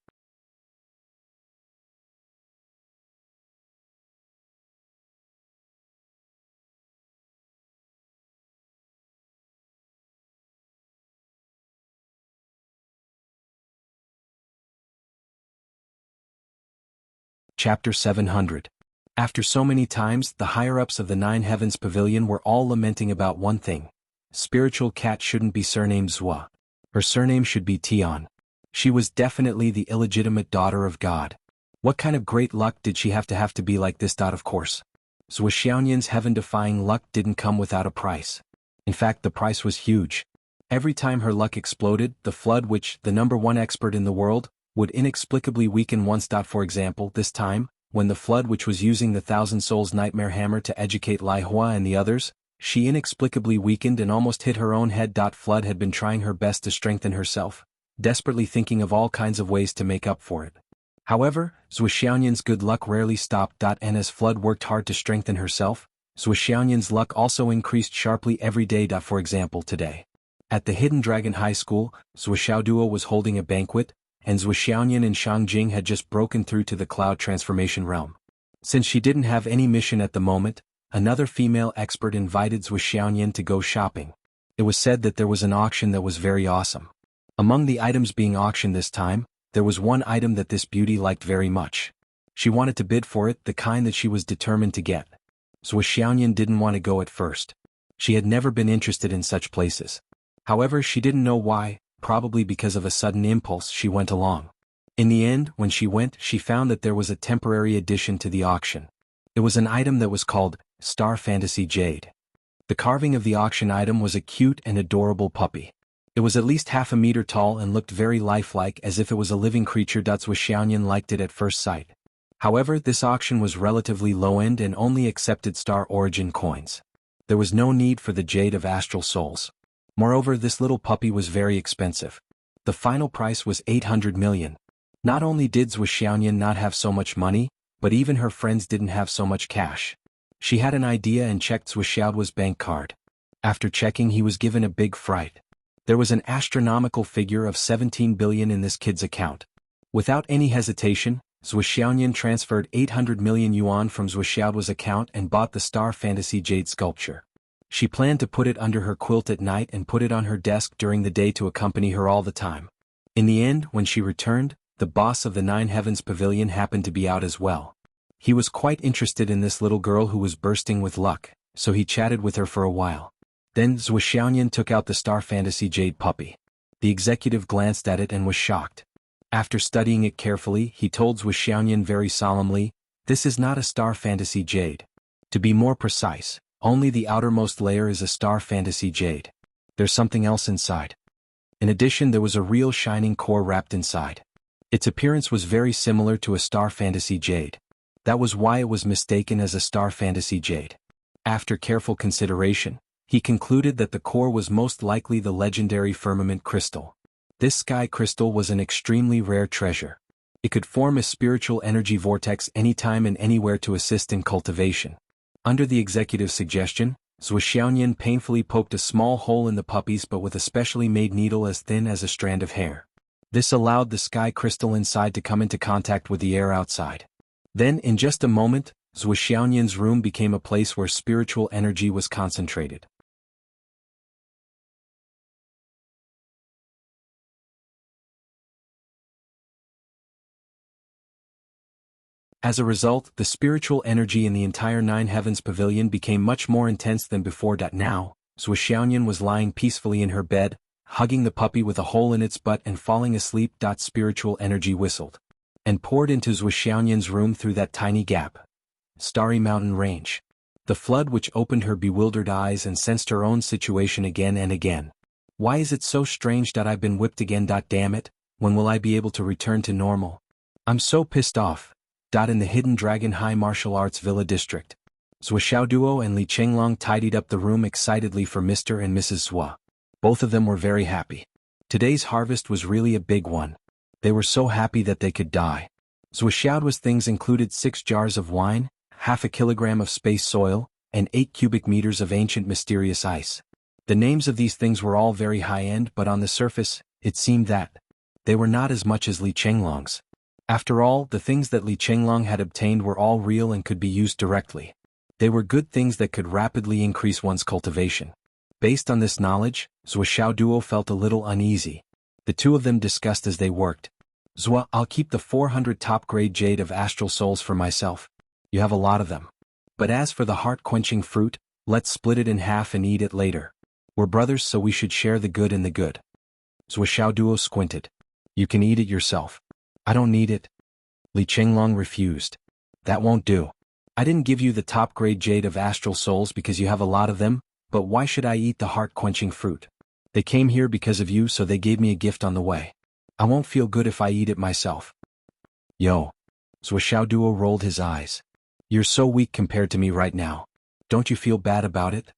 Chapter 700. After so many times, the higher-ups of the Nine Heavens Pavilion were all lamenting about one thing. Spiritual cat shouldn't be surnamed Zhua. Her surname should be Tian. She was definitely the illegitimate daughter of God. What kind of great luck did she have to be like this? Of course. Zhou Xiaoyan's heaven-defying luck didn't come without a price. In fact, the price was huge. Every time her luck exploded, the flood, which, the #1 expert in the world, would inexplicably weaken once. For example, this time, when the flood, which was using the Thousand Souls Nightmare Hammer to educate Lai Hua and the others, she inexplicably weakened and almost hit her own head. Flood had been trying her best to strengthen herself, desperately thinking of all kinds of ways to make up for it. However, Zhou Xiaoyan's good luck rarely stopped. And as Flood worked hard to strengthen herself, Zhou Xiaoyan's luck also increased sharply every day. For example, today, at the Hidden Dragon High School, Zhou Xiaoduo was holding a banquet, and Zhou Xiaoyan and Shang Jing had just broken through to the cloud transformation realm. Since she didn't have any mission at the moment, another female expert invited Zhou Xiaoyan to go shopping. It was said that there was an auction that was very awesome. Among the items being auctioned this time, there was one item that this beauty liked very much. She wanted to bid for it, the kind that she was determined to get. Zhou Xiaoyan didn't want to go at first. She had never been interested in such places. However, she didn't know why. Probably because of a sudden impulse, she went along. In the end, when she went, she found that there was a temporary addition to the auction. It was an item that was called Star Fantasy Jade. The carving of the auction item was a cute and adorable puppy. It was at least half a meter tall and looked very lifelike, as if it was a living creature. Zhou Xiaoyan liked it at first sight. However, this auction was relatively low-end and only accepted Star Origin coins. There was no need for the Jade of Astral Souls. Moreover, this little puppy was very expensive. The final price was 800 million. Not only did Zhou Xiaoyan not have so much money, but even her friends didn't have so much cash. She had an idea and checked Zhou Xiaoduo's bank card. After checking, he was given a big fright. There was an astronomical figure of 17 billion in this kid's account. Without any hesitation, Zhou Xiaoyan transferred 800 million yuan from Zhou Xiaoduo's account and bought the Star Fantasy Jade sculpture. She planned to put it under her quilt at night and put it on her desk during the day to accompany her all the time. In the end, when she returned, the boss of the Nine Heavens Pavilion happened to be out as well. He was quite interested in this little girl who was bursting with luck, so he chatted with her for a while. Then Zhuo Xiaoyan took out the Star Fantasy Jade puppy. The executive glanced at it and was shocked. After studying it carefully, he told Zhuo Xiaoyan very solemnly, "This is not a Star Fantasy Jade. To be more precise, only the outermost layer is a Star Fantasy Jade. There's something else inside." In addition, there was a real shining core wrapped inside. Its appearance was very similar to a Star Fantasy Jade. That was why it was mistaken as a Star Fantasy Jade. After careful consideration, he concluded that the core was most likely the legendary firmament crystal. This sky crystal was an extremely rare treasure. It could form a spiritual energy vortex anytime and anywhere to assist in cultivation. Under the executive's suggestion, Zhuo Xiaoyan painfully poked a small hole in the puppies but with a specially made needle as thin as a strand of hair. This allowed the sky crystal inside to come into contact with the air outside. Then, in just a moment, Zhuo Xiaoyan's room became a place where spiritual energy was concentrated. As a result, the spiritual energy in the entire Nine Heavens Pavilion became much more intense than before. Now, Zhuo Xiaoyan was lying peacefully in her bed, hugging the puppy with a hole in its butt and falling asleep. Spiritual energy whistled and poured into Zhuo Xiaoyan's room through that tiny gap. Starry Mountain Range. The flood which opened her bewildered eyes and sensed her own situation again and again. Why is it so strange that I've been whipped again? Damn it, when will I be able to return to normal? I'm so pissed off. In the Hidden Dragon High Martial Arts Villa District, Zhuo Xiaoduo and Li Chenglong tidied up the room excitedly for Mr. and Mrs. Zhuo. Both of them were very happy. Today's harvest was really a big one. They were so happy that they could die. Zhuo Xiaoduo's things included 6 jars of wine, half a kilogram of space soil, and 8 cubic meters of ancient mysterious ice. The names of these things were all very high-end, but on the surface, it seemed that they were not as much as Li Chenglong's. After all, the things that Li Chenglong had obtained were all real and could be used directly. They were good things that could rapidly increase one's cultivation. Based on this knowledge, Zhuo Xiaoduo felt a little uneasy. The two of them discussed as they worked. "Zhuo, I'll keep the 400 top-grade jade of astral souls for myself. You have a lot of them. But as for the heart-quenching fruit, let's split it in half and eat it later. We're brothers, so we should share the good in the good." Zhuo Xiaoduo squinted. "You can eat it yourself. I don't need it." Li Chenglong refused. "That won't do. I didn't give you the top-grade jade of astral souls because you have a lot of them, but why should I eat the heart-quenching fruit? They came here because of you, so they gave me a gift on the way. I won't feel good if I eat it myself." "Yo." Zhuo Xiaoduo rolled his eyes. "You're so weak compared to me right now. Don't you feel bad about it?"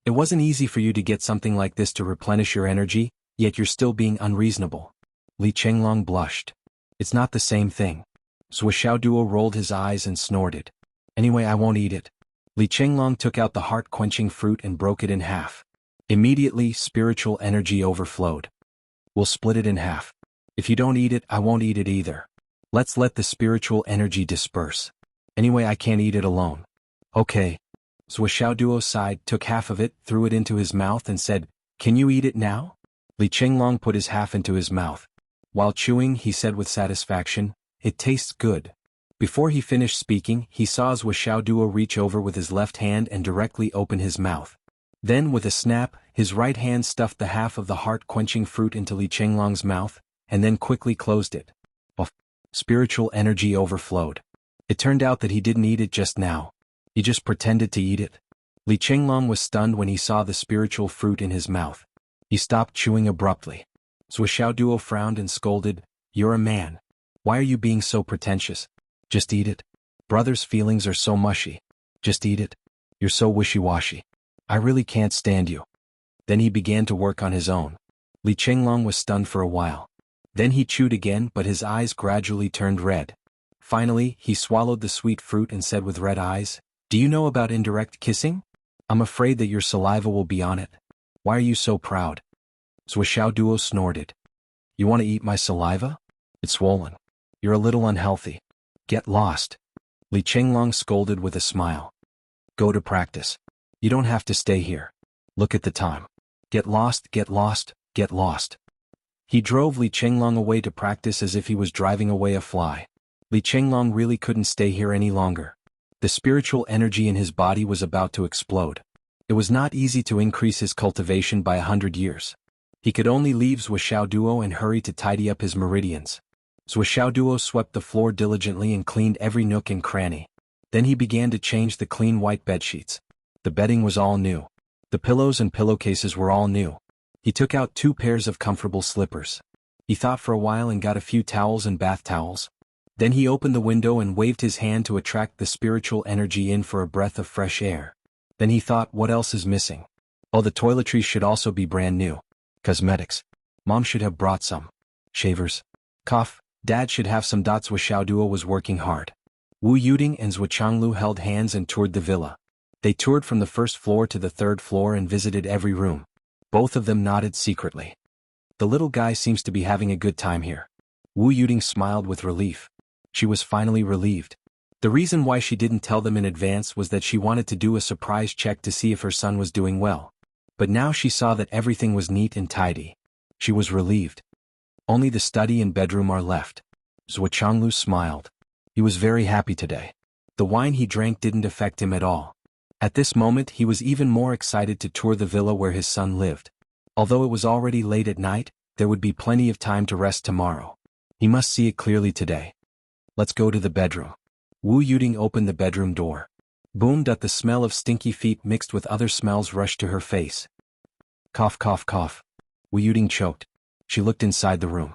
It wasn't easy for you to get something like this to replenish your energy, yet you're still being unreasonable. Li Chenglong blushed. "It's not the same thing." Zhuo Xiaoduo rolled his eyes and snorted. "Anyway, I won't eat it." Li Chenglong took out the heart-quenching fruit and broke it in half. Immediately, spiritual energy overflowed. "We'll split it in half. If you don't eat it, I won't eat it either. Let's let the spiritual energy disperse. Anyway, I can't eat it alone." "Okay." Zhuo Xiaoduo sighed, took half of it, threw it into his mouth and said, "Can you eat it now?" Li Chenglong put his half into his mouth. While chewing, he said with satisfaction, "It tastes good." Before he finished speaking, he saw Zhuo Xiaoduo reach over with his left hand and directly open his mouth. Then, with a snap, his right hand stuffed the half of the heart-quenching fruit into Li Chenglong's mouth, and then quickly closed it. Spiritual energy overflowed. It turned out that he didn't eat it just now. He just pretended to eat it. Li Chenglong was stunned when he saw the spiritual fruit in his mouth. He stopped chewing abruptly. Zhuo Xiaoduo frowned and scolded, "You're a man. Why are you being so pretentious? Just eat it. Brothers' feelings are so mushy. Just eat it. You're so wishy-washy. I really can't stand you." Then he began to work on his own. Li Chenglong was stunned for a while. Then he chewed again, but his eyes gradually turned red. Finally, he swallowed the sweet fruit and said with red eyes, "Do you know about indirect kissing? I'm afraid that your saliva will be on it. Why are you so proud?" Zhuo Xiaoduo snorted. "You want to eat my saliva? It's swollen. You're a little unhealthy. Get lost. Li Chenglong scolded with a smile. Go to practice. You don't have to stay here. Look at the time. Get lost, get lost, get lost. He drove Li Chenglong away to practice as if he was driving away a fly. Li Chenglong really couldn't stay here any longer. The spiritual energy in his body was about to explode. It was not easy to increase his cultivation by 100 years. He could only leave Zhuoxiaoduo and hurry to tidy up his meridians. Zhuoxiaoduo swept the floor diligently and cleaned every nook and cranny. Then he began to change the clean white bedsheets. The bedding was all new. The pillows and pillowcases were all new. He took out 2 pairs of comfortable slippers. He thought for a while and got a few towels and bath towels. Then he opened the window and waved his hand to attract the spiritual energy in for a breath of fresh air. Then he thought, what else is missing? Oh, the toiletries should also be brand new. Cosmetics. Mom should have brought some. Shavers. Cough. Dad should have some. Zhuoxiaoduo was working hard. Wu Yuding and Zhuochanglu held hands and toured the villa. They toured from the first floor to the 3rd floor and visited every room. Both of them nodded secretly. The little guy seems to be having a good time here. Wu Yuding smiled with relief. She was finally relieved. The reason why she didn't tell them in advance was that she wanted to do a surprise check to see if her son was doing well. But now she saw that everything was neat and tidy. She was relieved. Only the study and bedroom are left. Zhuochanglu smiled. He was very happy today. The wine he drank didn't affect him at all. At this moment he was even more excited to tour the villa where his son lived. Although it was already late at night, there would be plenty of time to rest tomorrow. He must see it clearly today. Let's go to the bedroom. Wu Yuding opened the bedroom door. Boom! The smell of stinky feet mixed with other smells rushed to her face. Cough, cough, cough. Wu Yuding choked. She looked inside the room.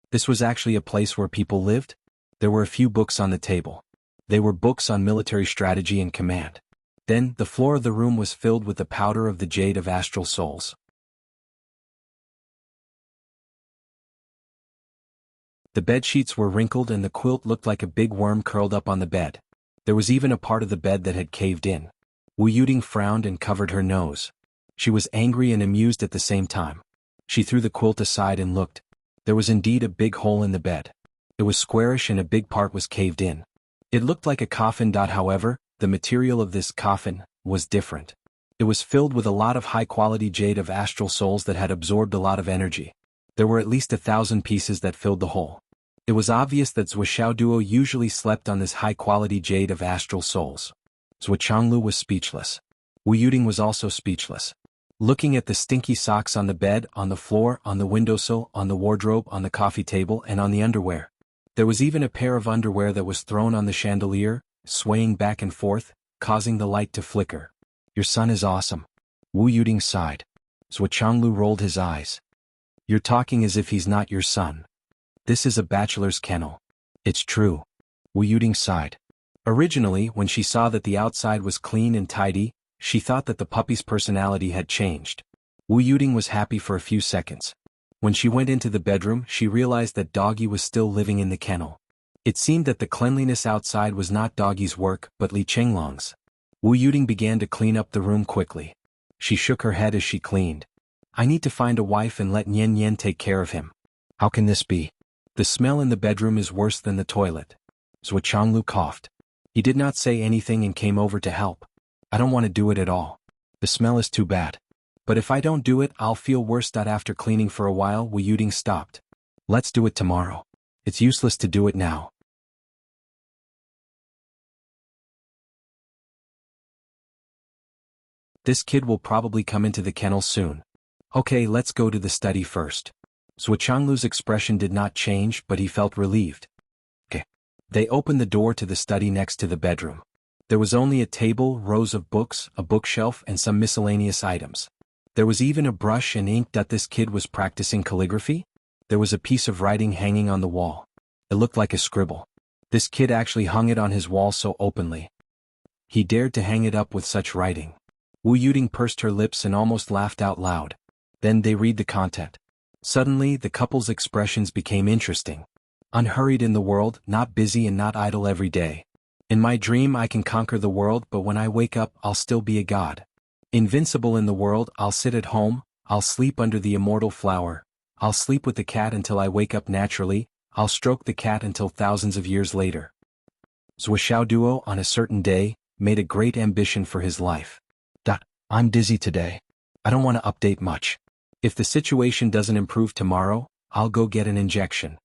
This was actually a place where people lived? There were a few books on the table. They were books on military strategy and command. Then, the floor of the room was filled with the powder of the jade of astral souls. The bedsheets were wrinkled and the quilt looked like a big worm curled up on the bed. There was even a part of the bed that had caved in. Wu Yuding frowned and covered her nose. She was angry and amused at the same time. She threw the quilt aside and looked. There was indeed a big hole in the bed. It was squarish and a big part was caved in. It looked like a coffin. However, the material of this coffin was different. It was filled with a lot of high-quality jade of astral souls that had absorbed a lot of energy. There were at least 1,000 pieces that filled the hole. It was obvious that Zhuoxiaoduo usually slept on this high-quality jade of astral souls. Zhuochanglu was speechless. Wu Yuding was also speechless. Looking at the stinky socks on the bed, on the floor, on the windowsill, on the wardrobe, on the coffee table, and on the underwear. There was even a pair of underwear that was thrown on the chandelier, swaying back and forth, causing the light to flicker. Your son is awesome. Wu Yuding sighed. Zhuochanglu rolled his eyes. You're talking as if he's not your son. This is a bachelor's kennel. It's true. Wu Yuding sighed. Originally, when she saw that the outside was clean and tidy, she thought that the puppy's personality had changed. Wu Yuding was happy for a few seconds. When she went into the bedroom, she realized that Doggy was still living in the kennel. It seemed that the cleanliness outside was not Doggy's work, but Li Chenglong's. Wu Yuding began to clean up the room quickly. She shook her head as she cleaned. I need to find a wife and let Nian Nian take care of him. How can this be? The smell in the bedroom is worse than the toilet. Zhuochanglu coughed. He did not say anything and came over to help. I don't want to do it at all. The smell is too bad. But if I don't do it, I'll feel worse. After cleaning for a while, Wu Yuding stopped. Let's do it tomorrow. It's useless to do it now. This kid will probably come into the kennel soon. Okay, let's go to the study first. Zhuochanglu's expression did not change, but he felt relieved. Okay. They opened the door to the study next to the bedroom. There was only a table, rows of books, a bookshelf, and some miscellaneous items. There was even a brush and ink. This kid was practicing calligraphy? There was a piece of writing hanging on the wall. It looked like a scribble. This kid actually hung it on his wall so openly. He dared to hang it up with such writing. Wu Yuding pursed her lips and almost laughed out loud. Then they read the content. Suddenly, the couple's expressions became interesting. Unhurried in the world, not busy and not idle every day. In my dream I can conquer the world, but when I wake up I'll still be a god. Invincible in the world, I'll sit at home, I'll sleep under the immortal flower, I'll sleep with the cat until I wake up naturally, I'll stroke the cat until thousands of years later. Zhuoxiao Duo on a certain day made a great ambition for his life. I'm dizzy today. I don't want to update much. If the situation doesn't improve tomorrow, I'll go get an injection.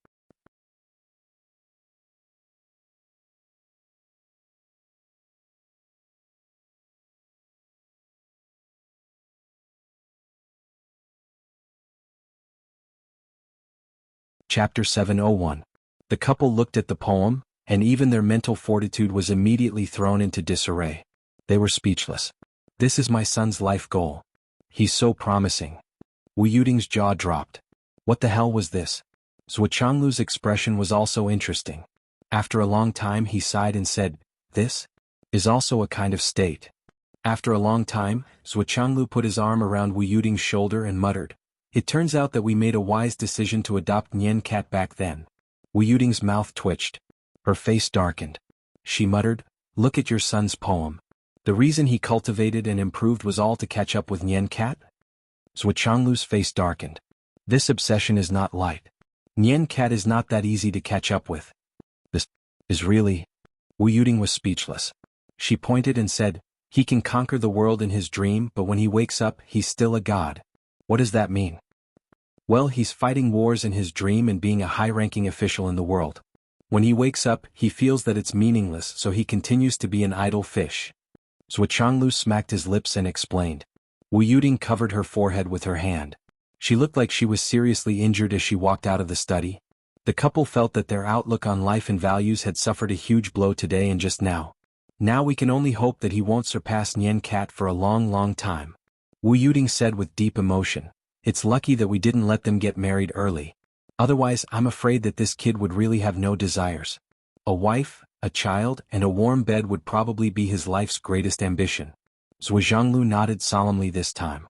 Chapter 701. The couple looked at the poem, and even their mental fortitude was immediately thrown into disarray. They were speechless. This is my son's life goal. He's so promising. Wu Yuding's jaw dropped. What the hell was this? Zhuoxianglu's expression was also interesting. After a long time he sighed and said, "This is also a kind of state." After a long time, Zhuoxianglu put his arm around Wu Yuding's shoulder and muttered, "It turns out that we made a wise decision to adopt Nian Cat back then." Wu Yuding's mouth twitched. Her face darkened. She muttered, "Look at your son's poem. The reason he cultivated and improved was all to catch up with Nian Cat?" Zhuoxianglu's face darkened. This obsession is not light. Nian Cat is not that easy to catch up with. This is really... Wu Yuding was speechless. She pointed and said, "He can conquer the world in his dream, but when he wakes up, he's still a god." What does that mean? Well, he's fighting wars in his dream and being a high-ranking official in the world. When he wakes up, he feels that it's meaningless, so he continues to be an idle fish. Zhuoxianglu smacked his lips and explained. Wu Yuding covered her forehead with her hand. She looked like she was seriously injured as she walked out of the study. The couple felt that their outlook on life and values had suffered a huge blow today and just now. Now we can only hope that he won't surpass Nian Cat for a long, long time. Wu Yuding said with deep emotion, "It's lucky that we didn't let them get married early. Otherwise, I'm afraid that this kid would really have no desires. A wife, a child, and a warm bed would probably be his life's greatest ambition." Zhuoxianglu nodded solemnly this time.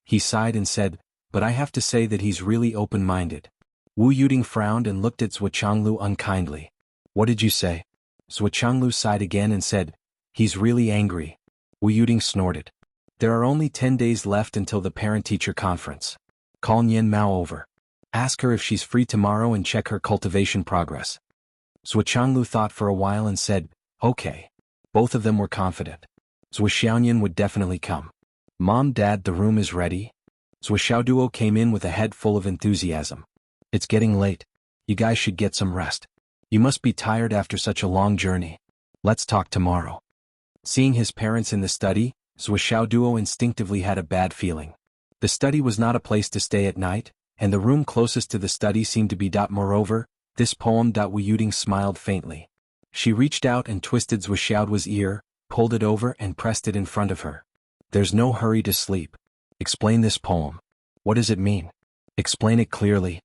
He sighed and said, "But I have to say that he's really open-minded." Wu Yuding frowned and looked at Zhuoxianglu unkindly. "What did you say?" Zhuoxianglu sighed again and said, "He's really angry." Wu Yuding snorted. "There are only 10 days left until the parent-teacher conference. Call Nian Mao over. Ask her if she's free tomorrow and check her cultivation progress." Zhuoxianglu thought for a while and said, "Okay." Both of them were confident. Zhuoxiaonian would definitely come. "Mom, Dad, the room is ready." Zhuoxiao Duo came in with a head full of enthusiasm. "It's getting late. You guys should get some rest. You must be tired after such a long journey. Let's talk tomorrow." Seeing his parents in the study, Zhuoxiao Duo instinctively had a bad feeling. The study was not a place to stay at night, and the room closest to the study seemed to be. Moreover, this poem. Wu Yuding smiled faintly. She reached out and twisted Zhuoxiao Duo's ear, pulled it over and pressed it in front of her. "There's no hurry to sleep. Explain this poem. What does it mean? Explain it clearly."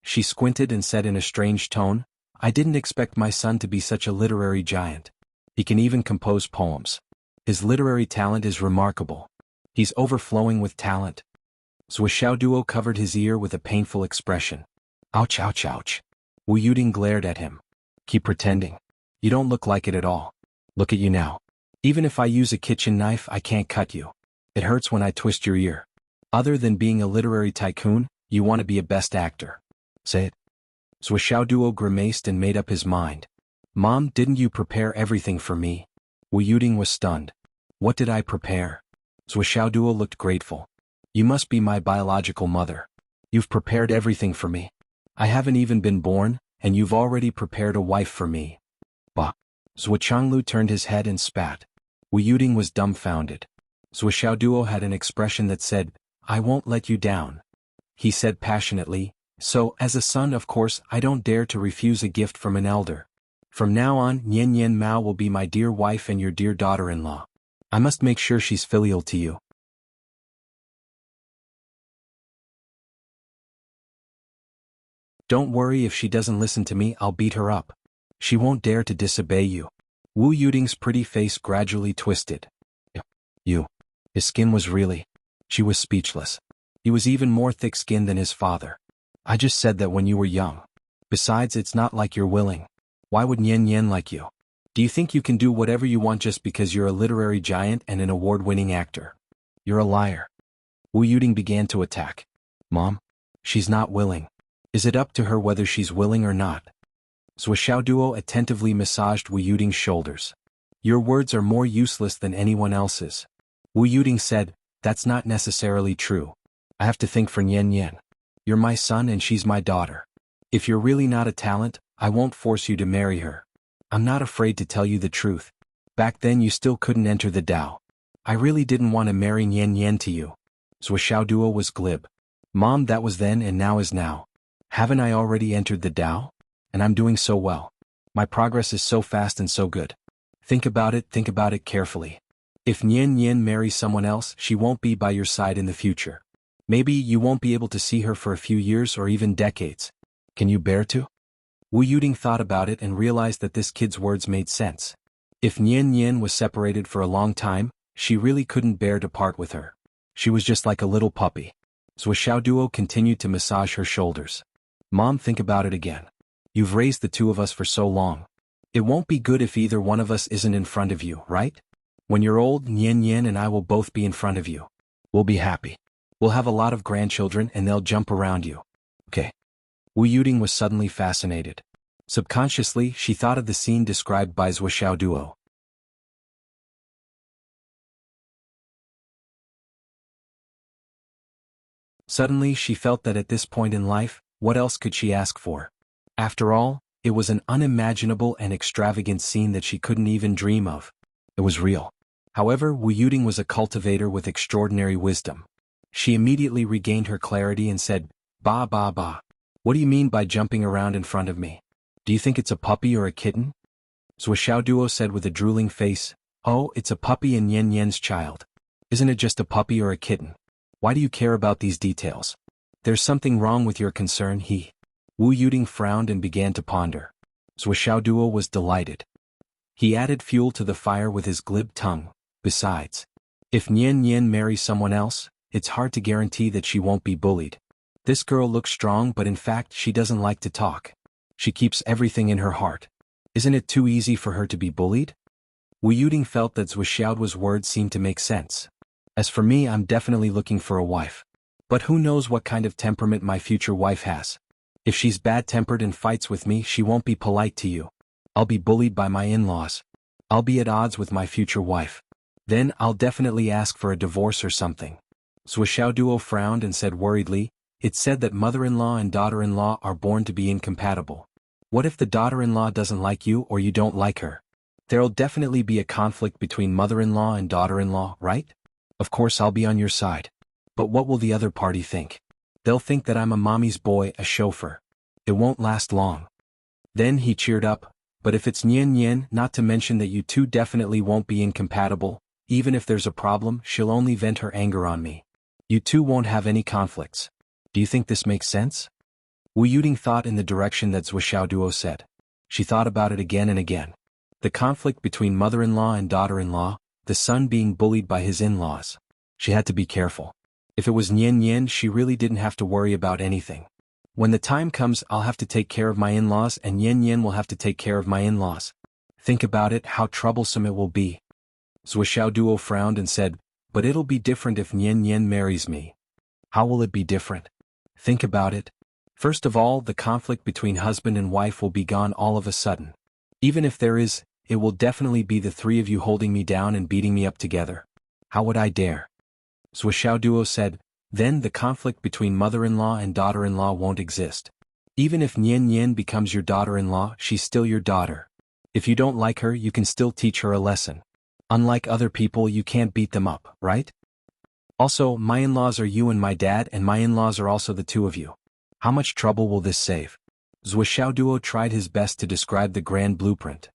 She squinted and said in a strange tone, "I didn't expect my son to be such a literary giant. He can even compose poems. His literary talent is remarkable. He's overflowing with talent." Zhuoxiao Duo covered his ear with a painful expression. "Ouch, ouch, ouch." Wu Yuding glared at him. "Keep pretending. You don't look like it at all. Look at you now. Even if I use a kitchen knife, I can't cut you. It hurts when I twist your ear. Other than being a literary tycoon, you want to be a best actor. Say it." Zhuoxiao Duo grimaced and made up his mind. "Mom, didn't you prepare everything for me?" Wu Yuding was stunned. "What did I prepare?" Zhuoxiao Duo looked grateful. "You must be my biological mother. You've prepared everything for me. I haven't even been born, and you've already prepared a wife for me." Bah! Zhuoxianglu turned his head and spat. Wu Yuding was dumbfounded. Zhuoxiao Duo had an expression that said, "I won't let you down." He said passionately, "So, as a son, of course, I don't dare to refuse a gift from an elder. From now on, Nian Mao will be my dear wife and your dear daughter-in-law. I must make sure she's filial to you." "Don't worry, if she doesn't listen to me, I'll beat her up. She won't dare to disobey you." Wu Yuding's pretty face gradually twisted. You. His skin was really... She was speechless. He was even more thick-skinned than his father. "I just said that when you were young. Besides, it's not like you're willing. Why would Nian like you? Do you think you can do whatever you want just because you're a literary giant and an award-winning actor? You're a liar." Wu Yuding began to attack. "Mom? She's not willing. Is it up to her whether she's willing or not? Zhuoxiaoduo attentively massaged Wu Yuding's shoulders. Your words are more useless than anyone else's. Wu Yuding said, that's not necessarily true. I have to think for Nian Nian. You're my son and she's my daughter. If you're really not a talent, I won't force you to marry her. I'm not afraid to tell you the truth. Back then you still couldn't enter the Tao. I really didn't want to marry Nian Nian to you. Zhuoxiaoduo was glib. Mom, that was then and now is now. Haven't I already entered the Tao? And I'm doing so well. My progress is so fast and so good. Think about it carefully. If Nian Nian marries someone else, she won't be by your side in the future. Maybe you won't be able to see her for a few years or even decades. Can you bear to? Wu Yuding thought about it and realized that this kid's words made sense. If Nian Nian was separated for a long time, she really couldn't bear to part with her. She was just like a little puppy. Zhuoxiaoduo continued to massage her shoulders. Mom, think about it again. You've raised the two of us for so long. It won't be good if either one of us isn't in front of you, right? When you're old, Nian Nian and I will both be in front of you. We'll be happy. We'll have a lot of grandchildren and they'll jump around you. Okay. Wu Yuding was suddenly fascinated. Subconsciously, she thought of the scene described by Zhuoxiaoduo. Suddenly she felt that at this point in life, what else could she ask for? After all, it was an unimaginable and extravagant scene that she couldn't even dream of. It was real. However, Wu Yuding was a cultivator with extraordinary wisdom. She immediately regained her clarity and said, Ba ba ba. What do you mean by jumping around in front of me? Do you think it's a puppy or a kitten? Zhuoxiaoduo said with a drooling face, Oh, it's a puppy and Nian Nian's child. Isn't it just a puppy or a kitten? Why do you care about these details? There's something wrong with your concern, Wu Yuding frowned and began to ponder. Zhuoxiaoduo was delighted. He added fuel to the fire with his glib tongue. Besides, if Nian Nian marries someone else, it's hard to guarantee that she won't be bullied. This girl looks strong but in fact she doesn't like to talk. She keeps everything in her heart. Isn't it too easy for her to be bullied? Wu Yuding felt that Zhuoxiaoduo's words seemed to make sense. As for me, I'm definitely looking for a wife. But who knows what kind of temperament my future wife has. If she's bad-tempered and fights with me, she won't be polite to you. I'll be bullied by my in-laws. I'll be at odds with my future wife. Then I'll definitely ask for a divorce or something. Zhuoxiaoduo frowned and said worriedly, It's said that mother-in-law and daughter-in-law are born to be incompatible. What if the daughter-in-law doesn't like you or you don't like her? There'll definitely be a conflict between mother-in-law and daughter-in-law, right? Of course I'll be on your side. But what will the other party think? They'll think that I'm a mommy's boy, a chauffeur. It won't last long. Then he cheered up, but if it's Nian Nian, not to mention that you two definitely won't be incompatible, even if there's a problem, she'll only vent her anger on me. You two won't have any conflicts. Do you think this makes sense? Wu Yuding thought in the direction that Zhuoxiaoduo said. She thought about it again and again. The conflict between mother-in-law and daughter-in-law, the son being bullied by his in-laws. She had to be careful. If it was Nian Nian, she really didn't have to worry about anything. When the time comes, I'll have to take care of my in-laws and Nian Nian will have to take care of my in-laws. Think about it, how troublesome it will be. Zhuoxiaoduo frowned and said, But it'll be different if Nian Nian marries me. How will it be different? Think about it. First of all, the conflict between husband and wife will be gone all of a sudden. Even if there is, it will definitely be the three of you holding me down and beating me up together. How would I dare? Zhuoxiaoduo said, Then the conflict between mother-in-law and daughter-in-law won't exist. Even if Nian Nian becomes your daughter-in-law, she's still your daughter. If you don't like her, you can still teach her a lesson. Unlike other people, you can't beat them up, right? Also, my in-laws are you and my dad, and my in-laws are also the two of you. How much trouble will this save? Zhuoxiaoduo tried his best to describe the grand blueprint.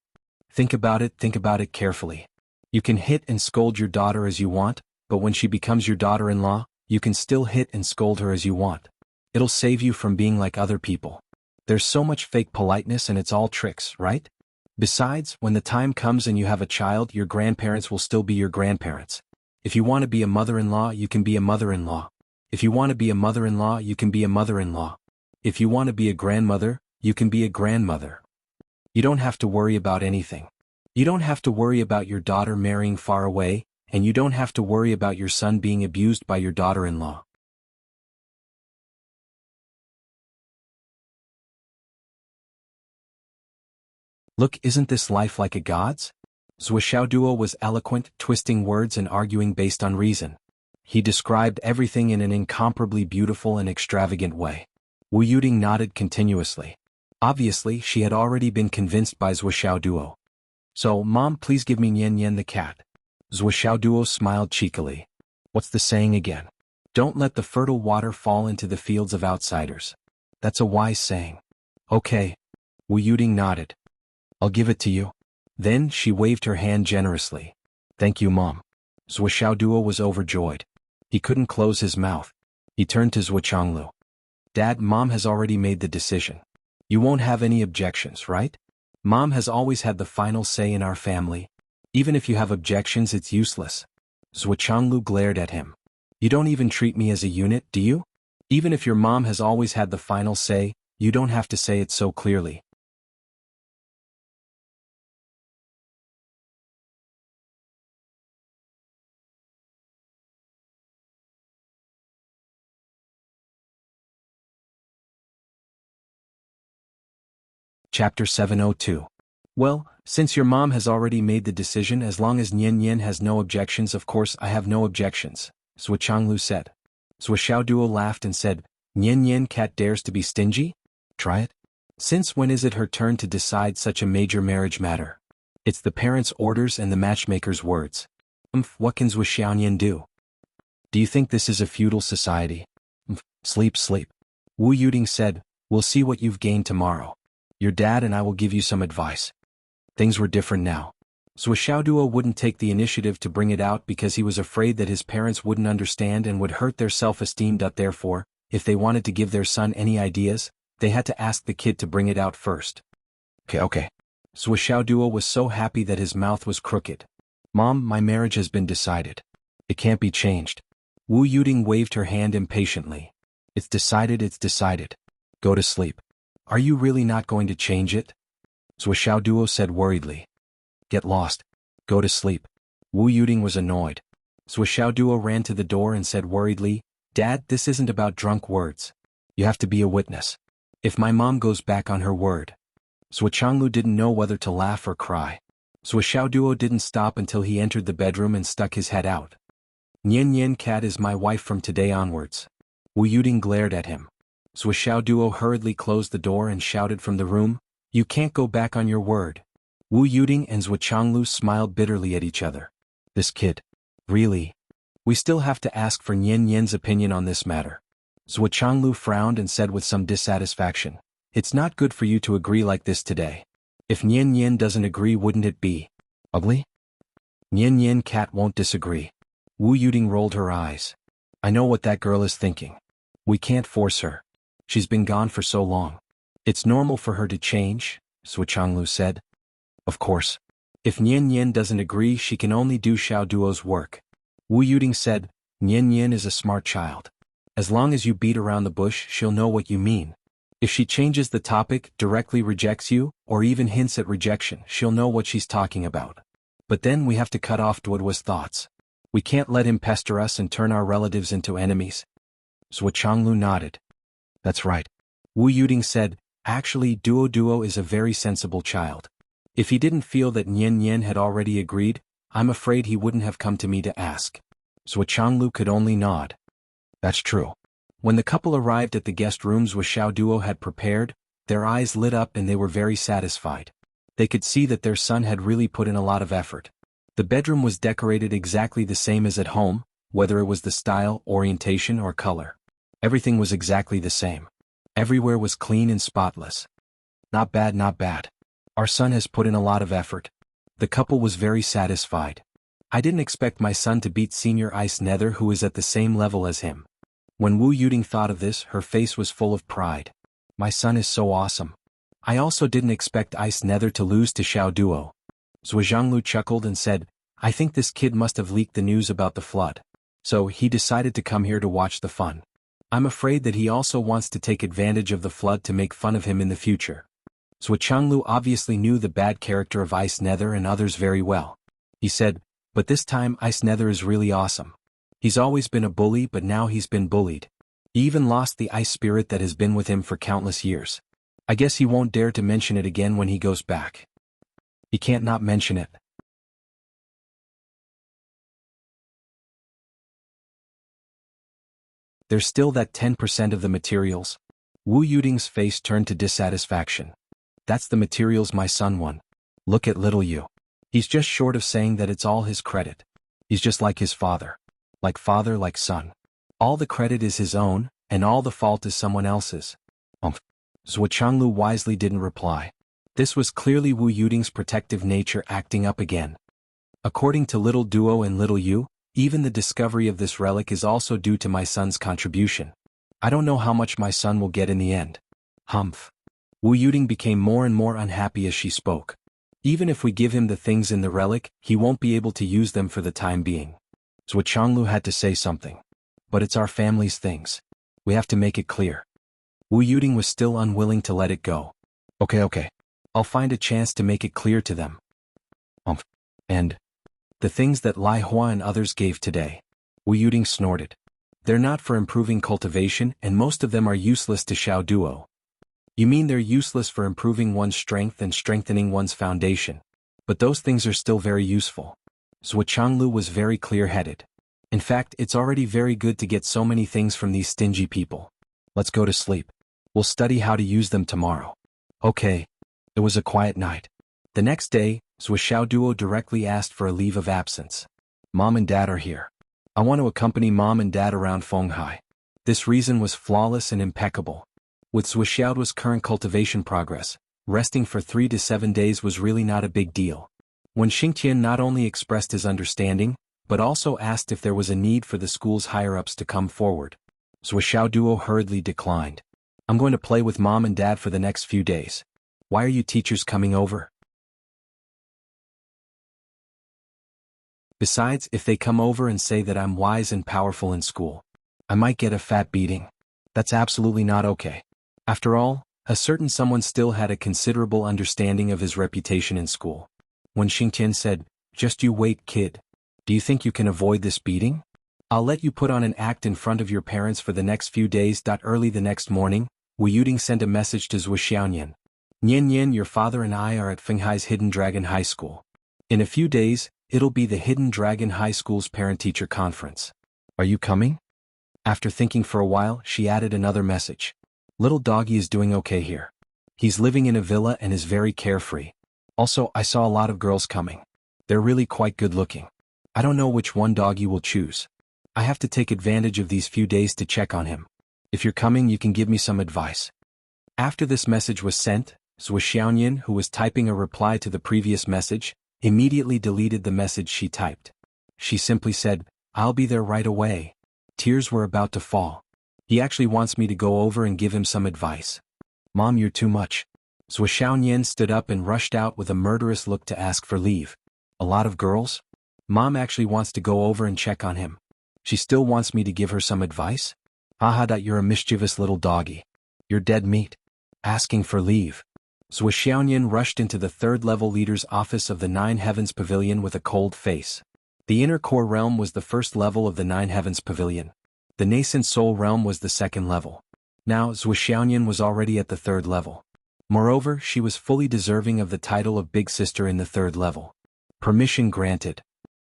Think about it carefully. You can hit and scold your daughter as you want, but when she becomes your daughter-in-law, you can still hit and scold her as you want. It'll save you from being like other people. There's so much fake politeness and it's all tricks, right? Besides, when the time comes and you have a child, your grandparents will still be your grandparents. If you want to be a mother-in-law, you can be a mother-in-law. If you want to be a mother-in-law, you can be a mother-in-law. If you want to be a grandmother, you can be a grandmother. You don't have to worry about anything. You don't have to worry about your daughter marrying far away, and you don't have to worry about your son being abused by your daughter-in-law. Look, isn't this life like a god's? Zhuo was eloquent, twisting words and arguing based on reason. He described everything in an incomparably beautiful and extravagant way. Wu Yuding nodded continuously. Obviously, she had already been convinced by Zhuo. So, Mom, please give me Nian Nian the cat. Zhuo smiled cheekily. What's the saying again? Don't let the fertile water fall into the fields of outsiders. That's a wise saying. Okay. Wu Yuding nodded. I'll give it to you. Then she waved her hand generously. Thank you, Mom. Zhuo was overjoyed. He couldn't close his mouth. He turned to Zhuo. Dad, Mom has already made the decision. You won't have any objections, right? Mom has always had the final say in our family. Even if you have objections, it's useless. Zhuo glared at him. You don't even treat me as a unit, do you? Even if your mom has always had the final say, you don't have to say it so clearly. Chapter 702. Well, since your mom has already made the decision, as long as Nian Nian has no objections, of course I have no objections, Zhuo said. Zhuo laughed and said, Nian Nian cat dares to be stingy? Try it. Since when is it her turn to decide such a major marriage matter? It's the parents' orders and the matchmaker's words. What can Zhuo do? Do you think this is a feudal society? Sleep. Wu Yuding said, we'll see what you've gained tomorrow. Your dad and I will give you some advice. Things were different now. Zhuo wouldn't take the initiative to bring it out because he was afraid that his parents wouldn't understand and would hurt their self-esteem. Therefore, if they wanted to give their son any ideas, they had to ask the kid to bring it out first. Okay. Zhuo was so happy that his mouth was crooked. Mom, my marriage has been decided. It can't be changed. Wu Yuding waved her hand impatiently. It's decided. Go to sleep. Are you really not going to change it? Zhuo said worriedly. Get lost. Go to sleep. Wu Yuding was annoyed. Zhuo ran to the door and said worriedly, Dad, this isn't about drunk words. You have to be a witness. If my mom goes back on her word. Zhuo didn't know whether to laugh or cry. Zhuo didn't stop until he entered the bedroom and stuck his head out. Nian Nian cat is my wife from today onwards. Wu Yuding glared at him. Zhuo hurriedly closed the door and shouted from the room, You can't go back on your word. Wu Yuding and Zhuo smiled bitterly at each other. This kid. Really? We still have to ask for Nian Nian's opinion on this matter. Zhuo frowned and said with some dissatisfaction, It's not good for you to agree like this today. If Nian Nian doesn't agree, wouldn't it be ugly? Nian Nian cat won't disagree. Wu Yuding rolled her eyes. I know what that girl is thinking. We can't force her. She's been gone for so long. It's normal for her to change, Zhuo said. Of course. If Nian Nian doesn't agree, she can only do Xiaoduo's work. Wu Yuding said, Nian Nian is a smart child. As long as you beat around the bush, she'll know what you mean. If she changes the topic, directly rejects you, or even hints at rejection, she'll know what she's talking about. But then we have to cut off Duoduo's thoughts. We can't let him pester us and turn our relatives into enemies. Zhuo nodded. That's right. Wu Yuding said, Actually, Duo is a very sensible child. If he didn't feel that Nian Nian had already agreed, I'm afraid he wouldn't have come to me to ask. Zhuo could only nod. That's true. When the couple arrived at the guest rooms Xiaoduo had prepared, their eyes lit up and they were very satisfied. They could see that their son had really put in a lot of effort. The bedroom was decorated exactly the same as at home, whether it was the style, orientation, or color. Everything was exactly the same. Everywhere was clean and spotless. Not bad. Our son has put in a lot of effort. The couple was very satisfied. I didn't expect my son to beat Senior Ice Nether, who is at the same level as him. When Wu Yuding thought of this, her face was full of pride. My son is so awesome. I also didn't expect Ice Nether to lose to Xiaoduo. Zhuo chuckled and said, I think this kid must have leaked the news about the flood. So he decided to come here to watch the fun. I'm afraid that he also wants to take advantage of the flood to make fun of him in the future. Zhuo obviously knew the bad character of Ice Nether and others very well. He said, But this time Ice Nether is really awesome. He's always been a bully, but now he's been bullied. He even lost the ice spirit that has been with him for countless years. I guess he won't dare to mention it again when he goes back. He can't not mention it. There's still that 10% of the materials. Wu Yuting's face turned to dissatisfaction. That's the materials my son won. Look at little Yu. He's just short of saying that it's all his credit. He's just like his father. Like father, like son. All the credit is his own, and all the fault is someone else's. Zhuo Changlu wisely didn't reply. This was clearly Wu Yuting's protective nature acting up again. According to little Duo and little Yu, even the discovery of this relic is also due to my son's contribution. I don't know how much my son will get in the end. Humph. Wu Yuting became more and more unhappy as she spoke. Even if we give him the things in the relic, he won't be able to use them for the time being. Zhuo Changlu had to say something. But it's our family's things. We have to make it clear. Wu Yuting was still unwilling to let it go. Okay. I'll find a chance to make it clear to them. And the things that Lai Hua and others gave today. Wu Yuting snorted. They're not for improving cultivation, and most of them are useless to Xiao Duo. You mean they're useless for improving one's strength and strengthening one's foundation. But those things are still very useful. Zhuo Changlu was very clear-headed. In fact, it's already very good to get so many things from these stingy people. Let's go to sleep. We'll study how to use them tomorrow. Okay. It was a quiet night. The next day, Zhuo Xiaoduo directly asked for a leave of absence. Mom and Dad are here. I want to accompany Mom and Dad around Fenghai. This reason was flawless and impeccable. With Zhuo Xiaoduo's current cultivation progress, resting for 3 to 7 days was really not a big deal. When Xingtian not only expressed his understanding, but also asked if there was a need for the school's higher-ups to come forward, Zhuo Xiaoduo hurriedly declined. I'm going to play with Mom and Dad for the next few days. Why are you teachers coming over? Besides, if they come over and say that I'm wise and powerful in school, I might get a fat beating. That's absolutely not okay. After all, a certain someone still had a considerable understanding of his reputation in school. When Xingtian said, "Just you wait, kid. Do you think you can avoid this beating? I'll let you put on an act in front of your parents for the next few days." Early the next morning, Wu Yuting sent a message to Zhuo Xiaonian. Nian, your father and I are at Fenghai's Hidden Dragon High School. In a few days, it'll be the Hidden Dragon High School's parent-teacher conference. Are you coming? After thinking for a while, she added another message. Little doggy is doing okay here. He's living in a villa and is very carefree. Also, I saw a lot of girls coming. They're really quite good-looking. I don't know which one doggy will choose. I have to take advantage of these few days to check on him. If you're coming, you can give me some advice. After this message was sent, Zhuo Xiaonian, who was typing a reply to the previous message, immediately deleted the message she typed. She simply said, "I'll be there right away." Tears were about to fall. He actually wants me to go over and give him some advice. Mom, you're too much. Zhuo Xiaonian stood up and rushed out with a murderous look to ask for leave. A lot of girls? Mom actually wants to go over and check on him. She still wants me to give her some advice? Haha, you're a mischievous little doggy. You're dead meat. Asking for leave. Zhuo Xiaonian rushed into the third-level leader's office of the Nine Heavens Pavilion with a cold face. The inner core realm was the first level of the Nine Heavens Pavilion. The nascent soul realm was the second level. Now, Zhuo Xiaonian was already at the third level. Moreover, she was fully deserving of the title of Big Sister in the third level. Permission granted.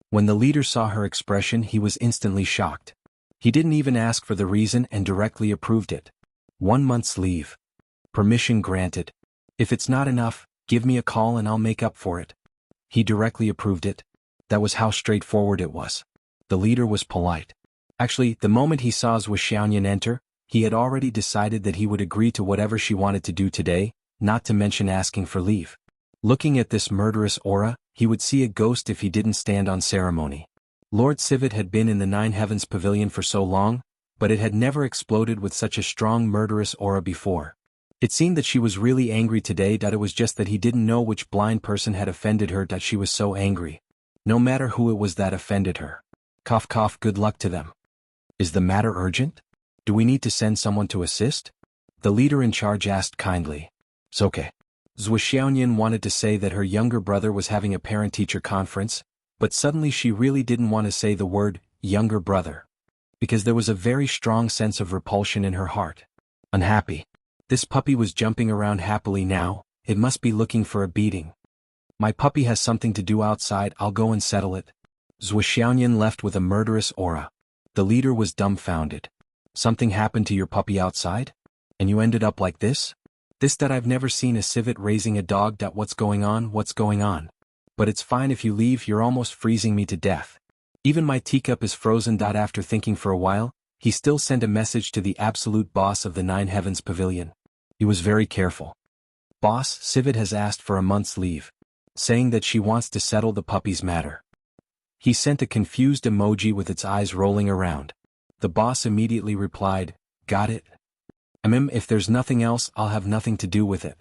When the leader saw her expression, he was instantly shocked. He didn't even ask for the reason and directly approved it. 1 month's leave. Permission granted. If it's not enough, give me a call and I'll make up for it. He directly approved it. That was how straightforward it was. The leader was polite. Actually, the moment he saw Zhuo Xiaonian enter, he had already decided that he would agree to whatever she wanted to do today, not to mention asking for leave. Looking at this murderous aura, he would see a ghost if he didn't stand on ceremony. Lord Civet had been in the Nine Heavens Pavilion for so long, but it had never exploded with such a strong murderous aura before. It seemed that she was really angry today. It was just that he didn't know which blind person had offended her. She was so angry. No matter who it was that offended her. Cough cough, good luck to them. Is the matter urgent? Do we need to send someone to assist? The leader in charge asked kindly. It's okay. Zhuo Xiaonian wanted to say that her younger brother was having a parent-teacher conference, but suddenly she really didn't want to say the word, younger brother. Because there was a very strong sense of repulsion in her heart. Unhappy. This puppy was jumping around happily now, it must be looking for a beating. My puppy has something to do outside, I'll go and settle it. Zhuxiaoyan left with a murderous aura. The leader was dumbfounded. Something happened to your puppy outside? And you ended up like this? This that I've never seen a civet raising a dog. What's going on? But it's fine if you leave, you're almost freezing me to death. Even my teacup is frozen. After thinking for a while, he still sent a message to the absolute boss of the Nine Heavens Pavilion. He was very careful. Boss, Civet has asked for a month's leave, saying that she wants to settle the puppy's matter. He sent a confused emoji with its eyes rolling around. The boss immediately replied, got it? If there's nothing else, I'll have nothing to do with it.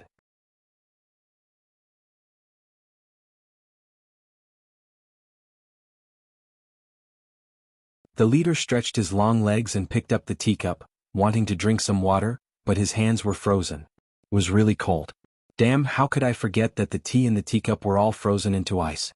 The leader stretched his long legs and picked up the teacup, wanting to drink some water, but his hands were frozen. It was really cold. Damn, how could I forget that the tea in the teacup were all frozen into ice?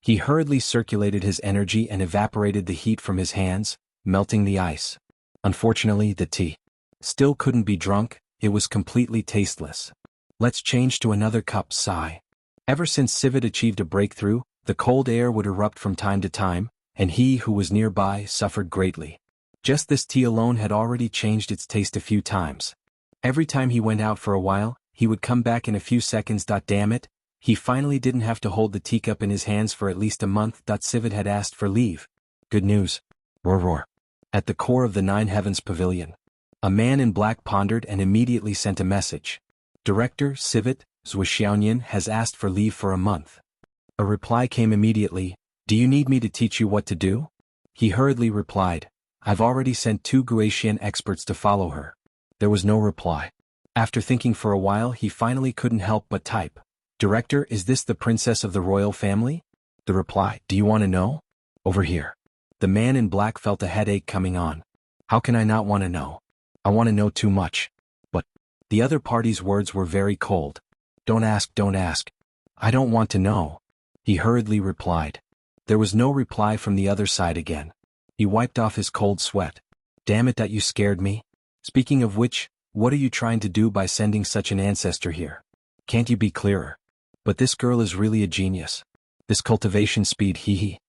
He hurriedly circulated his energy and evaporated the heat from his hands, melting the ice. Unfortunately, the tea still couldn't be drunk, it was completely tasteless. Let's change to another cup. Sigh. Ever since Civet achieved a breakthrough, the cold air would erupt from time to time, and he who was nearby suffered greatly. Just this tea alone had already changed its taste a few times. Every time he went out for a while, he would come back in a few seconds. Damn it, he finally didn't have to hold the teacup in his hands for at least a month. Civet had asked for leave. Good news. Roar roar. At the core of the Nine Heavens Pavilion, a man in black pondered and immediately sent a message. Director, Civet, Zhuxiaoyan has asked for leave for a month. A reply came immediately. Do you need me to teach you what to do? He hurriedly replied, I've already sent 2 Guaxian experts to follow her. There was no reply. After thinking for a while, he finally couldn't help but type, Director, is this the princess of the royal family? The reply, do you want to know? Over here. The man in black felt a headache coming on. How can I not want to know? I want to know too much. But the other party's words were very cold. Don't ask, don't ask. I don't want to know. He hurriedly replied. There was no reply from the other side again. He wiped off his cold sweat. Damn it, that you scared me. Speaking of which, what are you trying to do by sending such an ancestor here? Can't you be clearer? But this girl is really a genius. This cultivation speed, hee.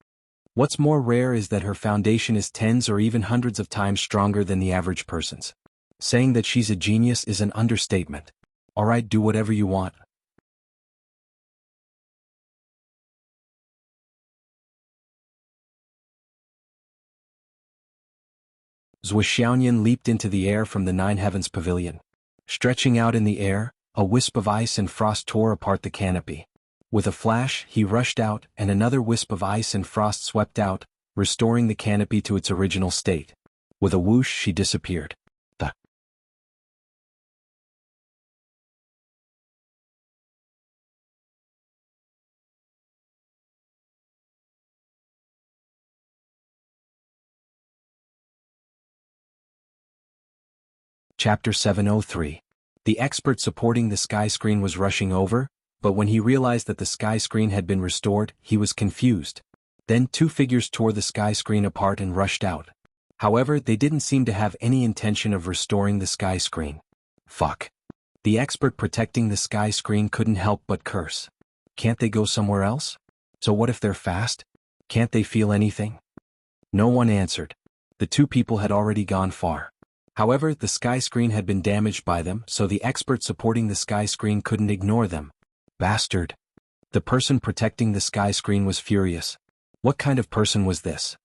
What's more rare is that her foundation is tens or even hundreds of times stronger than the average person's. Saying that she's a genius is an understatement. Alright, do whatever you want. Zhuxiaoyan leaped into the air from the Nine Heavens Pavilion. Stretching out in the air, a wisp of ice and frost tore apart the canopy. With a flash, he rushed out, and another wisp of ice and frost swept out, restoring the canopy to its original state. With a whoosh, she disappeared. Chapter 703. The expert supporting the sky screen was rushing over, but when he realized that the sky screen had been restored, he was confused. Then 2 figures tore the sky screen apart and rushed out. However, they didn't seem to have any intention of restoring the sky screen. Fuck. The expert protecting the sky screen couldn't help but curse. Can't they go somewhere else? So what if they're fast? Can't they feel anything? No one answered. The 2 people had already gone far. However, the sky screen had been damaged by them, so the expert supporting the sky screen couldn't ignore them. Bastard. The person protecting the sky screen was furious. What kind of person was this?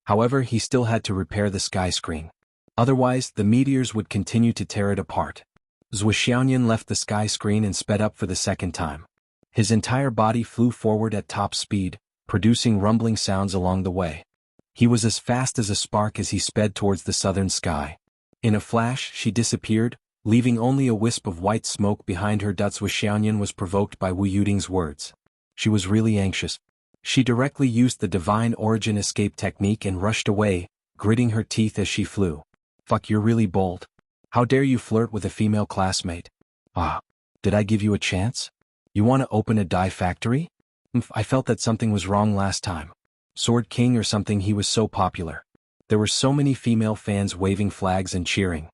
However, he still had to repair the sky screen. Otherwise, the meteors would continue to tear it apart. Zhuxiaoyan left the sky screen and sped up for the second time. His entire body flew forward at top speed, producing rumbling sounds along the way. He was as fast as a spark as he sped towards the southern sky. In a flash, she disappeared, leaving only a wisp of white smoke behind her. Zhuxiaoyan was provoked by Wu Yuding's words. She was really anxious. She directly used the divine origin escape technique and rushed away, gritting her teeth as she flew. Fuck, you're really bold. How dare you flirt with a female classmate? Ah, did I give you a chance? You want to open a dye factory? I felt that something was wrong last time. Sword King or something, he was so popular. There were so many female fans waving flags and cheering.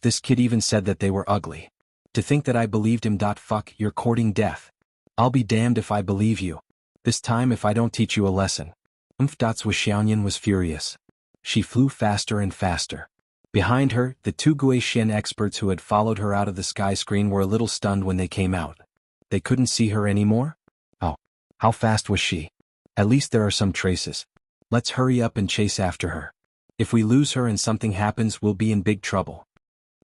This kid even said that they were ugly. To think that I believed him. Fuck, you're courting death. I'll be damned if I believe you. This time if I don't teach you a lesson. Zhu Xiaoyan was furious. She flew faster and faster. Behind her, the two Guixian experts who had followed her out of the sky screen were a little stunned when they came out. They couldn't see her anymore? Oh, how fast was she? At least there are some traces. Let's hurry up and chase after her. If we lose her and something happens, we'll be in big trouble.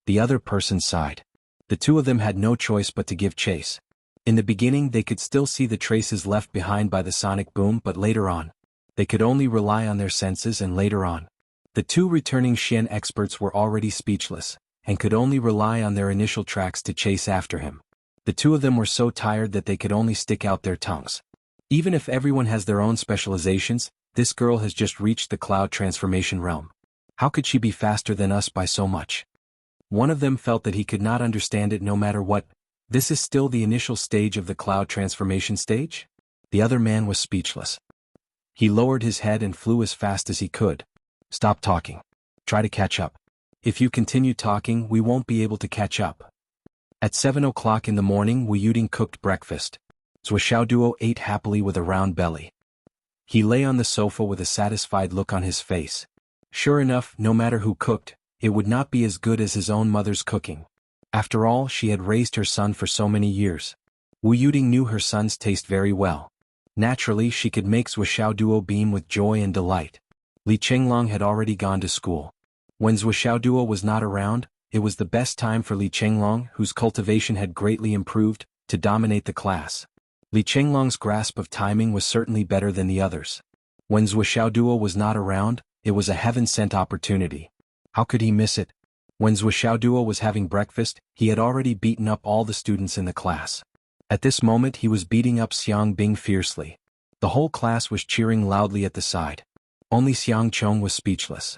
The other person sighed. The two of them had no choice but to give chase. In the beginning they could still see the traces left behind by the sonic boom, but later on, they could only rely on their senses, and later on, the two returning Xian experts were already speechless, and could only rely on their initial tracks to chase after him. The two of them were so tired that they could only stick out their tongues. Even if everyone has their own specializations, this girl has just reached the cloud transformation realm. How could she be faster than us by so much? One of them felt that he could not understand it no matter what. This is still the initial stage of the cloud transformation stage? The other man was speechless. He lowered his head and flew as fast as he could. Stop talking. Try to catch up. If you continue talking, we won't be able to catch up. At 7 o'clock in the morning, Wu Yuding cooked breakfast. Zhuo Xiaoduo ate happily with a round belly. He lay on the sofa with a satisfied look on his face. Sure enough, no matter who cooked, it would not be as good as his own mother's cooking. After all, she had raised her son for so many years. Wu Yuding knew her son's taste very well. Naturally, she could make Zhuo Xiaoduo beam with joy and delight. Li Chenglong had already gone to school. When Zhuo Xiaoduo was not around, it was the best time for Li Chenglong, whose cultivation had greatly improved, to dominate the class. Li Chenglong's grasp of timing was certainly better than the others. When Zhuo Xiaoduo was not around, it was a heaven-sent opportunity. How could he miss it? When Zhuo Xiaoduo was having breakfast, he had already beaten up all the students in the class. At this moment he was beating up Xiang Bing fiercely. The whole class was cheering loudly at the side. Only Xiang Chong was speechless.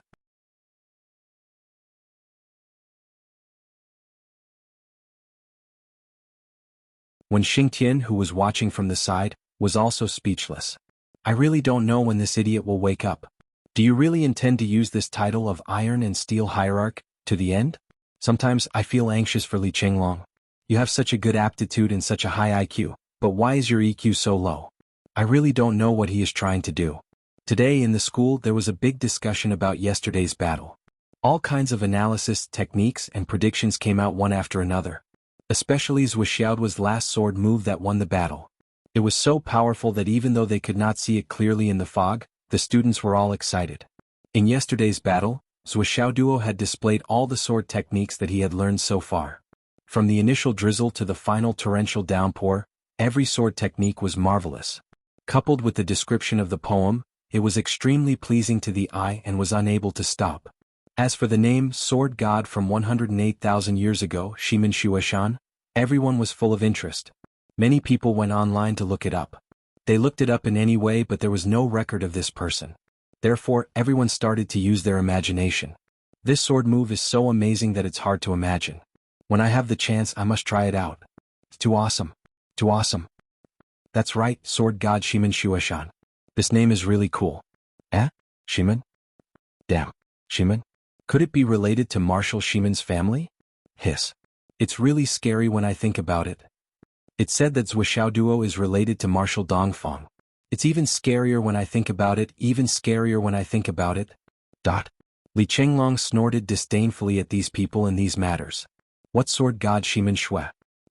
When Xingtian, who was watching from the side, was also speechless. I really don't know when this idiot will wake up. Do you really intend to use this title of Iron and Steel Hierarch to the end? Sometimes I feel anxious for Li Chenglong. You have such a good aptitude and such a high IQ, but why is your EQ so low? I really don't know what he is trying to do. Today in the school there was a big discussion about yesterday's battle. All kinds of analysis, techniques, and predictions came out one after another. Especially Zhuo Xiaoduo's last sword move that won the battle. It was so powerful that even though they could not see it clearly in the fog, the students were all excited. In yesterday's battle, Zhuo Xiaoduo had displayed all the sword techniques that he had learned so far. From the initial drizzle to the final torrential downpour, every sword technique was marvelous. Coupled with the description of the poem, it was extremely pleasing to the eye and was unable to stop. As for the name Sword God from 108,000 years ago, Shimen Shuashan, everyone was full of interest. Many people went online to look it up. They looked it up in any way, but there was no record of this person. Therefore, everyone started to use their imagination. This sword move is so amazing that it's hard to imagine. When I have the chance, I must try it out. It's too awesome. Too awesome. That's right, Sword God Shimen Shuashan. This name is really cool. Eh? Shimen? Damn. Shimen? Could it be related to Marshal Shimen's family? Hiss. It's really scary when I think about it. It's said that Zhuo Xiaoduo is related to Marshal Dongfang. It's even scarier when I think about it, even scarier when I think about it. Li Chenglong snorted disdainfully at these people and these matters. What sword god Shimen Shui?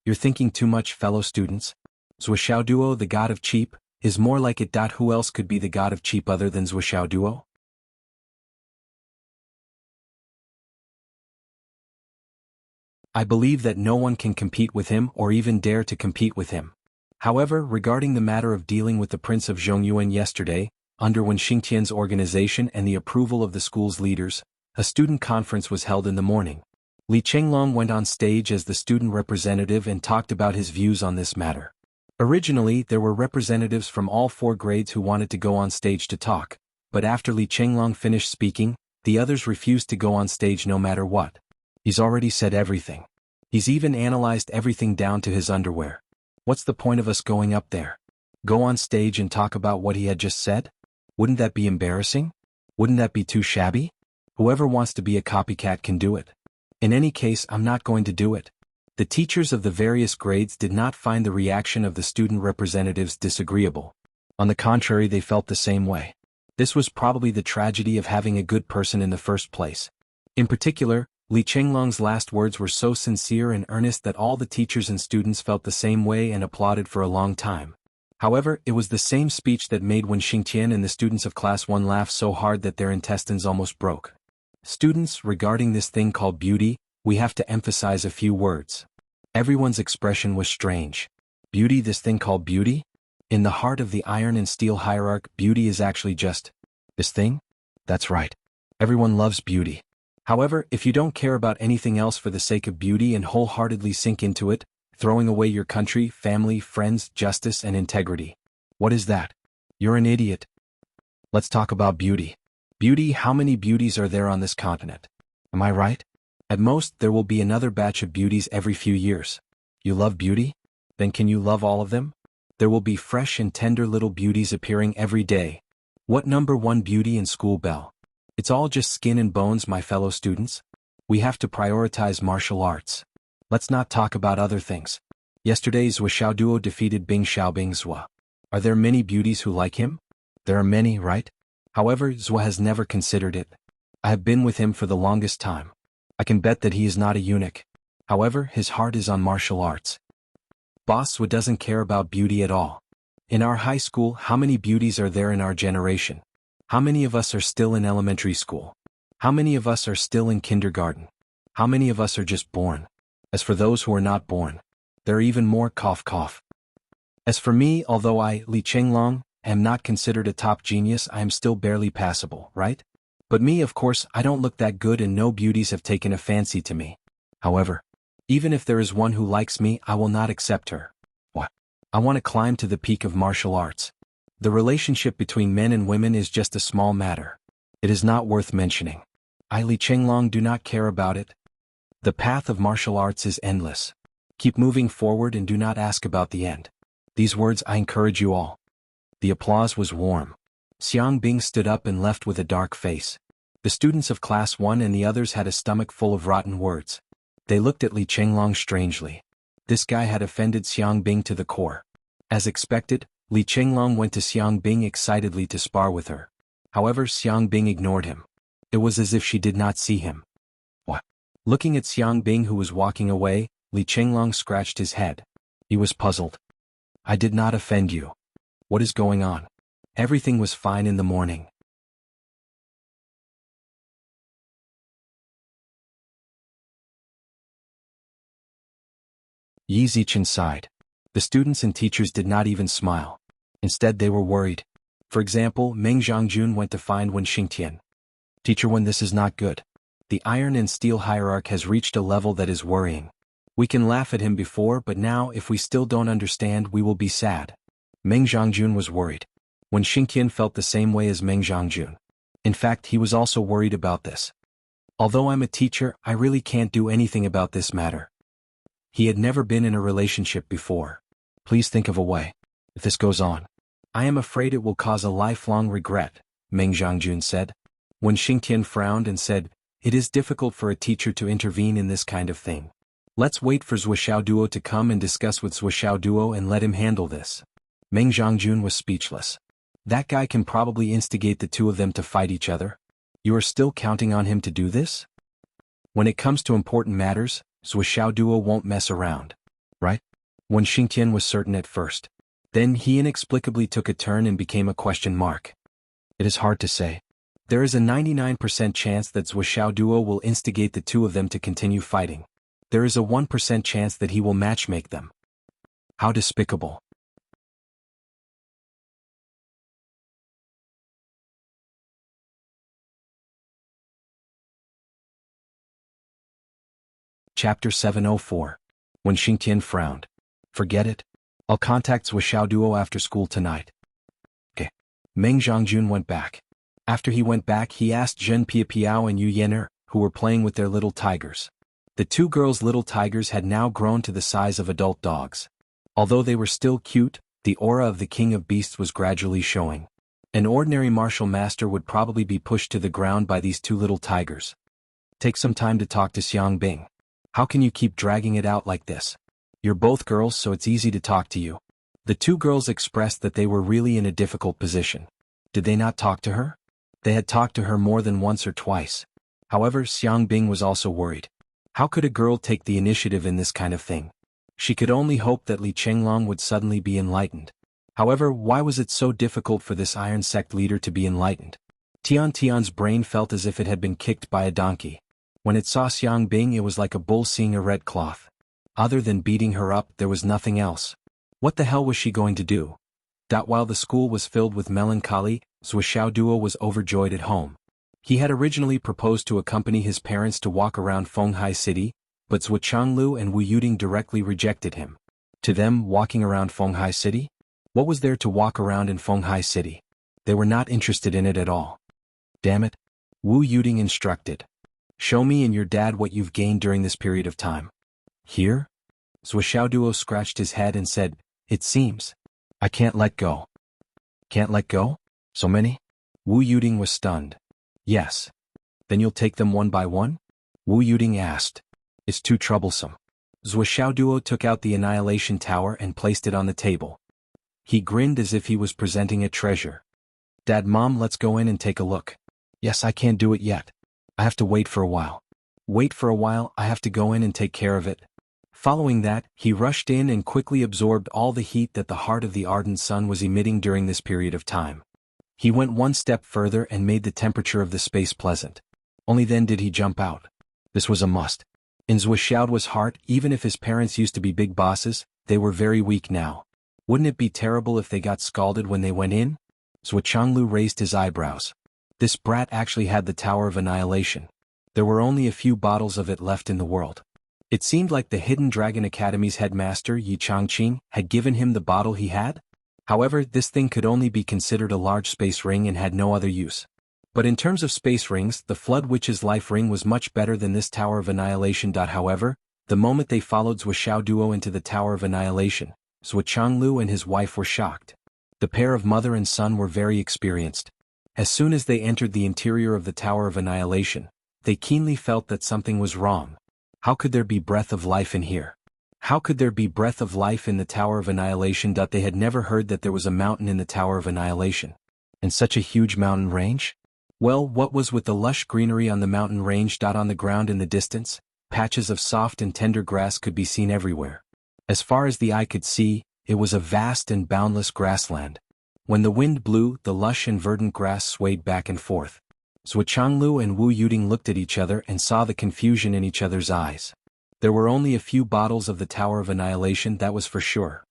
You're thinking too much, fellow students. Zhuo Xiaoduo, the god of cheap, is more like it. Who else could be the god of cheap other than Zhuo Xiaoduo? I believe that no one can compete with him or even dare to compete with him. However, regarding the matter of dealing with the Prince of Zhongyuan yesterday, under Wen Xingtian's organization and the approval of the school's leaders, a student conference was held in the morning. Li Chenglong went on stage as the student representative and talked about his views on this matter. Originally, there were representatives from all 4 grades who wanted to go on stage to talk, but after Li Chenglong finished speaking, the others refused to go on stage no matter what. He's already said everything. He's even analyzed everything down to his underwear. What's the point of us going up there? Go on stage and talk about what he had just said? Wouldn't that be embarrassing? Wouldn't that be too shabby? Whoever wants to be a copycat can do it. In any case, I'm not going to do it. The teachers of the various grades did not find the reaction of the student representatives disagreeable. On the contrary, they felt the same way. This was probably the tragedy of having a good person in the first place. In particular, Li Chenglong's last words were so sincere and earnest that all the teachers and students felt the same way and applauded for a long time. However, it was the same speech that made Wen Xingtian and the students of Class 1 laugh so hard that their intestines almost broke. Students, regarding this thing called beauty, we have to emphasize a few words. Everyone's expression was strange. Beauty, this thing called beauty? In the heart of the iron and steel hierarchy, beauty is actually just this thing? That's right. Everyone loves beauty. However, if you don't care about anything else for the sake of beauty and wholeheartedly sink into it, throwing away your country, family, friends, justice, and integrity. What is that? You're an idiot. Let's talk about beauty. Beauty, how many beauties are there on this continent? Am I right? At most, there will be another batch of beauties every few years. You love beauty? Then can you love all of them? There will be fresh and tender little beauties appearing every day. What number one beauty in school bell? It's all just skin and bones, my fellow students. We have to prioritize martial arts. Let's not talk about other things. Yesterday Zhou Xiaoduo defeated Bing Xiaobing Zhua. Are there many beauties who like him? There are many, right? However, Zhua has never considered it. I have been with him for the longest time. I can bet that he is not a eunuch. However, his heart is on martial arts. Boss Zhua doesn't care about beauty at all. In our high school, how many beauties are there in our generation? How many of us are still in elementary school? How many of us are still in kindergarten? How many of us are just born? As for those who are not born, there are even more cough cough. As for me, although I, Li Chenglong, am not considered a top genius, I am still barely passable, right? But me, of course, I don't look that good and no beauties have taken a fancy to me. However, even if there is one who likes me, I will not accept her. What? I want to climb to the peak of martial arts. The relationship between men and women is just a small matter. It is not worth mentioning. I, Li Chenglong, do not care about it. The path of martial arts is endless. Keep moving forward and do not ask about the end. These words I encourage you all. The applause was warm. Xiang Bing stood up and left with a dark face. The students of Class 1 and the others had a stomach full of rotten words. They looked at Li Chenglong strangely. This guy had offended Xiang Bing to the core. As expected, Li Chenglong went to Xiang Bing excitedly to spar with her. However, Xiang Bing ignored him. It was as if she did not see him. What? Looking at Xiang Bing, who was walking away, Li Chenglong scratched his head. He was puzzled. I did not offend you. What is going on? Everything was fine in the morning. Yi Zichen sighed. The students and teachers did not even smile. Instead, they were worried. For example, Meng Zhongjun went to find Wen Xingtian. Teacher Wen, this is not good. The iron and steel hierarchy has reached a level that is worrying. We can laugh at him before, but now if we still don't understand, we will be sad. Meng Zhongjun was worried. Wen Xingtian felt the same way as Meng Zhongjun. In fact, he was also worried about this. Although I'm a teacher, I really can't do anything about this matter. He had never been in a relationship before. Please think of a way. If this goes on, I am afraid it will cause a lifelong regret, Meng Zhongjun said. Wen Xingtian frowned and said, it is difficult for a teacher to intervene in this kind of thing. Let's wait for Zhou Xiaoduo to come and discuss with Zhou Xiaoduo and let him handle this. Meng Zhongjun was speechless. That guy can probably instigate the two of them to fight each other. You are still counting on him to do this? When it comes to important matters, Zhou Xiaoduo won't mess around. Right? Wen Xingtian was certain at first. Then he inexplicably took a turn and became a question mark. It is hard to say. There is a 99% chance that Zhou Xiaoduo will instigate the two of them to continue fighting. There is a 1% chance that he will matchmake them. How despicable. Chapter 704. When Xingtian frowned. Forget it. I'll contact Zhou Xiaoduo after school tonight. Okay. Meng Zhongjun went back. After he went back, he asked Zhen Piapiao and Yu Yener, who were playing with their little tigers. The two girls' little tigers had now grown to the size of adult dogs. Although they were still cute, the aura of the king of beasts was gradually showing. An ordinary martial master would probably be pushed to the ground by these two little tigers. Take some time to talk to Xiang Bing. How can you keep dragging it out like this? You're both girls, so it's easy to talk to you. The two girls expressed that they were really in a difficult position. Did they not talk to her? They had talked to her more than once or twice. However, Xiang Bing was also worried. How could a girl take the initiative in this kind of thing? She could only hope that Li Chenglong would suddenly be enlightened. However, why was it so difficult for this iron sect leader to be enlightened? Tian's brain felt as if it had been kicked by a donkey. When it saw Xiang Bing, it was like a bull seeing a red cloth. Other than beating her up, there was nothing else. What the hell was she going to do? While the school was filled with melancholy, Zhuo Xiaoduo was overjoyed at home. He had originally proposed to accompany his parents to walk around Fenghai City, but Zhuo Changlu and Wu Yuding directly rejected him. To them, walking around Fenghai City? What was there to walk around in Fenghai City? They were not interested in it at all. Damn it. Wu Yuding instructed. Show me and your dad what you've gained during this period of time. Here? Zhuo Xiaoduo scratched his head and said, it seems. I can't let go. Can't let go? So many? Wu Yuding was stunned. Yes. Then you'll take them one by one? Wu Yuding asked. It's too troublesome. Zhuo Xiaoduo took out the Annihilation Tower and placed it on the table. He grinned as if he was presenting a treasure. Dad, Mom, let's go in and take a look. Yes, I can't do it yet. I have to wait for a while. Wait for a while, I have to go in and take care of it. Following that, he rushed in and quickly absorbed all the heat that the heart of the ardent sun was emitting during this period of time. He went one step further and made the temperature of the space pleasant. Only then did he jump out. This was a must. In Zhuo Xiaoduo's heart, even if his parents used to be big bosses, they were very weak now. Wouldn't it be terrible if they got scalded when they went in? Zhuo Changlu raised his eyebrows. This brat actually had the Tower of Annihilation. There were only a few bottles of it left in the world. It seemed like the Hidden Dragon Academy's headmaster Yi Changqing had given him the bottle he had. However, this thing could only be considered a large space ring and had no other use. But in terms of space rings, the Flood Witch's life ring was much better than this Tower of Annihilation. However, the moment they followed Zhuo Xiaoduo into the Tower of Annihilation, Zhuo Changlu and his wife were shocked. The pair of mother and son were very experienced. As soon as they entered the interior of the Tower of Annihilation, they keenly felt that something was wrong. How could there be breath of life in here? How could there be breath of life in the Tower of Annihilation? They had never heard that there was a mountain in the Tower of Annihilation. And such a huge mountain range? Well, what was with the lush greenery on the mountain range? On the ground in the distance, patches of soft and tender grass could be seen everywhere. As far as the eye could see, it was a vast and boundless grassland. When the wind blew, the lush and verdant grass swayed back and forth. Zhuo Changlu and Wu Yuding looked at each other and saw the confusion in each other's eyes. There were only a few bottles of the Tower of Annihilation, that was for sure.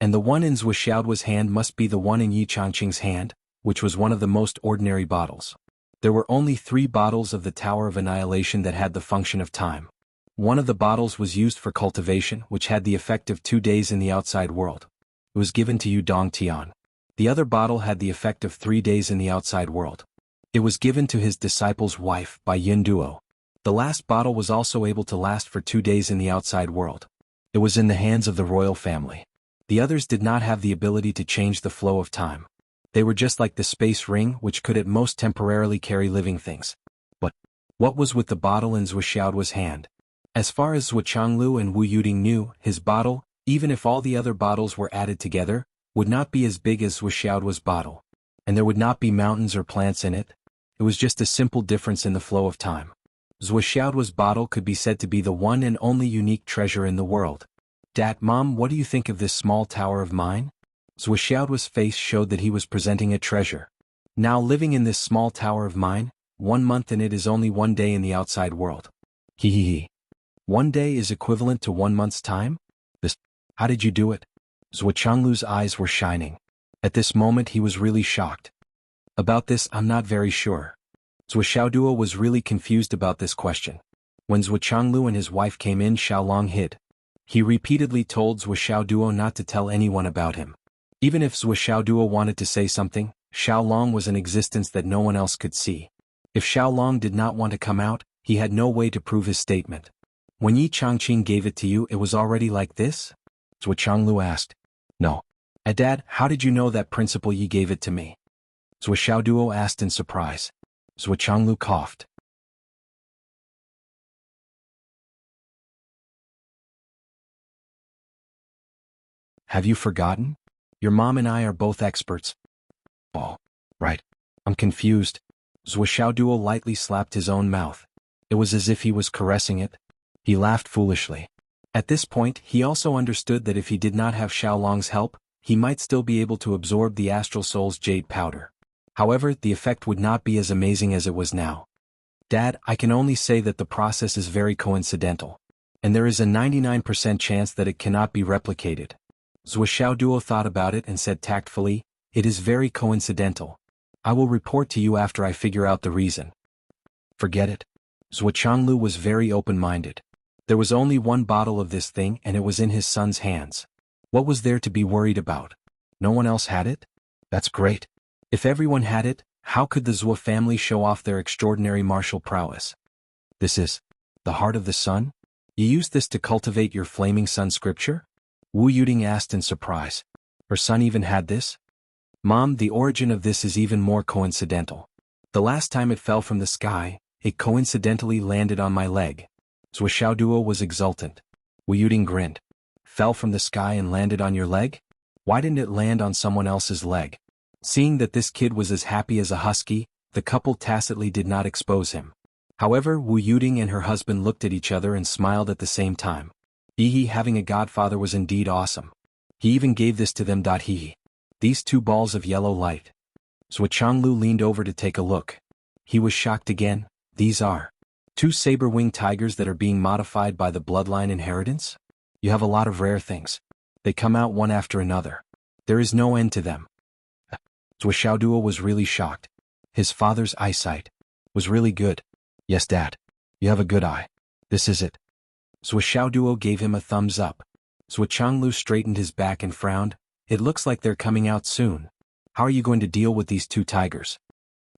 And the one in Zhuo Xiaoduo's hand must be the one in Yi Changqing's hand, which was one of the most ordinary bottles. There were only 3 bottles of the Tower of Annihilation that had the function of time. One of the bottles was used for cultivation, which had the effect of 2 days in the outside world. It was given to Yu Dongtian. The other bottle had the effect of 3 days in the outside world. It was given to his disciple's wife by Yin Duo. The last bottle was also able to last for 2 days in the outside world. It was in the hands of the royal family. The others did not have the ability to change the flow of time. They were just like the space ring, which could at most temporarily carry living things. But what was with the bottle in Zhuo Xiaoduo's hand? As far as Zhuo Changlu and Wu Yuding knew, his bottle, even if all the other bottles were added together, would not be as big as Zhuo Xiaoduo's bottle. And there would not be mountains or plants in it. It was just a simple difference in the flow of time. Zhuo Xiaoduo's bottle could be said to be the one and only unique treasure in the world. Dad, Mom, what do you think of this small tower of mine? Zhuo Xiaoduo's face showed that he was presenting a treasure. Now living in this small tower of mine, 1 month in it is only 1 day in the outside world. Hee hee hee. 1 day is equivalent to 1 month's time? How did you do it? Zhuo Changlu's eyes were shining. At this moment he was really shocked. About this I'm not very sure. Zhuo Xiaoduo was really confused about this question. When Zhuo Changlu and his wife came in, Xiaolong hid. He repeatedly told Zhuo Xiaoduo not to tell anyone about him. Even if Zhuo Xiaoduo wanted to say something, Xiaolong was an existence that no one else could see. If Xiaolong did not want to come out, he had no way to prove his statement. When Yi Changqing gave it to you, it was already like this? Zhuo Changlu asked. No. Dad, how did you know that Principal Yi gave it to me? Duo asked in surprise. Changlu coughed. Have you forgotten? Your mom and I are both experts. Oh, right. I'm confused. Duo lightly slapped his own mouth. It was as if he was caressing it. He laughed foolishly. At this point, he also understood that if he did not have Xiaolong's help, he might still be able to absorb the astral soul's jade powder. However, the effect would not be as amazing as it was now. Dad, I can only say that the process is very coincidental. And there is a 99% chance that it cannot be replicated. Duo thought about it and said tactfully, it is very coincidental. I will report to you after I figure out the reason. Forget it. Changlu was very open-minded. There was only one bottle of this thing and it was in his son's hands. What was there to be worried about? No one else had it? That's great. If everyone had it, how could the Zhuo family show off their extraordinary martial prowess? This is the heart of the sun? You used this to cultivate your flaming sun scripture? Wu Yuding asked in surprise. Her son even had this? Mom, the origin of this is even more coincidental. The last time it fell from the sky, it coincidentally landed on my leg. Duo was exultant. Wu Yuding grinned. Fell from the sky and landed on your leg? Why didn't it land on someone else's leg? Seeing that this kid was as happy as a husky, the couple tacitly did not expose him. However, Wu Yuding and her husband looked at each other and smiled at the same time. He having a godfather was indeed awesome. He even gave this to them. These two balls of yellow light. Changlu leaned over to take a look. He was shocked again. These are two saber-winged tigers that are being modified by the bloodline inheritance? You have a lot of rare things. They come out one after another. There is no end to them. Duo was really shocked. His father's eyesight was really good. Yes, Dad. You have a good eye. This is it. Duo gave him a thumbs up. Changlu straightened his back and frowned. It looks like they're coming out soon. How are you going to deal with these two tigers?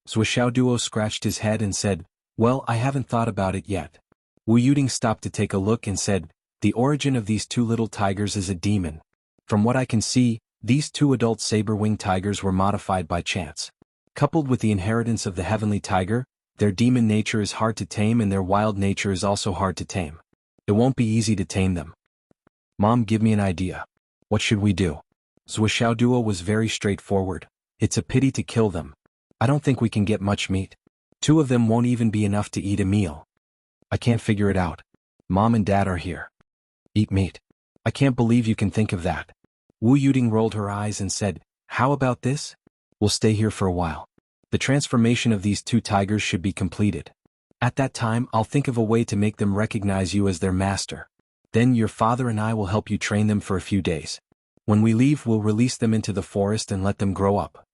Duo scratched his head and said, well, I haven't thought about it yet. Wu Yuding stopped to take a look and said, the origin of these two little tigers is a demon. From what I can see, these two adult saber-winged tigers were modified by chance. Coupled with the inheritance of the heavenly tiger, their demon nature is hard to tame and their wild nature is also hard to tame. It won't be easy to tame them. Mom, give me an idea. What should we do? Duo was very straightforward. It's a pity to kill them. I don't think we can get much meat. Two of them won't even be enough to eat a meal. I can't figure it out. Mom and Dad are here. Eat meat. I can't believe you can think of that. Wu Yuding rolled her eyes and said, how about this? We'll stay here for a while. The transformation of these two tigers should be completed. At that time, I'll think of a way to make them recognize you as their master. Then your father and I will help you train them for a few days. When we leave, we'll release them into the forest and let them grow up.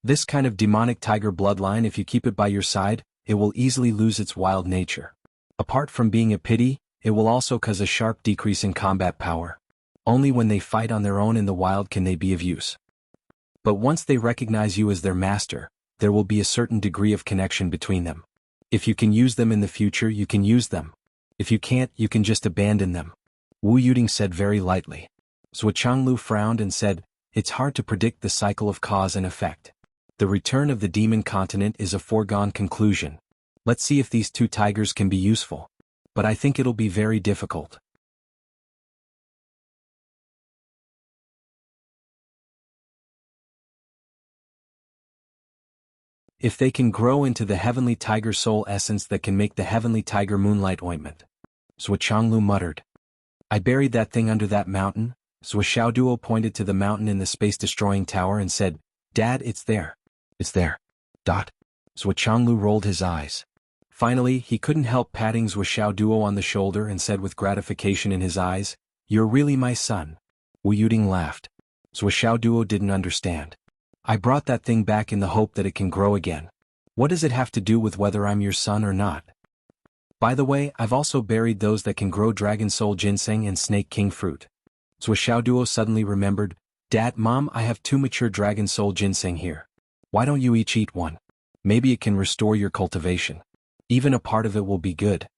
This kind of demonic tiger bloodline, if you keep it by your side, it will easily lose its wild nature. Apart from being a pity, it will also cause a sharp decrease in combat power. Only when they fight on their own in the wild can they be of use. But once they recognize you as their master, there will be a certain degree of connection between them. If you can use them in the future, you can use them. If you can't, you can just abandon them. Wu Yuding said very lightly. Changlu frowned and said, it's hard to predict the cycle of cause and effect. The return of the demon continent is a foregone conclusion. Let's see if these two tigers can be useful. But I think it'll be very difficult. If they can grow into the heavenly tiger soul essence that can make the heavenly tiger moonlight ointment. Changlu muttered. I buried that thing under that mountain. Duo pointed to the mountain in the space-destroying tower and said, Dad, it's there. It's there. Changlu rolled his eyes. Finally, he couldn't help patting Duo on the shoulder and said with gratification in his eyes, you're really my son. Wu Yuding laughed. Duo didn't understand. I brought that thing back in the hope that it can grow again. What does it have to do with whether I'm your son or not? By the way, I've also buried those that can grow dragon soul ginseng and snake king fruit. Duo suddenly remembered, Dad, Mom, I have two mature dragon soul ginseng here. Why don't you each eat one? Maybe it can restore your cultivation. Even a part of it will be good.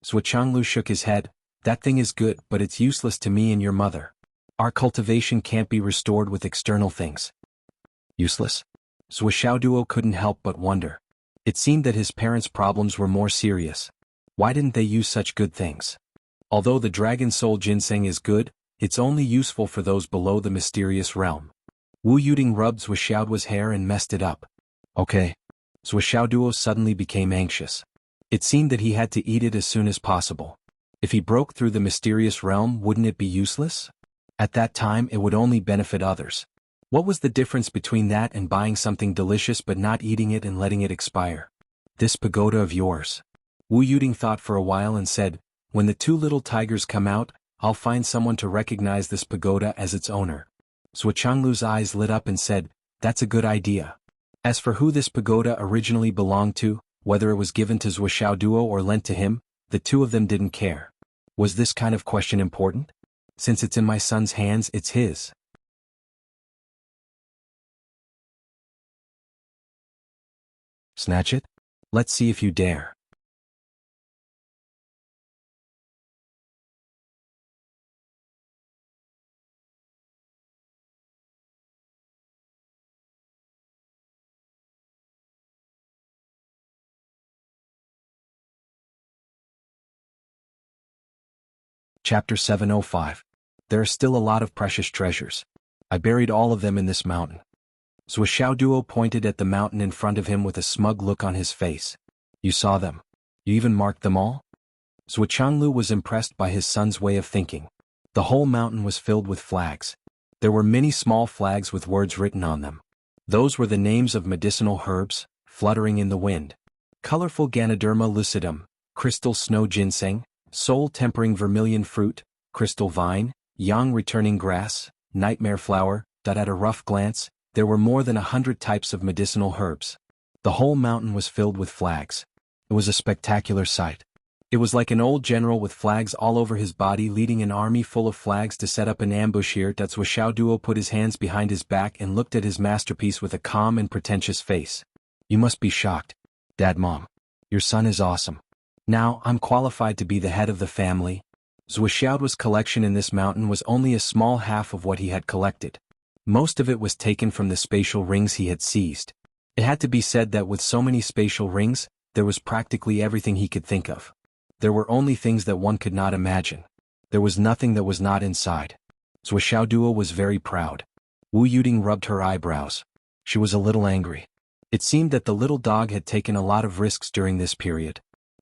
Changlu shook his head. That thing is good, but it's useless to me and your mother. Our cultivation can't be restored with external things. Useless? Duo couldn't help but wonder. It seemed that his parents' problems were more serious. Why didn't they use such good things? Although the dragon soul ginseng is good, it's only useful for those below the mysterious realm. Wu Yuding rubbed Duo's hair and messed it up. Okay. Duo suddenly became anxious. It seemed that he had to eat it as soon as possible. If he broke through the mysterious realm, wouldn't it be useless? At that time, it would only benefit others. What was the difference between that and buying something delicious but not eating it and letting it expire? This pagoda of yours. Wu Yuding thought for a while and said, when the two little tigers come out, I'll find someone to recognize this pagoda as its owner. Changlu's eyes lit up and said, that's a good idea. As for who this pagoda originally belonged to, whether it was given to Duo or lent to him, the two of them didn't care. Was this kind of question important? Since it's in my son's hands, it's his. Snatch it? Let's see if you dare. Chapter 705. There are still a lot of precious treasures. I buried all of them in this mountain. Duo pointed at the mountain in front of him with a smug look on his face. You saw them. You even marked them all? Changlu was impressed by his son's way of thinking. The whole mountain was filled with flags. There were many small flags with words written on them. Those were the names of medicinal herbs, fluttering in the wind. Colorful Ganoderma lucidum, crystal snow ginseng, soul-tempering vermilion fruit, crystal vine, yang returning grass, nightmare flower. At a rough glance, there were more than 100 types of medicinal herbs. The whole mountain was filled with flags. It was a spectacular sight. It was like an old general with flags all over his body leading an army full of flags to set up an ambush here. Duo put his hands behind his back and looked at his masterpiece with a calm and pretentious face. You must be shocked. Dad, Mom. Your son is awesome. Now, I'm qualified to be the head of the family. Duo's collection in this mountain was only a small half of what he had collected. Most of it was taken from the spatial rings he had seized. It had to be said that with so many spatial rings, there was practically everything he could think of. There were only things that one could not imagine. There was nothing that was not inside. Duo was very proud. Wu Yuding rubbed her eyebrows. She was a little angry. It seemed that the little dog had taken a lot of risks during this period.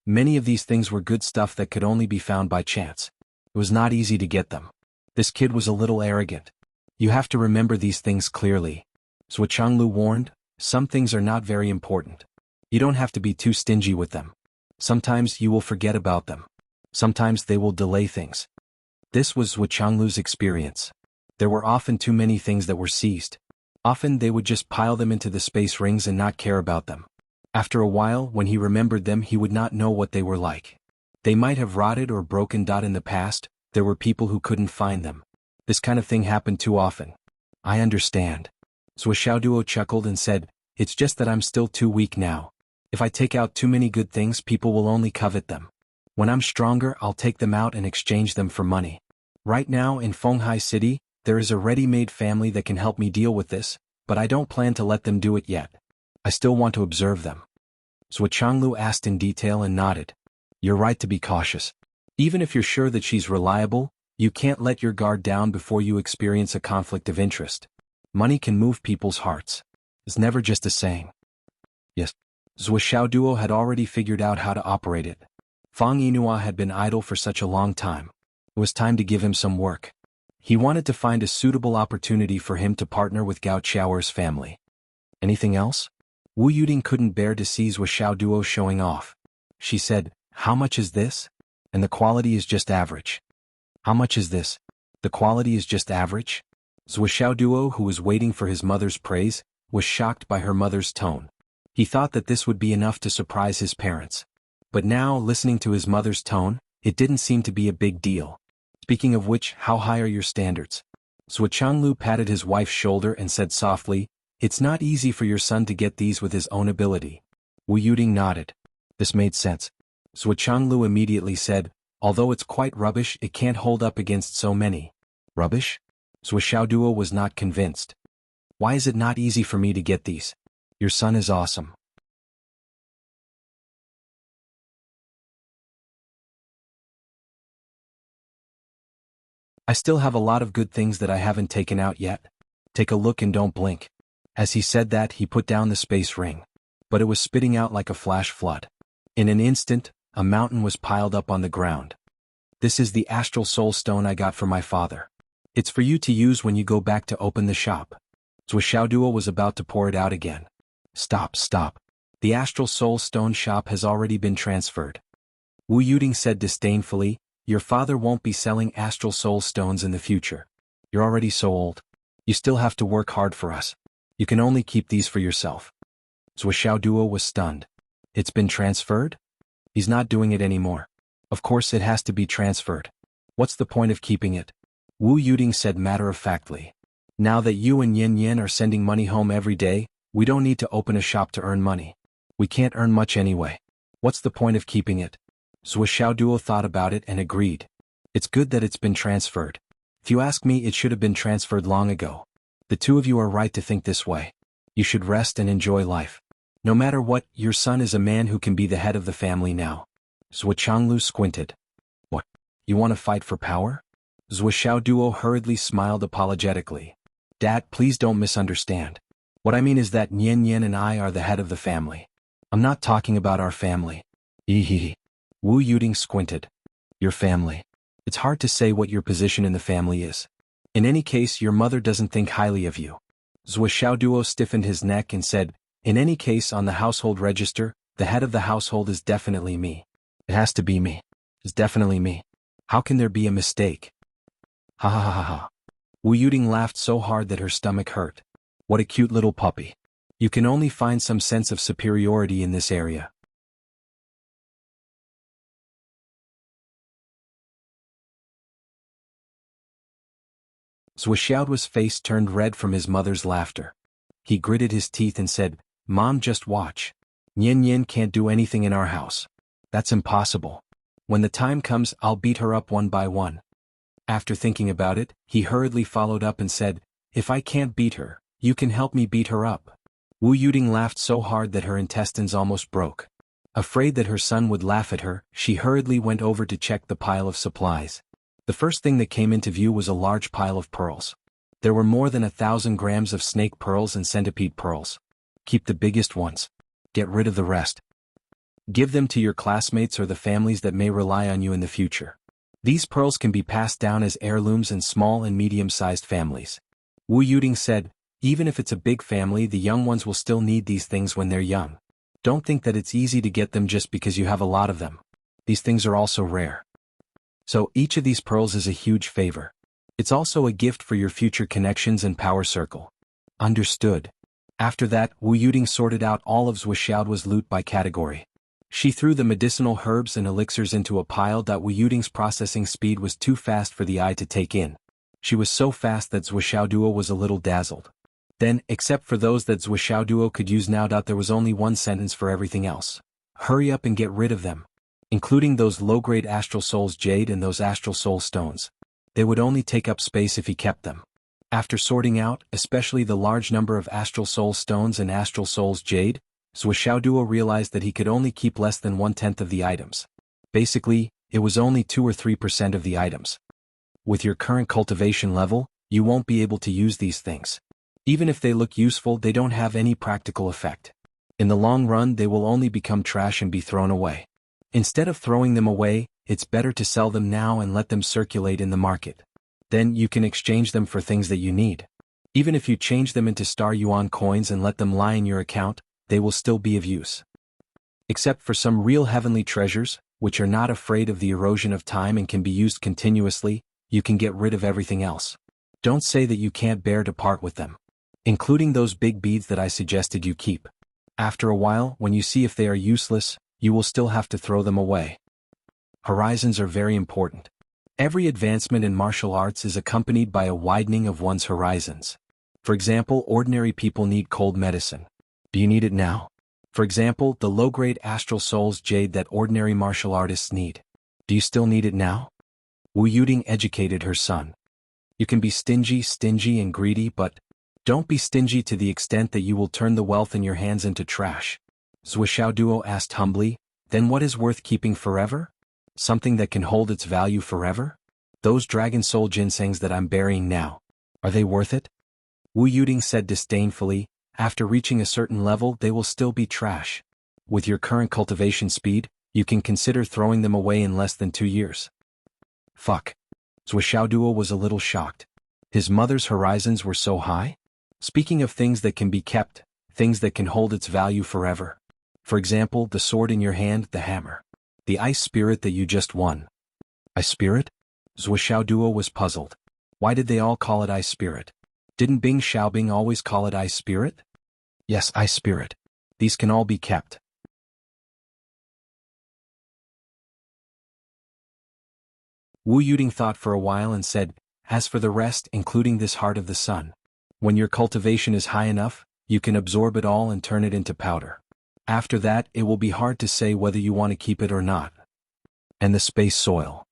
Many of these things were good stuff that could only be found by chance. It was not easy to get them. This kid was a little arrogant. You have to remember these things clearly. Changlu warned, some things are not very important. You don't have to be too stingy with them. Sometimes you will forget about them. Sometimes they will delay things. This was Changlu's experience. There were often too many things that were seized. Often they would just pile them into the space rings and not care about them. After a while, when he remembered them, he would not know what they were like. They might have rotted or broken. In the past, there were people who couldn't find them. This kind of thing happened too often. I understand. Duo chuckled and said, it's just that I'm still too weak now. If I take out too many good things, people will only covet them. When I'm stronger, I'll take them out and exchange them for money. Right now in Fenghai City, there is a ready-made family that can help me deal with this, but I don't plan to let them do it yet. I still want to observe them. Changlu asked in detail and nodded. You're right to be cautious. Even if you're sure that she's reliable, you can't let your guard down before you experience a conflict of interest. Money can move people's hearts. It's never just a saying. Yes. Duo had already figured out how to operate it. Fang Yinhua had been idle for such a long time. It was time to give him some work. He wanted to find a suitable opportunity for him to partner with Gao Chaoer's family. Anything else? Wu Yuding couldn't bear to see Duo showing off. She said, how much is this? And the quality is just average. How much is this? The quality is just average? Duo, who was waiting for his mother's praise, was shocked by her mother's tone. He thought that this would be enough to surprise his parents. But now, listening to his mother's tone, it didn't seem to be a big deal. Speaking of which, how high are your standards? Changlu patted his wife's shoulder and said softly, it's not easy for your son to get these with his own ability. Wu Yuding nodded. This made sense. Changlu immediately said, although it's quite rubbish, it can't hold up against so many. Rubbish? Duo was not convinced. Why is it not easy for me to get these? Your son is awesome. I still have a lot of good things that I haven't taken out yet. Take a look and don't blink. As he said that, he put down the space ring. But it was spitting out like a flash flood. In an instant, a mountain was piled up on the ground. This is the astral soul stone I got from my father. It's for you to use when you go back to open the shop. Zhuoxiaoduo was about to pour it out again. Stop. The astral soul stone shop has already been transferred. Wu Yuding said disdainfully, your father won't be selling astral soul stones in the future. You're already so old. You still have to work hard for us. You can only keep these for yourself. Zhuoxiaoduo was stunned. It's been transferred? He's not doing it anymore. Of course it has to be transferred. What's the point of keeping it? Wu Yuding said matter-of-factly. Now that you and Yin Yin are sending money home every day, we don't need to open a shop to earn money. We can't earn much anyway. What's the point of keeping it? Zhuoxiaoduo thought about it and agreed. It's good that it's been transferred. If you ask me, it should have been transferred long ago. The two of you are right to think this way. You should rest and enjoy life. No matter what, your son is a man who can be the head of the family now. Zhuochanglu squinted. What? You want to fight for power? Zhuoxiaoduo hurriedly smiled apologetically. Dad, please don't misunderstand. What I mean is that Nian Yin and I are the head of the family. I'm not talking about our family. Ehehe. Wu Yuding squinted. Your family. It's hard to say what your position in the family is. In any case, your mother doesn't think highly of you. Zhuoxiaoduo stiffened his neck and said, in any case, on the household register, the head of the household is definitely me. It has to be me. It's definitely me. How can there be a mistake? Ha ha ha ha ha. Wu Yuding laughed so hard that her stomach hurt. What a cute little puppy. You can only find some sense of superiority in this area. Zhuoxiaoduo's face turned red from his mother's laughter. He gritted his teeth and said, Mom, just watch. Nian Yin can't do anything in our house. That's impossible. When the time comes, I'll beat her up one by one. After thinking about it, he hurriedly followed up and said, if I can't beat her, you can help me beat her up. Wu Yuding laughed so hard that her intestines almost broke. Afraid that her son would laugh at her, she hurriedly went over to check the pile of supplies. The first thing that came into view was a large pile of pearls. There were more than 1,000 grams of snake pearls and centipede pearls. Keep the biggest ones. Get rid of the rest. Give them to your classmates or the families that may rely on you in the future. These pearls can be passed down as heirlooms in small and medium-sized families. Wu Yuding said, even if it's a big family, the young ones will still need these things when they're young. Don't think that it's easy to get them just because you have a lot of them. These things are also rare. So each of these pearls is a huge favor. It's also a gift for your future connections and power circle. Understood. After that, Wu Yuding sorted out all of Zhuoxiaoduo's loot by category. She threw the medicinal herbs and elixirs into a pile that Wu Yuding's processing speed was too fast for the eye to take in. She was so fast that Zhuoxiaoduo was a little dazzled. Then, except for those that Zhuoxiaoduo could use now, there was only one sentence for everything else. Hurry up and get rid of them. Including those low-grade Astral Soul's jade and those Astral Soul stones. They would only take up space if he kept them. After sorting out, especially the large number of Astral Soul stones and Astral Soul's jade, Zhuoxiaoduo realized that he could only keep less than 1/10 of the items. Basically, it was only 2 or 3% of the items. With your current cultivation level, you won't be able to use these things. Even if they look useful, they don't have any practical effect. In the long run, they will only become trash and be thrown away. Instead of throwing them away, it's better to sell them now and let them circulate in the market. Then you can exchange them for things that you need. Even if you change them into star yuan coins and let them lie in your account, they will still be of use. Except for some real heavenly treasures, which are not afraid of the erosion of time and can be used continuously, you can get rid of everything else. Don't say that you can't bear to part with them. Including those big beads that I suggested you keep. After a while, when you see if they are useless, you will still have to throw them away. Horizons are very important. Every advancement in martial arts is accompanied by a widening of one's horizons. For example, ordinary people need cold medicine. Do you need it now? For example, the low-grade Astral Soul's jade that ordinary martial artists need. Do you still need it now? Wu Yuding educated her son. You can be stingy and greedy, but Don't be stingy to the extent that you will turn the wealth in your hands into trash. Zuo asked humbly, then what is worth keeping forever? Something that can hold its value forever? Those dragon soul ginsengs that I'm burying now. Are they worth it? Wu Yuding said disdainfully, after reaching a certain level they will still be trash. With your current cultivation speed, you can consider throwing them away in less than 2 years. Fuck. Zuo was a little shocked. His mother's horizons were so high? Speaking of things that can be kept, things that can hold its value forever. For example, the sword in your hand, the hammer. The ice spirit that you just won. Ice spirit? Zuo was puzzled. Why did they all call it ice spirit? Didn't Bing Xiaobing always call it ice spirit? Yes, ice spirit. These can all be kept. Wu Yuding thought for a while and said, as for the rest, including this heart of the sun. When your cultivation is high enough, you can absorb it all and turn it into powder. After that, it will be hard to say whether you want to keep it or not. And the space soil.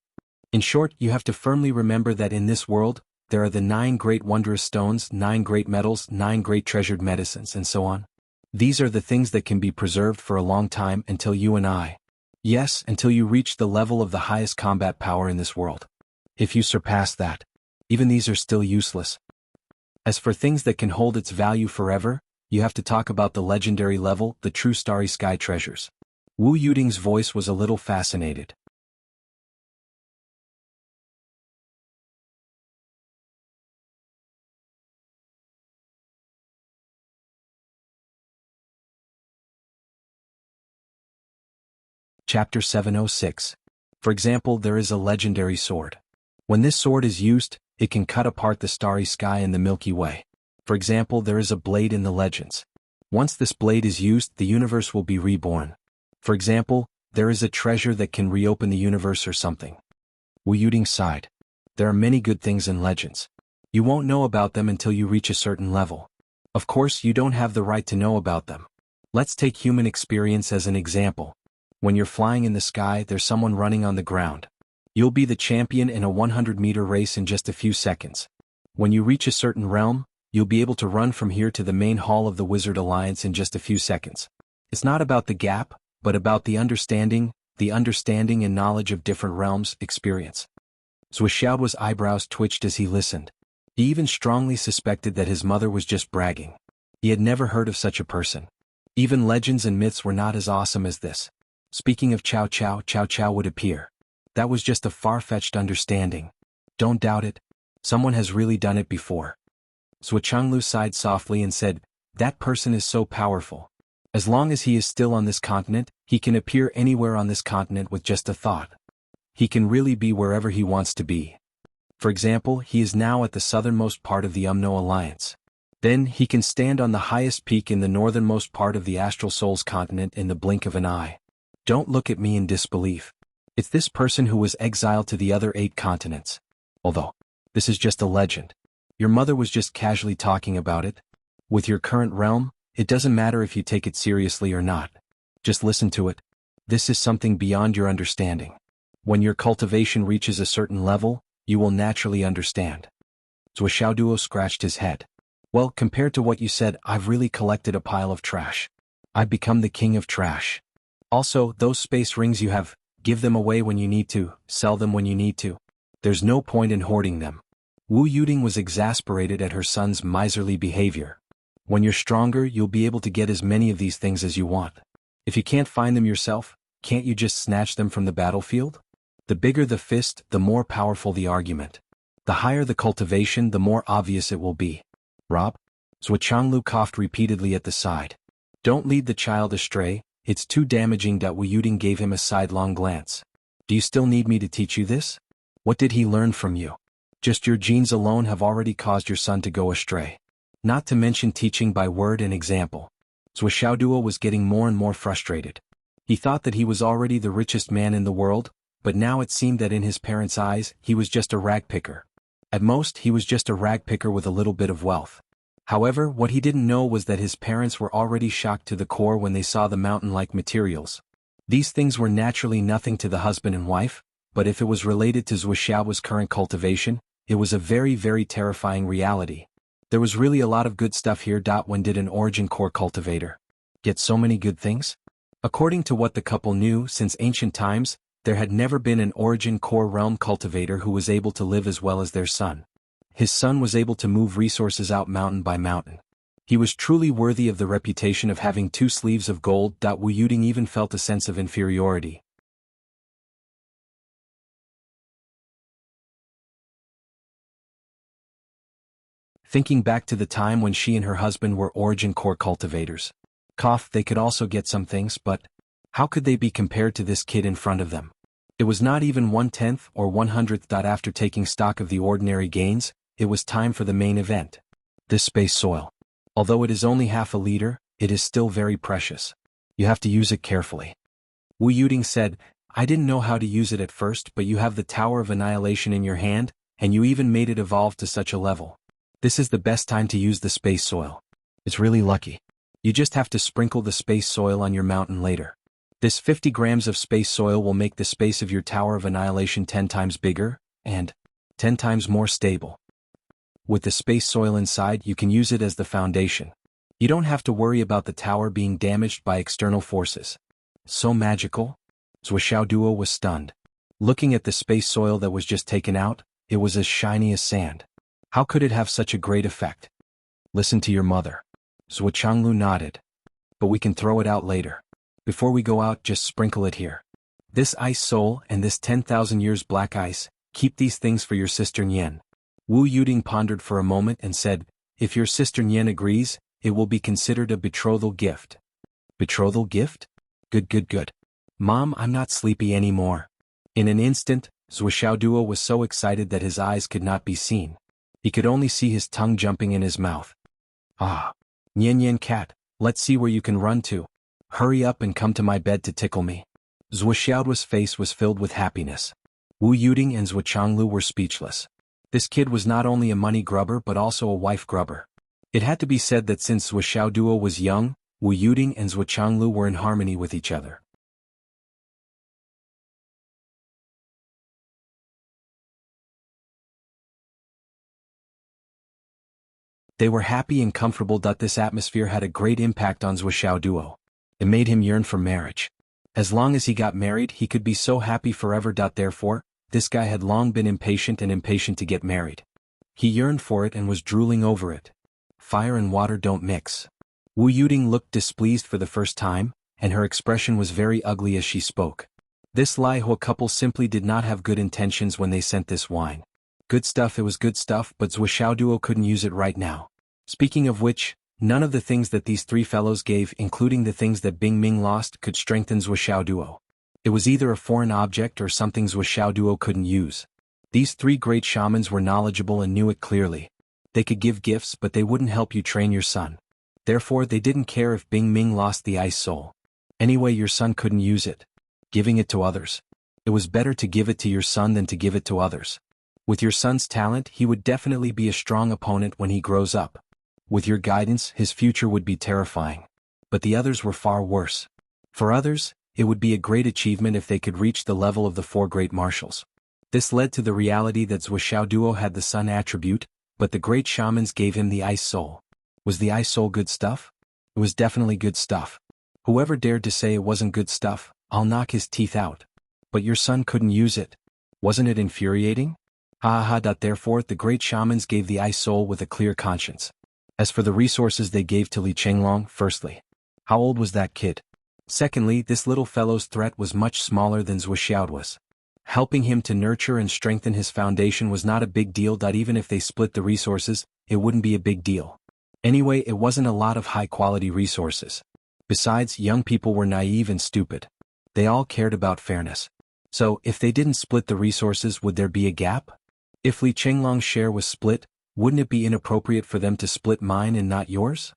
In short, you have to firmly remember that in this world, there are the 9 great wondrous stones, 9 great metals, 9 great treasured medicines, and so on. These are the things that can be preserved for a long time until you and I. Yes, until you reach the level of the highest combat power in this world. If you surpass that, even these are still useless. As for things that can hold its value forever, you have to talk about the legendary level, the true starry sky treasures. Wu Yuding's voice was a little fascinated. Chapter 706. For example, there is a legendary sword. When this sword is used, it can cut apart the starry sky and the Milky Way. For example, there is a blade in the legends. Once this blade is used, the universe will be reborn. For example, there is a treasure that can reopen the universe or something. Wu Yuding sighed. There are many good things in legends. You won't know about them until you reach a certain level. Of course, you don't have the right to know about them. Let's take human experience as an example. When you're flying in the sky, there's someone running on the ground. You'll be the champion in a 100-meter race in just a few seconds. When you reach a certain realm, you'll be able to run from here to the main hall of the Wizard Alliance in just a few seconds. It's not about the gap, but about the understanding and knowledge of different realms, experience. Zuoxiao's eyebrows twitched as he listened. He even strongly suspected that his mother was just bragging. He had never heard of such a person. Even legends and myths were not as awesome as this. Speaking of Cao Cao would appear. That was just a far-fetched understanding. Don't doubt it. Someone has really done it before. Zuo sighed softly and said, that person is so powerful. As long as he is still on this continent, he can appear anywhere on this continent with just a thought. He can really be wherever he wants to be. For example, he is now at the southernmost part of the Umno Alliance. Then he can stand on the highest peak in the northernmost part of the Astral Souls continent in the blink of an eye. Don't look at me in disbelief. It's this person who was exiled to the other 8 continents. Although, this is just a legend. Your mother was just casually talking about it. With your current realm, it doesn't matter if you take it seriously or not. Just listen to it. This is something beyond your understanding. When your cultivation reaches a certain level, you will naturally understand. Zuo scratched his head. Well, compared to what you said, I've really collected a pile of trash. I've become the king of trash. Also, those space rings you have, give them away when you need to, sell them when you need to. There's no point in hoarding them. Wu Yuding was exasperated at her son's miserly behavior. When you're stronger, you'll be able to get as many of these things as you want. If you can't find them yourself, can't you just snatch them from the battlefield? The bigger the fist, the more powerful the argument. The higher the cultivation, the more obvious it will be. Rob? Zuo coughed repeatedly at the side. Don't lead the child astray. It's too damaging. Wu Yuding gave him a sidelong glance. Do you still need me to teach you this? What did he learn from you? Just your genes alone have already caused your son to go astray. Not to mention teaching by word and example. Zuo was getting more and more frustrated. He thought that he was already the richest man in the world, but now it seemed that in his parents' eyes, he was just a rag picker. At most, he was just a rag picker with a little bit of wealth. However, what he didn't know was that his parents were already shocked to the core when they saw the mountain-like materials. These things were naturally nothing to the husband and wife, but if it was related to Zuoxiao's current cultivation, it was a very, very terrifying reality. There was really a lot of good stuff here. When did an origin core cultivator get so many good things? According to what the couple knew, since ancient times, there had never been an origin core realm cultivator who was able to live as well as their son. His son was able to move resources out mountain by mountain. He was truly worthy of the reputation of having 2 sleeves of gold. Wu Yuding even felt a sense of inferiority. Thinking back to the time when she and her husband were origin core cultivators. They could also get some things, but how could they be compared to this kid in front of them? It was not even 1/10 or 100th. After taking stock of the ordinary gains, it was time for the main event. This space soil. Although it is only half a liter, it is still very precious. You have to use it carefully. Wu Yuding said, I didn't know how to use it at first, but you have the Tower of Annihilation in your hand, and you even made it evolve to such a level. This is the best time to use the space soil. It's really lucky. You just have to sprinkle the space soil on your mountain later. This 50 grams of space soil will make the space of your Tower of Annihilation 10 times bigger, and 10 times more stable. With the space soil inside, you can use it as the foundation. You don't have to worry about the tower being damaged by external forces. So magical? Zhuoxiao Duo was stunned. Looking at the space soil that was just taken out, it was as shiny as sand. How could it have such a great effect? Listen to your mother. Zhuo Changlu nodded. But we can throw it out later. Before we go out, just sprinkle it here. This ice soul and this 10,000 years black ice, keep these things for your sister Nian. Wu Yuding pondered for a moment and said, if your sister Nian agrees, it will be considered a betrothal gift. Betrothal gift? Good. Mom, I'm not sleepy anymore. In an instant, Zhuoxiao Duo was so excited that his eyes could not be seen. He could only see his tongue jumping in his mouth. Ah. Nian cat, let's see where you can run to. Hurry up and come to my bed to tickle me. Zhuoxiao's face was filled with happiness. Wu Yuding and Zhuo Changlu were speechless. This kid was not only a money grubber but also a wife grubber. It had to be said that since Zhuoxiao Duo was young, Wu Yuding and Zhuo Changlu were in harmony with each other. They were happy and comfortable. This atmosphere had a great impact on Zhuoxiao Duo. It made him yearn for marriage. As long as he got married, he could be so happy forever. Therefore, this guy had long been impatient to get married. He yearned for it and was drooling over it. Fire and water don't mix. Wu Yuding looked displeased for the first time, and her expression was very ugly as she spoke. This Lai Hua couple simply did not have good intentions when they sent this wine. Good stuff, it was good stuff, but Zhuoxiao Duo couldn't use it right now. Speaking of which, none of the things that these 3 fellows gave, including the things that Bing Ming lost, could strengthen Zhuoxiao Duo. It was either a foreign object or something Zhuoxiao Duo couldn't use. These 3 great shamans were knowledgeable and knew it clearly. They could give gifts, but they wouldn't help you train your son. Therefore, they didn't care if Bing Ming lost the ice soul. Anyway, your son couldn't use it. Giving it to others. It was better to give it to your son than to give it to others. With your son's talent, he would definitely be a strong opponent when he grows up. With your guidance, his future would be terrifying. But the others were far worse. For others, it would be a great achievement if they could reach the level of the 4 great marshals. This led to the reality that Zhuoxiao Duo had the sun attribute, but the great shamans gave him the ice soul. Was the ice soul good stuff? It was definitely good stuff. Whoever dared to say it wasn't good stuff, I'll knock his teeth out. But your son couldn't use it. Wasn't it infuriating? Therefore, the great shamans gave the ice soul with a clear conscience. As for the resources they gave to Li Chenglong, firstly, how old was that kid? Secondly, this little fellow's threat was much smaller than Zhuoxiao was. Helping him to nurture and strengthen his foundation was not a big deal. Even if they split the resources, it wouldn't be a big deal. Anyway, it wasn't a lot of high-quality resources. Besides, young people were naive and stupid. They all cared about fairness. So, if they didn't split the resources, would there be a gap? If Li Chenglong's share was split, wouldn't it be inappropriate for them to split mine and not yours?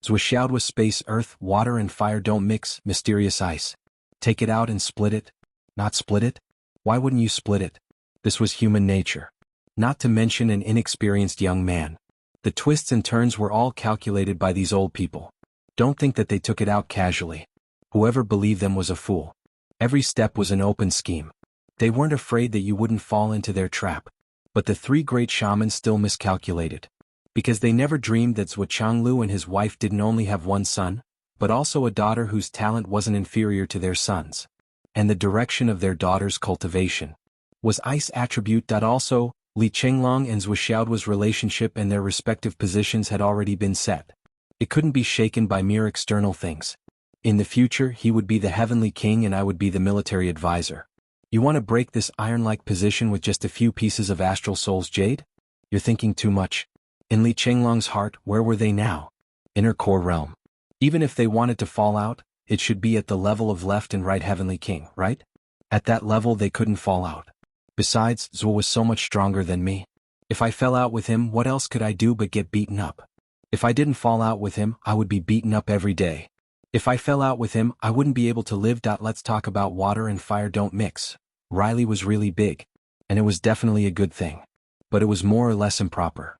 Zhuoxiao was space, earth, water and fire don't mix, mysterious ice. Take it out and split it? Not split it? Why wouldn't you split it? This was human nature. Not to mention an inexperienced young man. The twists and turns were all calculated by these old people. Don't think that they took it out casually. Whoever believed them was a fool. Every step was an open scheme. They weren't afraid that you wouldn't fall into their trap. But the 3 great shamans still miscalculated. because they never dreamed that Zhuo Changlu and his wife didn't only have one son, but also a daughter whose talent wasn't inferior to their son's. And the direction of their daughter's cultivation was ice attribute. Also, Li Chenglong and Zhuo Xiaoduo's relationship and their respective positions had already been set. It couldn't be shaken by mere external things. In the future he would be the heavenly king and I would be the military advisor. You want to break this iron-like position with just a few pieces of astral soul's jade? You're thinking too much. In Li Chenglong's heart, where were they now? Inner core realm. Even if they wanted to fall out, it should be at the level of left and right heavenly king, right? At that level they couldn't fall out. Besides, Zhuo was so much stronger than me. If I fell out with him, what else could I do but get beaten up? If I didn't fall out with him, I would be beaten up every day. If I fell out with him, I wouldn't be able to live. Let's talk about water and fire don't mix. Riley was really big. And it was definitely a good thing. But it was more or less improper.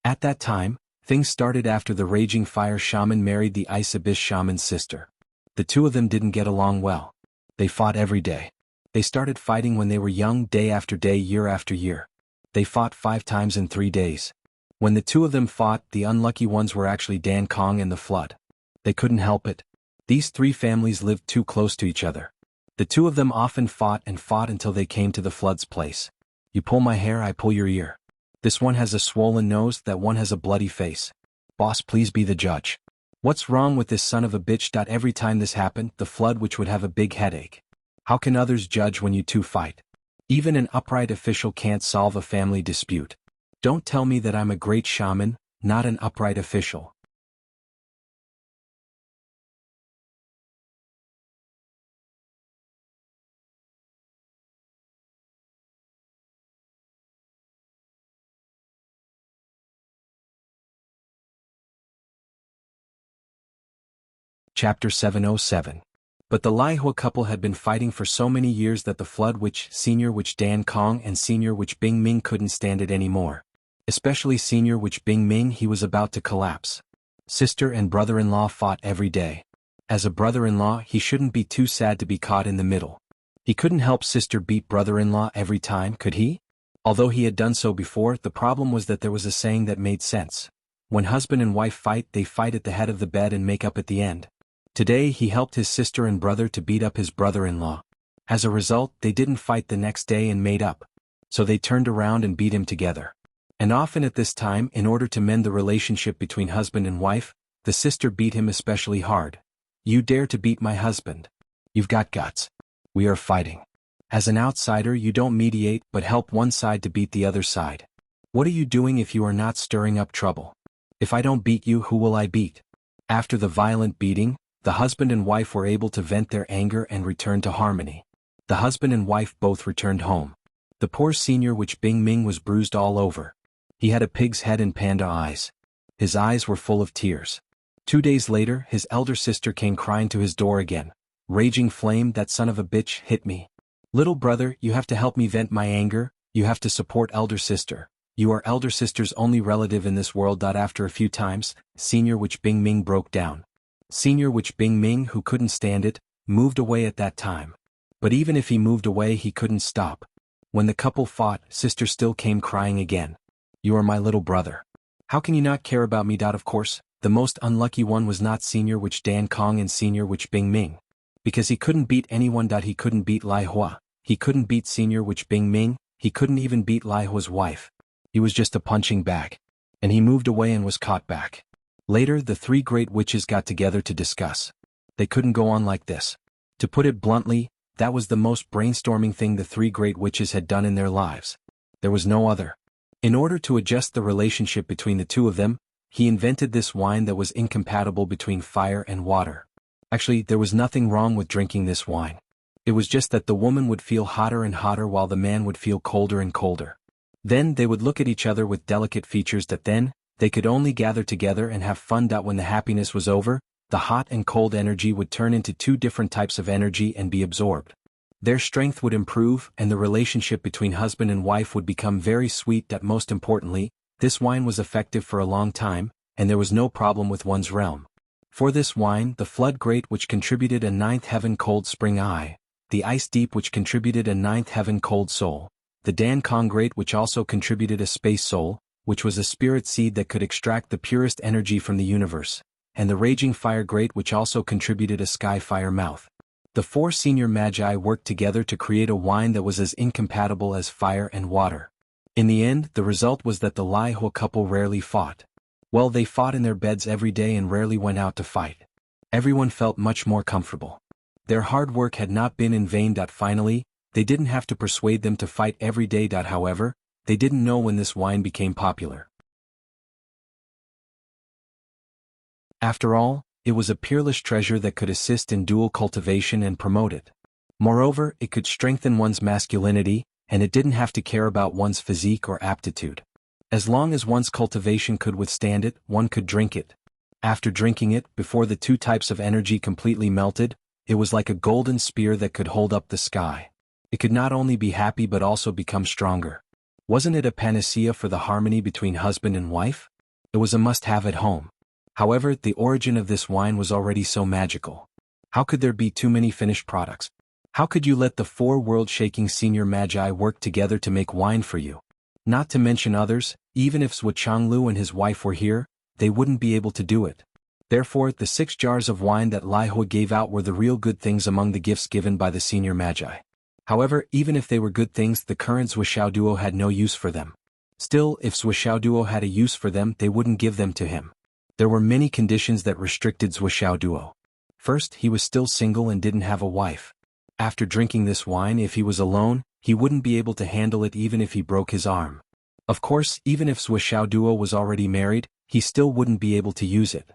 At that time, things started after the Raging Fire Shaman married the Ice Abyss Shaman's sister. The two of them didn't get along well. They fought every day. They started fighting when they were young, day after day, year after year. They fought 5 times in 3 days. When the two of them fought, the unlucky ones were actually Dan Kong and the Flood. They couldn't help it. These 3 families lived too close to each other. The two of them often fought and fought until they came to the Flood's place. You pull my hair, I pull your ear. This one has a swollen nose, that one has a bloody face. Boss, please be the judge. What's wrong with this son of a bitch? Every time this happened, the Flood which would have a big headache. How can others judge when you two fight? Even an upright official can't solve a family dispute. Don't tell me that I'm a great shaman, not an upright official. Chapter 707. But the Laihua couple had been fighting for so many years that the Flood Witch, Senior Witch Dan Kong and Senior Witch Bing Ming couldn't stand it anymore. Especially Senior Witch Bing Ming, he was about to collapse. Sister and brother-in-law fought every day. As a brother-in-law, he shouldn't be too sad to be caught in the middle. He couldn't help sister beat brother-in-law every time, could he? Although he had done so before, the problem was that there was a saying that made sense. When husband and wife fight, they fight at the head of the bed and make up at the end. Today he helped his sister and brother to beat up his brother-in-law. As a result, they didn't fight the next day and made up. So they turned around and beat him together. And often at this time, in order to mend the relationship between husband and wife, the sister beat him especially hard. You dare to beat my husband? You've got guts. We are fighting. As an outsider, you don't mediate but help one side to beat the other side. What are you doing if you are not stirring up trouble? If I don't beat you, who will I beat? After the violent beating, the husband and wife were able to vent their anger and return to harmony. The husband and wife both returned home. The poor Senior Witch Bing Ming was bruised all over. He had a pig's head and panda eyes. His eyes were full of tears. 2 days later, his elder sister came crying to his door again. Raging flame, that son of a bitch hit me. Little brother, you have to help me vent my anger, you have to support elder sister. You are elder sister's only relative in this world. After a few times, Senior Witch Bing Ming broke down. Senior Witch Bing Ming, who couldn't stand it, moved away at that time. But even if he moved away, he couldn't stop. When the couple fought, sister still came crying again. You are my little brother. How can you not care about me? Of course, the most unlucky one was not Senior Witch Dan Kong and Senior Witch Bing Ming. Because he couldn't beat anyone. He couldn't beat Lai Hua. He couldn't beat Senior Witch Bing Ming. He couldn't even beat Lai Hua's wife. He was just a punching bag. And he moved away and was caught back. Later, the 3 great witches got together to discuss. They couldn't go on like this. To put it bluntly, that was the most brainstorming thing the 3 great witches had done in their lives. There was no other. In order to adjust the relationship between the two of them, he invented this wine that was incompatible between fire and water. Actually, there was nothing wrong with drinking this wine. It was just that the woman would feel hotter and hotter while the man would feel colder and colder. Then they would look at each other with delicate features. Then they could only gather together and have fun. When the happiness was over, the hot and cold energy would turn into 2 different types of energy and be absorbed. Their strength would improve and the relationship between husband and wife would become very sweet. Most importantly, this wine was effective for a long time, and there was no problem with one's realm. For this wine, the Flood Great Witch contributed a 9th heaven cold spring eye, the Ice Deep which contributed a ninth heaven cold soul, the Dan Kong Great which also contributed a space soul, which was a spirit seed that could extract the purest energy from the universe, and the Raging Fire Great which also contributed a sky fire mouth. The 4 senior magi worked together to create a wine that was as incompatible as fire and water. In the end, the result was that the Lai Hua couple rarely fought. Well, they fought in their beds every day and rarely went out to fight. Everyone felt much more comfortable. Their hard work had not been in vain. Finally, they didn't have to persuade them to fight every day. However, they didn't know when this wine became popular. After all, it was a peerless treasure that could assist in dual cultivation and promote it. Moreover, it could strengthen one's masculinity, and it didn't have to care about one's physique or aptitude. As long as one's cultivation could withstand it, one could drink it. After drinking it, before the 2 types of energy completely melted, it was like a golden spear that could hold up the sky. It could not only be happy but also become stronger. Wasn't it a panacea for the harmony between husband and wife? It was a must-have at home. However, the origin of this wine was already so magical. How could there be too many finished products? How could you let the 4 world-shaking senior magi work together to make wine for you? Not to mention others, even if Zhuo Changlu and his wife were here, they wouldn't be able to do it. Therefore, the 6 jars of wine that Lai Hua gave out were the real good things among the gifts given by the senior magi. However, even if they were good things, the current Zhuo Duo had no use for them. Still, if Zhuo Duo had a use for them, they wouldn't give them to him. There were many conditions that restricted Zhuo Duo. First, he was still single and didn't have a wife. After drinking this wine, if he was alone, he wouldn't be able to handle it even if he broke his arm. Of course, even if Zhuo Duo was already married, he still wouldn't be able to use it.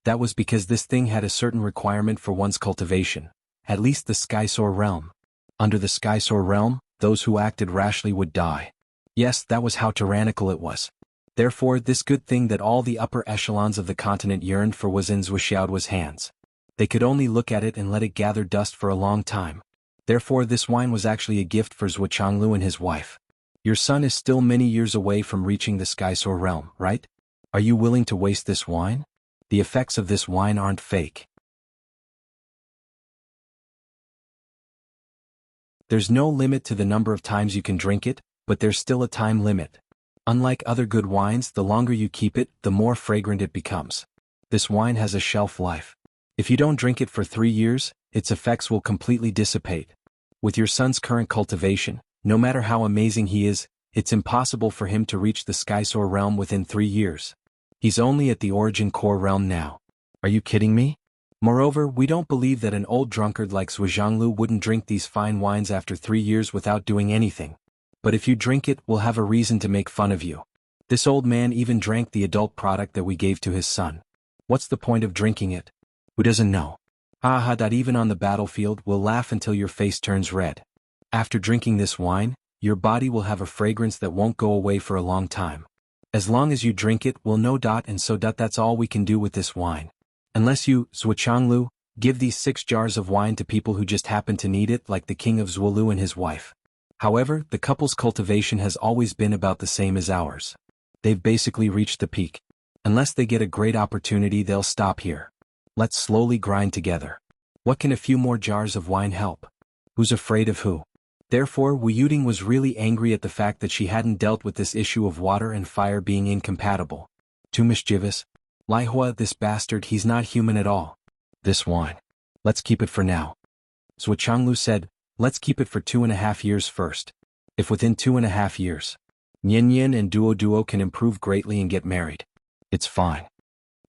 That was because this thing had a certain requirement for one's cultivation, at least the Skysoar realm. Under the Skysoar realm, those who acted rashly would die. Yes, that was how tyrannical it was. Therefore, this good thing that all the upper echelons of the continent yearned for was in Zhuo Duo's hands. They could only look at it and let it gather dust for a long time. Therefore, this wine was actually a gift for Zhuo Changlu and his wife. Your son is still many years away from reaching the Skysoar realm, right? Are you willing to waste this wine? The effects of this wine aren't fake. There's no limit to the number of times you can drink it, but there's still a time limit. Unlike other good wines, the longer you keep it, the more fragrant it becomes. This wine has a shelf life. If you don't drink it for 3 years, its effects will completely dissipate. With your son's current cultivation, no matter how amazing he is, it's impossible for him to reach the Skysoar realm within 3 years. He's only at the origin core realm now. Are you kidding me? Moreover, we don't believe that an old drunkard like Zhuo Zhanglu wouldn't drink these fine wines after 3 years without doing anything. But if you drink it, we'll have a reason to make fun of you. This old man even drank the adult product that we gave to his son. What's the point of drinking it? Who doesn't know? That even on the battlefield we'll laugh until your face turns red. After drinking this wine, your body will have a fragrance that won't go away for a long time. As long as you drink it, we'll know. And so that's all we can do with this wine. Unless you, Zhuo Changlu, give these 6 jars of wine to people who just happen to need it, like the king of Zhuolu and his wife. However, the couple's cultivation has always been about the same as ours. They've basically reached the peak. Unless they get a great opportunity, they'll stop here. Let's slowly grind together. What can a few more jars of wine help? Who's afraid of who? Therefore, Wu Yuding was really angry at the fact that she hadn't dealt with this issue of water and fire being incompatible. Too mischievous. Lai Hua, this bastard, he's not human at all. This wine. Let's keep it for now. Zhuo Changlu said, let's keep it for 2.5 years first. If within 2.5 years, Nian Yin and Duo can improve greatly and get married, it's fine.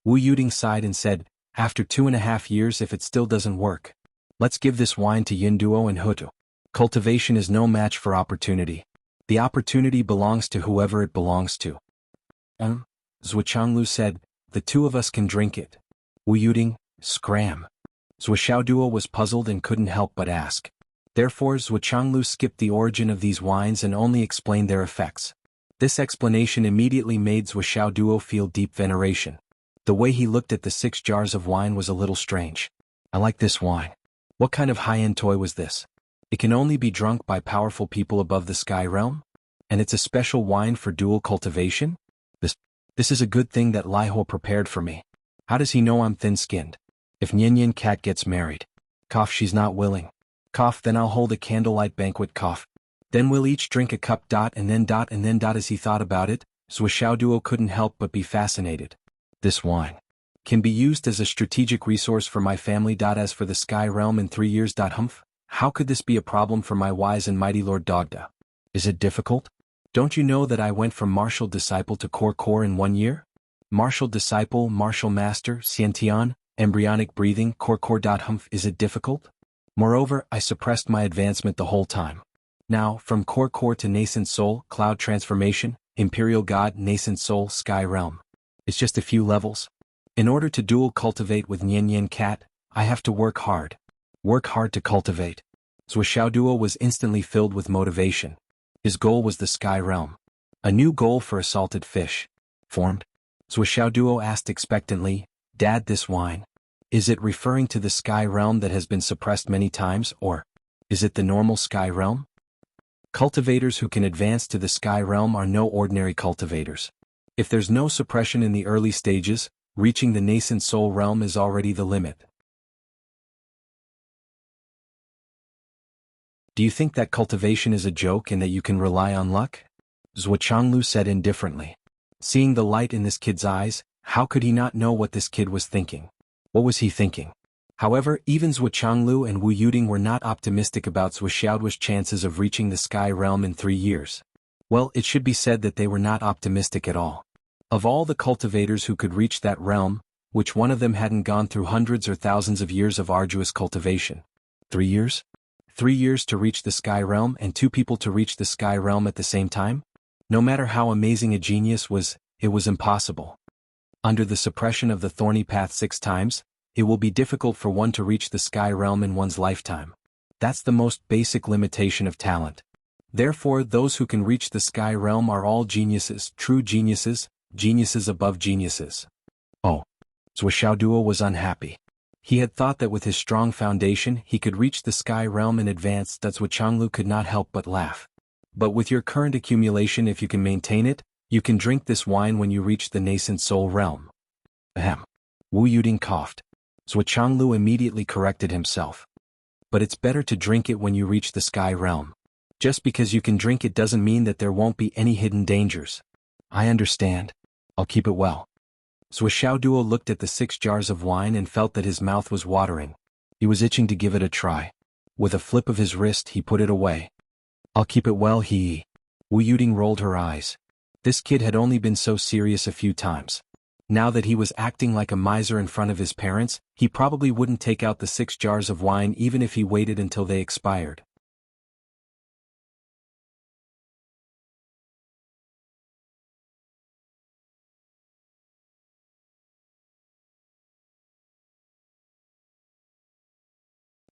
Wu Yuding sighed and said, after 2.5 years, if it still doesn't work, let's give this wine to Yin Duo and Hutu. Cultivation is no match for opportunity. The opportunity belongs to whoever it belongs to. Zhuo Changlu said, the 2 of us can drink it. Wu Yuding, scram. Zhuo Duo was puzzled and couldn't help but ask. Therefore, Zhuo Changlu skipped the origin of these wines and only explained their effects. This explanation immediately made Zhuo Duo feel deep veneration. The way he looked at the 6 jars of wine was a little strange. I like this wine. What kind of high-end toy was this? It can only be drunk by powerful people above the sky realm? And it's a special wine for dual cultivation? This is a good thing that Lai Hua prepared for me. How does he know I'm thin-skinned? If Nian Yin Cat gets married, she's not willing. Cough, then I'll hold a candlelight banquet. Cough. Then we'll each drink a cup. And then. As he thought about it, Duo couldn't help but be fascinated. This wine can be used as a strategic resource for my family. As for the Sky Realm in 3 years. Humph. How could this be a problem for my wise and mighty Lord Dogda? Is it difficult? Don't you know that I went from martial disciple to core in 1 year? Martial disciple, martial master, Xiantian, embryonic breathing, core. Humph. Is it difficult? Moreover, I suppressed my advancement the whole time. Now, from core to nascent soul, cloud transformation, imperial god, nascent soul, sky realm. It's just a few levels. In order to dual cultivate with Nian Cat, I have to work hard. Work hard to cultivate. Duo was instantly filled with motivation. His goal was the sky realm. A new goal for a salted fish formed. Duo asked expectantly, Dad, this wine, is it referring to the sky realm that has been suppressed many times, or is it the normal sky realm? Cultivators who can advance to the sky realm are no ordinary cultivators. If there's no suppression in the early stages, reaching the nascent soul realm is already the limit. Do you think that cultivation is a joke and that you can rely on luck? Zhuochanglu said indifferently. Seeing the light in this kid's eyes, how could he not know what this kid was thinking? What was he thinking? However, even Zhuochanglu and Wu Yuding were not optimistic about Zhuoxiaoduo's chances of reaching the sky realm in 3 years. Well, it should be said that they were not optimistic at all. Of all the cultivators who could reach that realm, which one of them hadn't gone through hundreds or thousands of years of arduous cultivation? 3 years? 3 years to reach the sky realm and 2 people to reach the sky realm at the same time? No matter how amazing a genius was, it was impossible. Under the suppression of the thorny path 6 times, it will be difficult for one to reach the sky realm in one's lifetime. That's the most basic limitation of talent. Therefore, those who can reach the sky realm are all geniuses, true geniuses, geniuses above geniuses. Oh. Zhuoxiaoduo was unhappy. He had thought that with his strong foundation he could reach the sky realm in advance. Zhuochanglu could not help but laugh. But with your current accumulation, if you can maintain it, you can drink this wine when you reach the nascent soul realm. Ahem. Wu Yuding coughed. Zhuochanglu immediately corrected himself. But it's better to drink it when you reach the sky realm. Just because you can drink it doesn't mean that there won't be any hidden dangers. I understand. I'll keep it well. Zhuoxiaoduo looked at the 6 jars of wine and felt that his mouth was watering. He was itching to give it a try. With a flip of his wrist he put it away. I'll keep it well, he. Wu Yuding rolled her eyes. This kid had only been so serious a few times. Now that he was acting like a miser in front of his parents, he probably wouldn't take out the 6 jars of wine even if he waited until they expired.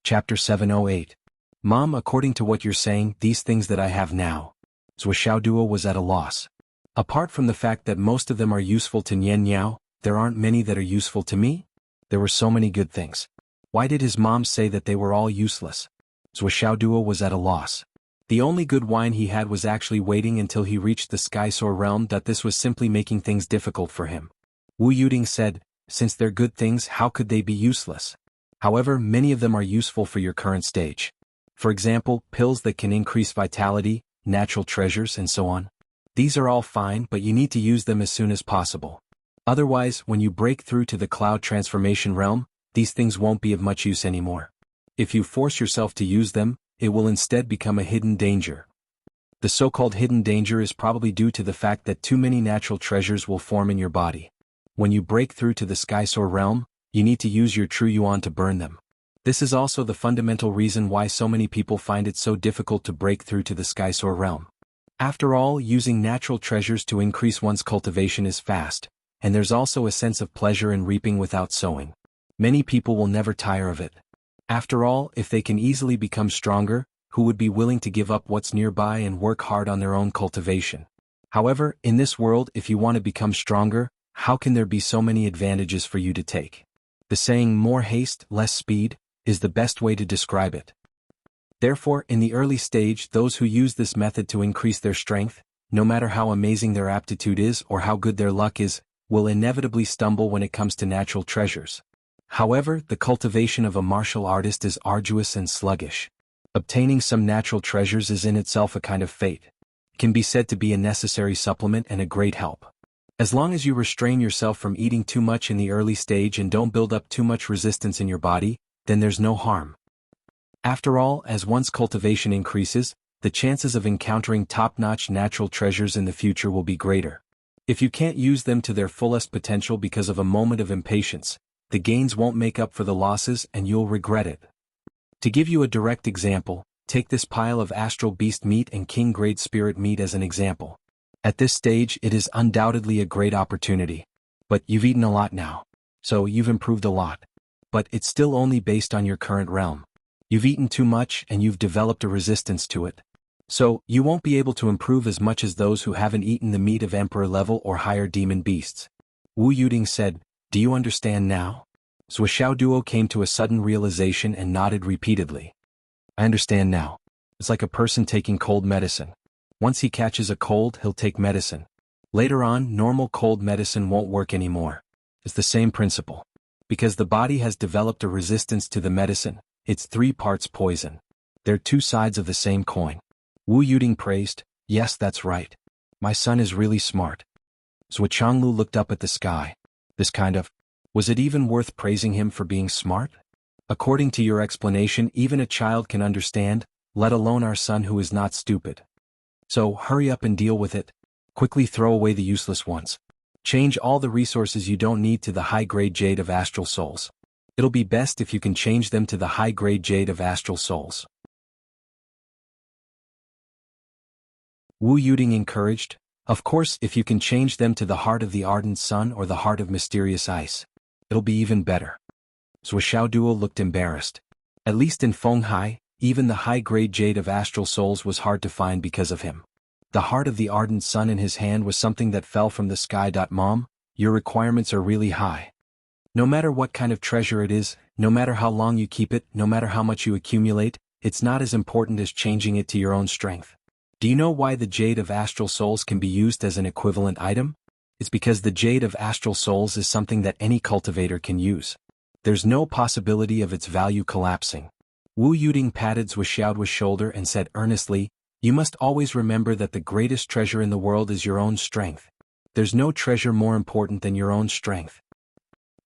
Chapter 708. Mom, according to what you're saying, these things that I have now. Zhuoxiaoduo was at a loss. Apart from the fact that most of them are useful to Nian Niao, there aren't many that are useful to me? There were so many good things. Why did his mom say that they were all useless? Zhuoxiaoduo was at a loss. The only good wine he had was actually waiting until he reached the Sky Soar realm. This was simply making things difficult for him. Wu Yuding said, since they're good things, how could they be useless? However, many of them are useful for your current stage. For example, pills that can increase vitality, natural treasures, and so on. These are all fine, but you need to use them as soon as possible. Otherwise, when you break through to the cloud transformation realm, these things won't be of much use anymore. If you force yourself to use them, it will instead become a hidden danger. The so-called hidden danger is probably due to the fact that too many natural treasures will form in your body. When you break through to the Sky Soar realm, you need to use your true yuan to burn them. This is also the fundamental reason why so many people find it so difficult to break through to the Sky Soar realm. After all, using natural treasures to increase one's cultivation is fast, and there's also a sense of pleasure in reaping without sowing. Many people will never tire of it. After all, if they can easily become stronger, who would be willing to give up what's nearby and work hard on their own cultivation? However, in this world, if you want to become stronger, how can there be so many advantages for you to take? The saying, more haste, less speed, is the best way to describe it. Therefore, in the early stage, those who use this method to increase their strength, no matter how amazing their aptitude is or how good their luck is, will inevitably stumble when it comes to natural treasures. However, the cultivation of a martial artist is arduous and sluggish. Obtaining some natural treasures is in itself a kind of fate. It can be said to be a necessary supplement and a great help. As long as you restrain yourself from eating too much in the early stage and don't build up too much resistance in your body, then there's no harm. After all, as one's cultivation increases, the chances of encountering top-notch natural treasures in the future will be greater. If you can't use them to their fullest potential because of a moment of impatience, the gains won't make up for the losses and you'll regret it. To give you a direct example, take this pile of astral beast meat and king-grade spirit meat as an example. At this stage it is undoubtedly a great opportunity. But you've eaten a lot now. So you've improved a lot. But it's still only based on your current realm. You've eaten too much and you've developed a resistance to it. So, you won't be able to improve as much as those who haven't eaten the meat of emperor level or higher demon beasts. Wu Yuding said, "Do you understand now?" Zhuo Duo came to a sudden realization and nodded repeatedly. "I understand now. It's like a person taking cold medicine. Once he catches a cold, he'll take medicine. Later on, normal cold medicine won't work anymore. It's the same principle. Because the body has developed a resistance to the medicine, it's 3 parts poison. They're 2 sides of the same coin." Wu Yuding praised, "Yes, that's right. My son is really smart." Zhuo Changlu looked up at the sky. Was it even worth praising him for being smart? According to your explanation, even a child can understand, let alone our son who is not stupid. So, hurry up and deal with it. Quickly throw away the useless ones. Change all the resources you don't need to the high-grade jade of astral souls. It'll be best if you can change them to the high-grade jade of astral souls. Wu Yuding encouraged, "Of course, if you can change them to the heart of the ardent sun or the heart of mysterious ice, it'll be even better." Zhuo Duo looked embarrassed. At least in Fenghai, even the high-grade jade of astral souls was hard to find because of him. The heart of the ardent sun in his hand was something that fell from the sky. Mom, your requirements are really high. No matter what kind of treasure it is, no matter how long you keep it, no matter how much you accumulate, it's not as important as changing it to your own strength. Do you know why the jade of astral souls can be used as an equivalent item? It's because the jade of astral souls is something that any cultivator can use. There's no possibility of its value collapsing. Wu Yuding patted Zhuo shoulder and said earnestly, "You must always remember that the greatest treasure in the world is your own strength. There's no treasure more important than your own strength."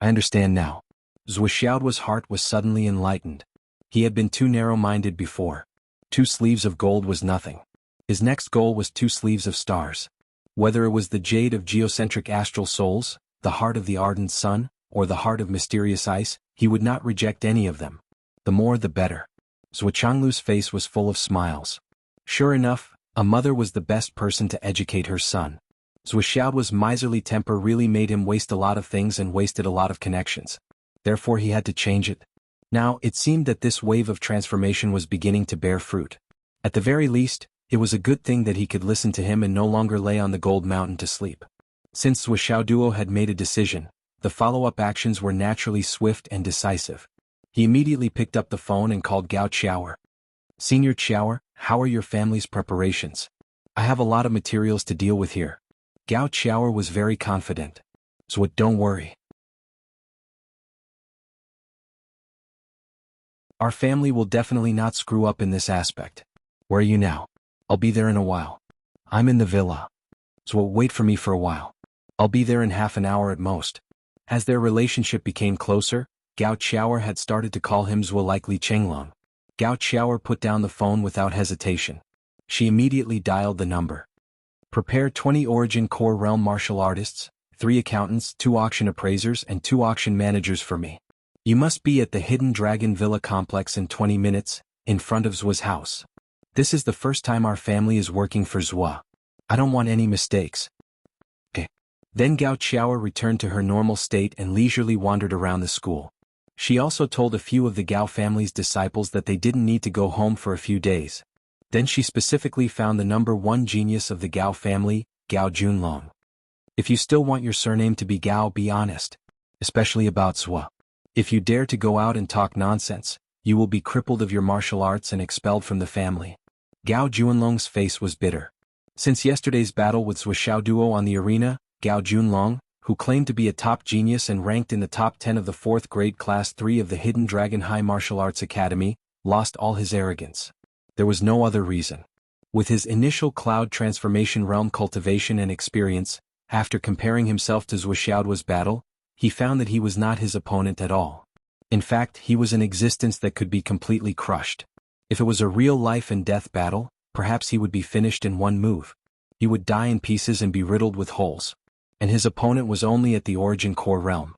"I understand now." Zhuo's heart was suddenly enlightened. He had been too narrow-minded before. 2 sleeves of gold was nothing. His next goal was 2 sleeves of stars. Whether it was the jade of geocentric astral souls, the heart of the ardent sun, or the heart of mysterious ice, he would not reject any of them. The more the better. Zhuo Changlu's face was full of smiles. Sure enough, a mother was the best person to educate her son. Zhuo's miserly temper really made him waste a lot of things and wasted a lot of connections. Therefore he had to change it. Now, it seemed that this wave of transformation was beginning to bear fruit. At the very least, it was a good thing that he could listen to him and no longer lay on the gold mountain to sleep. Since Zhuo Duo had made a decision, the follow-up actions were naturally swift and decisive. He immediately picked up the phone and called Gao Qiaoer. "Senior Qiaoer, how are your family's preparations? I have a lot of materials to deal with here." Gao Qiaoer was very confident. "Zhuo, don't worry. Our family will definitely not screw up in this aspect. Where are you now?" "I'll be there in a while." "I'm in the villa." "Zhuo, wait for me for a while. I'll be there in half an hour at most." As their relationship became closer, Gao Qiaoer had started to call him Zhuo like Li Chenglong. Gao Qiaoer put down the phone without hesitation. She immediately dialed the number. "Prepare 20 Origin Core Realm martial artists, 3 accountants, 2 auction appraisers and 2 auction managers for me. You must be at the Hidden Dragon Villa complex in 20 minutes, in front of Zhuo's house. This is the first time our family is working for Zhuo. I don't want any mistakes." Okay. Then Gao Qiaoer returned to her normal state and leisurely wandered around the school. She also told a few of the Gao family's disciples that they didn't need to go home for a few days. Then she specifically found the number 1 genius of the Gao family, Gao Junlong. "If you still want your surname to be Gao, be honest. Especially about Zhuo. If you dare to go out and talk nonsense, you will be crippled of your martial arts and expelled from the family." Gao Junlong's face was bitter. Since yesterday's battle with Zhuo Duo on the arena, Gao Junlong, who claimed to be a top genius and ranked in the top 10 of the 4th grade Class 3 of the Hidden Dragon High Martial Arts Academy, lost all his arrogance. There was no other reason. With his initial cloud transformation realm cultivation and experience, after comparing himself to Zhuoxiaoduo's battle, he found that he was not his opponent at all. In fact, he was an existence that could be completely crushed. If it was a real life and death battle, perhaps he would be finished in one move. He would die in pieces and be riddled with holes. And his opponent was only at the origin core realm.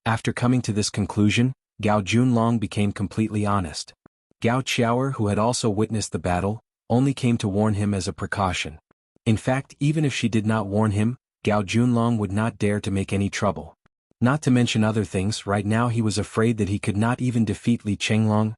After coming to this conclusion, Gao Junlong became completely honest. Gao Qiaoer, who had also witnessed the battle, only came to warn him as a precaution. In fact, even if she did not warn him, Gao Junlong would not dare to make any trouble. Not to mention other things, right now he was afraid that he could not even defeat Li Chenglong.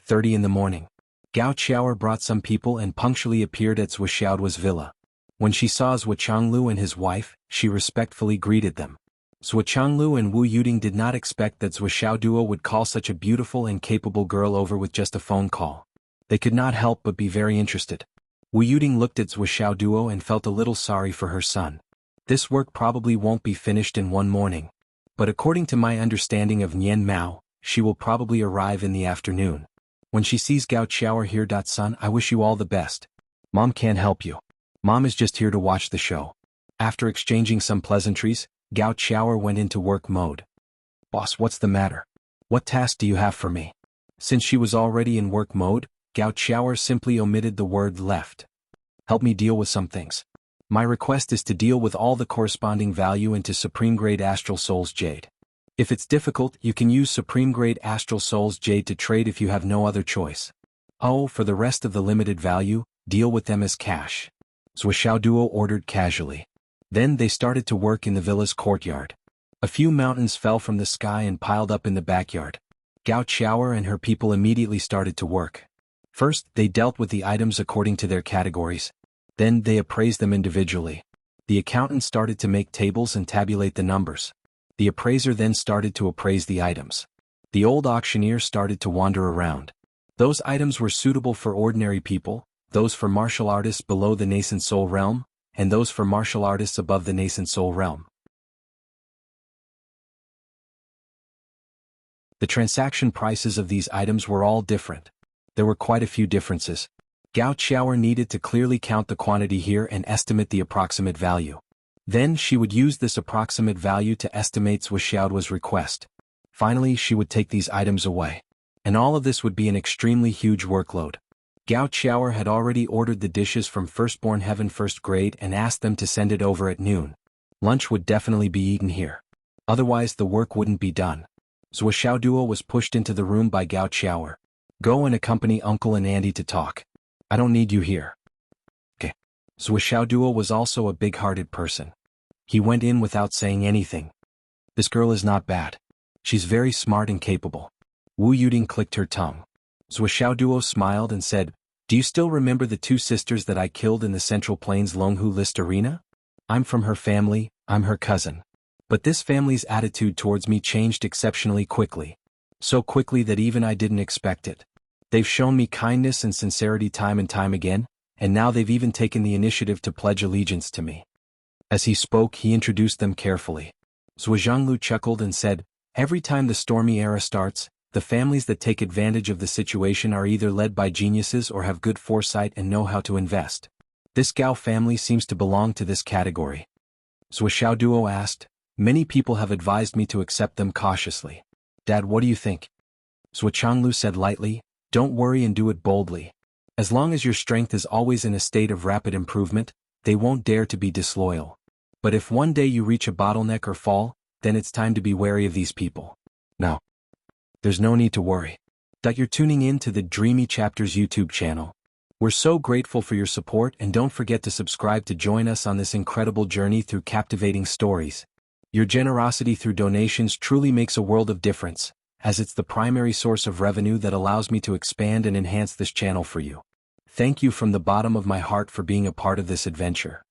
30 in the morning. Gao Qiaoer brought some people and punctually appeared at Zhuoxiaoduo's villa. When she saw Zhuo Changlu and his wife, she respectfully greeted them. Zhuo Changlu and Wu Yuding did not expect that Zhuoxiaoduo would call such a beautiful and capable girl over with just a phone call. They could not help but be very interested. Wu Yuding looked at Zhuoxiaoduo and felt a little sorry for her son. This work probably won't be finished in one morning. But according to my understanding of Nian Mao, she will probably arrive in the afternoon. When she sees Gao Qiaoer here. Son, I wish you all the best. Mom can't help you. Mom is just here to watch the show. After exchanging some pleasantries, Gao Qiaoer went into work mode. Boss, what's the matter? What task do you have for me? Since she was already in work mode, Gao Qiaoer simply omitted the word left. Help me deal with some things. My request is to deal with all the corresponding value into Supreme-grade Astral Souls Jade. If it's difficult, you can use Supreme-grade Astral Souls Jade to trade if you have no other choice. Oh, for the rest of the limited value, deal with them as cash. Zhuoxiaoduo ordered casually. Then they started to work in the villa's courtyard. A few mountains fell from the sky and piled up in the backyard. Gao Qiaoer and her people immediately started to work. First, they dealt with the items according to their categories. Then they appraised them individually. The accountant started to make tables and tabulate the numbers. The appraiser then started to appraise the items. The old auctioneer started to wander around. Those items were suitable for ordinary people, those for martial artists below the nascent soul realm, and those for martial artists above the nascent soul realm. The transaction prices of these items were all different. There were quite a few differences. Gao Qiaoer needed to clearly count the quantity here and estimate the approximate value. Then she would use this approximate value to estimate Zhuoxiaoduo's request. Finally, she would take these items away. And all of this would be an extremely huge workload. Gao Qiaoer had already ordered the dishes from Firstborn Heaven First Grade and asked them to send it over at noon. Lunch would definitely be eaten here. Otherwise the work wouldn't be done. Zhuoxiaoduo was pushed into the room by Gao Qiaoer. Go and accompany Uncle and Auntie to talk. I don't need you here. Okay. Zhuoxiaoduo was also a big-hearted person. He went in without saying anything. This girl is not bad. She's very smart and capable. Wu Yuding clicked her tongue. Zhuoxiaoduo smiled and said, Do you still remember the two sisters that I killed in the Central Plains Longhu List arena? I'm from her family, I'm her cousin. But this family's attitude towards me changed exceptionally quickly. So quickly that even I didn't expect it. They've shown me kindness and sincerity time and time again, and now they've even taken the initiative to pledge allegiance to me. As he spoke, he introduced them carefully. Zhuo Zhanglu chuckled and said, Every time the stormy era starts, the families that take advantage of the situation are either led by geniuses or have good foresight and know how to invest. This Gao family seems to belong to this category. Zhuoxiaoduo asked, Many people have advised me to accept them cautiously. Dad, what do you think? Zhuo Changlu said lightly, Don't worry and do it boldly. As long as your strength is always in a state of rapid improvement, they won't dare to be disloyal. But if one day you reach a bottleneck or fall, then it's time to be wary of these people. No. There's no need to worry. You're tuning in to the Dreamy Chapters YouTube channel. We're so grateful for your support, and don't forget to subscribe to join us on this incredible journey through captivating stories. Your generosity through donations truly makes a world of difference, as it's the primary source of revenue that allows me to expand and enhance this channel for you. Thank you from the bottom of my heart for being a part of this adventure.